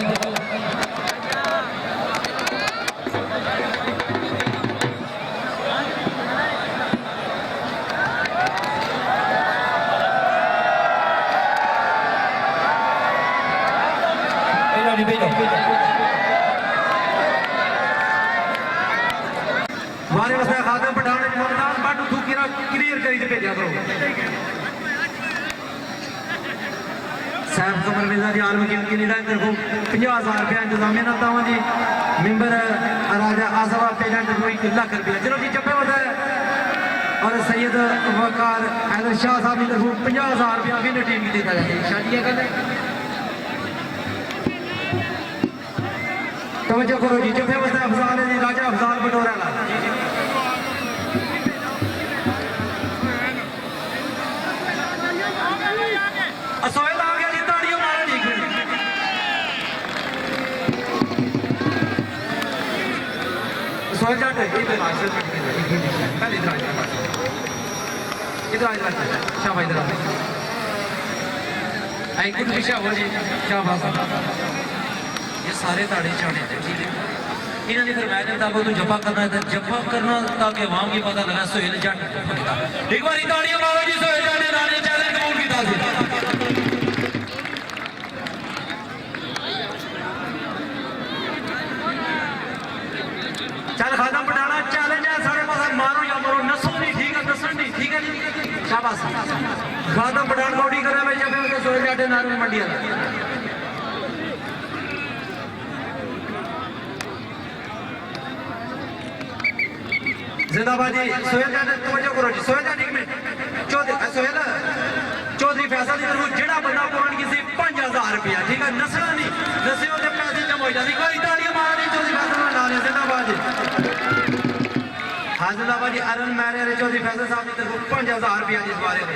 हमारे वास्ते खादम पठान मुमताज बाटू थूकीरा क्लियर करी भेजा करो साहब कमर मिर्जा जी आलम की लीडा तरफ 50,000 रुपया इंतजामिया ना तावा जी मेंबर राजा आसवा पेजेंट को 1 लाख रुपया चलो जी चप्पे होता है और सैयद वकार हैदर शाह साहब की तरफ 50,000 रुपया विनर टीम की देता जाए शादी कर तवज्जो करो जी चप्पे वास्ते अफजाल है जी राजा अफजाल बटोरा ला असोयल आ गया जी ताड़ियों मारो जी असोयल जाट इधर पहले इधर शाबाश इधर आई कुछ पीछे हो जी शाबाश ये सारे ताड़ी चाड़े थे ठीक है इन्होंने फरमाया जब आपको तो जपा करना है जपा करना ताकि आवाम की पता लगा सोहेल जट एक बार ताड़ियां मारो जी सोहेल जट ने नारे चैलेंज कबूल किया था चल खादम पठाना चैलेंज है सारे पास मारो या मरो नसो नहीं ठीक है दसन नहीं ठीक है जी शाबाश खादम पठान कौड़ी करे भाई जब उनके सोहेल जट नारे मंडी जिंदाबाद जी सोहेल जाट तवज्जो करो जी सोहेल जाट 1 मिनट चौधरी फैसल जी तरफ जेड़ा बंदा पौन किसी 5000 रुपया ठीक है नसना नहीं नसे होते पैसे जमा हो जाती कोई ताड़ियां मारनी चौधरी फैसल ना ले जिंदाबाद जी हाँ जिंदाबाद जी अरन मैरे चौधरी फैसल साहब की तरफ 5000 रुपया इस बारे में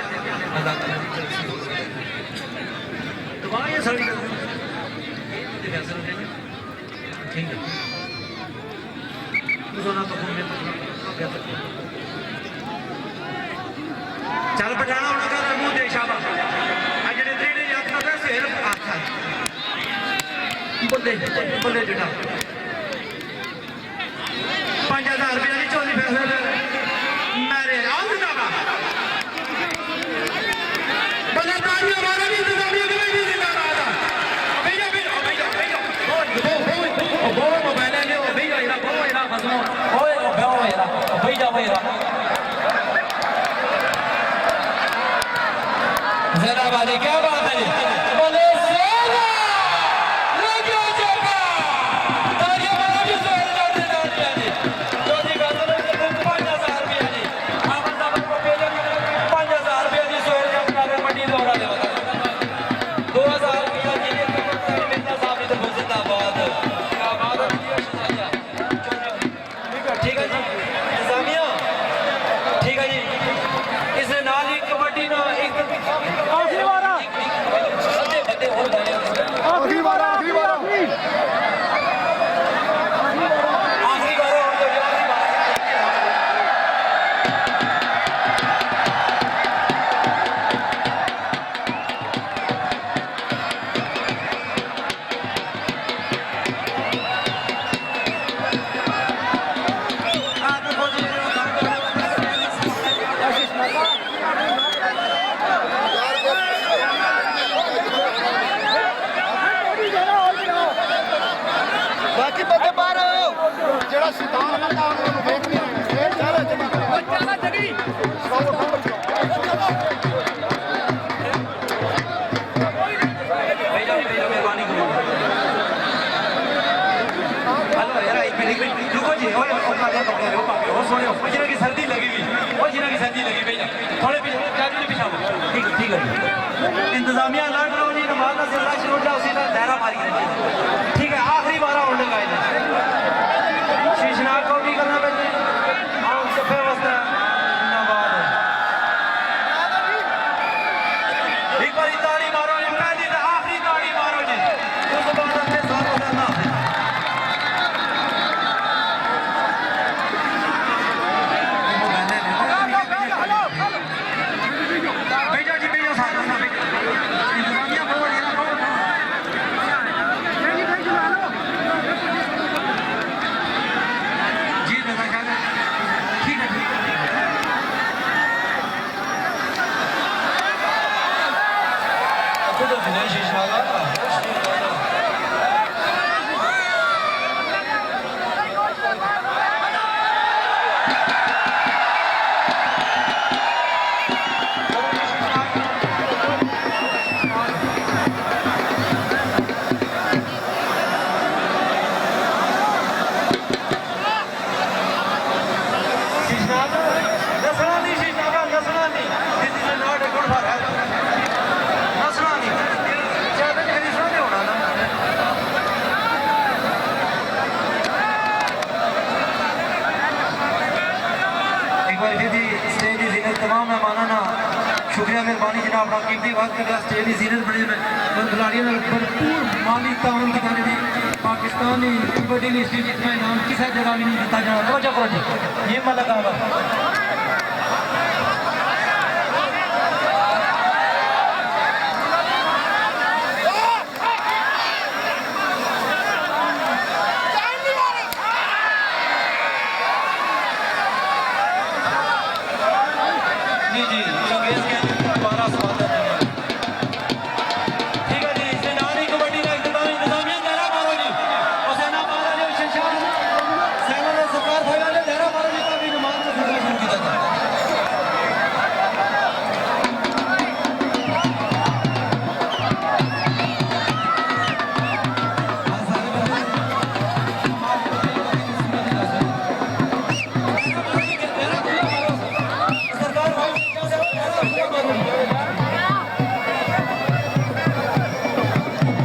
तो वहाँ ये सड़ी ठीक है चल पठाना होना कर मुंह दे शाबाश आज जेडे त्रीने याद करदा सिर आखा बोले बोले जुटा 5000 रुपया की चोरी फैसल मेरे आओ जिंदाबाद बंदा ताड़ियां मारो नहीं जिंदाबाद नहीं जिंदाबाद भैया भैया भैया वो मोबाइल ले ओ भैया इरा वो इरा फसलो ओए भैया भैया भैया जिंदाबाद क्या बात है बोले सेना लगे जपा ताड़ियां मारो जी सोहेल जट ने डाल दिया जी चौधरी फैसल ने 5000 रुपया जी आप साहब को भेजा 5000 रुपया जी सोहेल जट ने मंडी दौड़ा दे 2000 रुपया जी मिर्जा साहब ने तो जिंदाबाद क्या बात है ठीक है जी इंतजामिया ठीक है जी इसने नाल ही कबड्डी ना एक आखिरी बार सदे बंदे हो गए आखिरी बार आखिरी बार आखिरी बार और तो आखिरी बार बाकी बंदे बाहर आओ जेड़ा शैतान बंदा उन्होंने देख लिया फिर चल बच्चा ना जगी मेहरबानी करो हेलो यार एक मिनट रुको जी ओए ओ सोने ओ जिना की सर्दी लगी हुई ओ जिना की सर्दी लगी भैया थोड़े पीछे चाचू जी पीछे ठीक है इंतजामिया लड़ रहा जी नमाज का सिलसिला शुरू हो उसी का दायरा मारी ठीक है आखिरी बार राउंड लगाए शीशनाग को भी करना पड़े आओ सफे वास्ते जिंदाबाद एक बार ताड़ी मारो जी पहली तो आखिरी ताड़ी मारो जी उस बाद अपने साथ होता ना नसना नहीं शीशा नसना नहीं किसी ने नाट गुड़ भर है नसना नहीं ज्यादा खरीदना नहीं होना ना एक बार फिर स्टेज की जीनत तमाम मेहमानों ना शुक्रिया मेहरबानी जनाब अपना कीमती वक्त का स्टेज की जीनत बने खिलाड़ियों ने भरपूर माली ताउन दिखाने दी पाकिस्तानी कबड्डी लिस्ट जितना इनाम किसी जगह भी नहीं दिता जाना तो करो जी ये मैं लगा जी जी चंगेज के 12 सवाल ठीक है जी सेनानी कबड्डी का इंतजामिया दायरा मारो जी और सेना मारो जी शमशान सेना ने सरकार फैला ले दायरा मारो जी का भी नमाज का सिलसिला शुरू किया था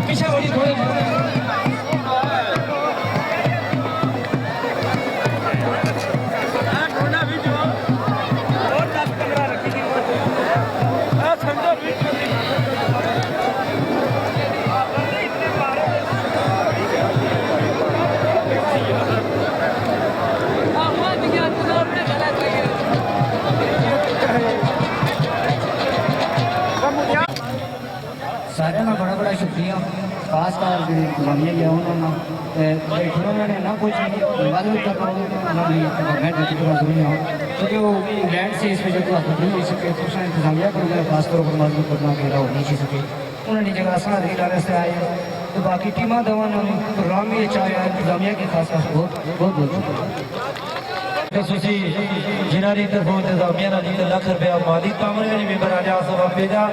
पीछे वाली थोड़ी सारे का बड़ा बड़ा शुक्रिया खासकर इंतजामिया गया उन्होंने ना कुछ बाद में क्योंकि वो इंग्लैंड से इसमें जो नहीं हो सके तो इंतजामिया को खासतौर पर मजबूत करना घेरा हो नहीं सके उन्होंने जगह आसान अधिकार से आए तो बाकी टीमा दवा प्रोग्राम भी अच्छा आया इंतजामिया के खास खास बहुत बहुत बहुत खसूसी जिनारी तरफों इंतजामिया ने दी लाख रुपया माली तामर में मेंबर आजा सब भेजा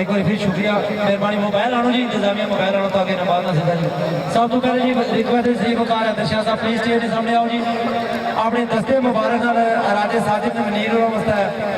एक बार फिर शुक्रिया मेहरबानी मोबाइल आनो जी इंतजामिया मोबाइल आनो ताकि नमाज ना सीधा जी सब तो पहले जी रिक्वेस्ट है वकार है दर्शक साहब प्लीज स्टेज के सामने आओ जी अपने दस्ते मुबारक नाल राजे साजिद ने मनीर वास्ते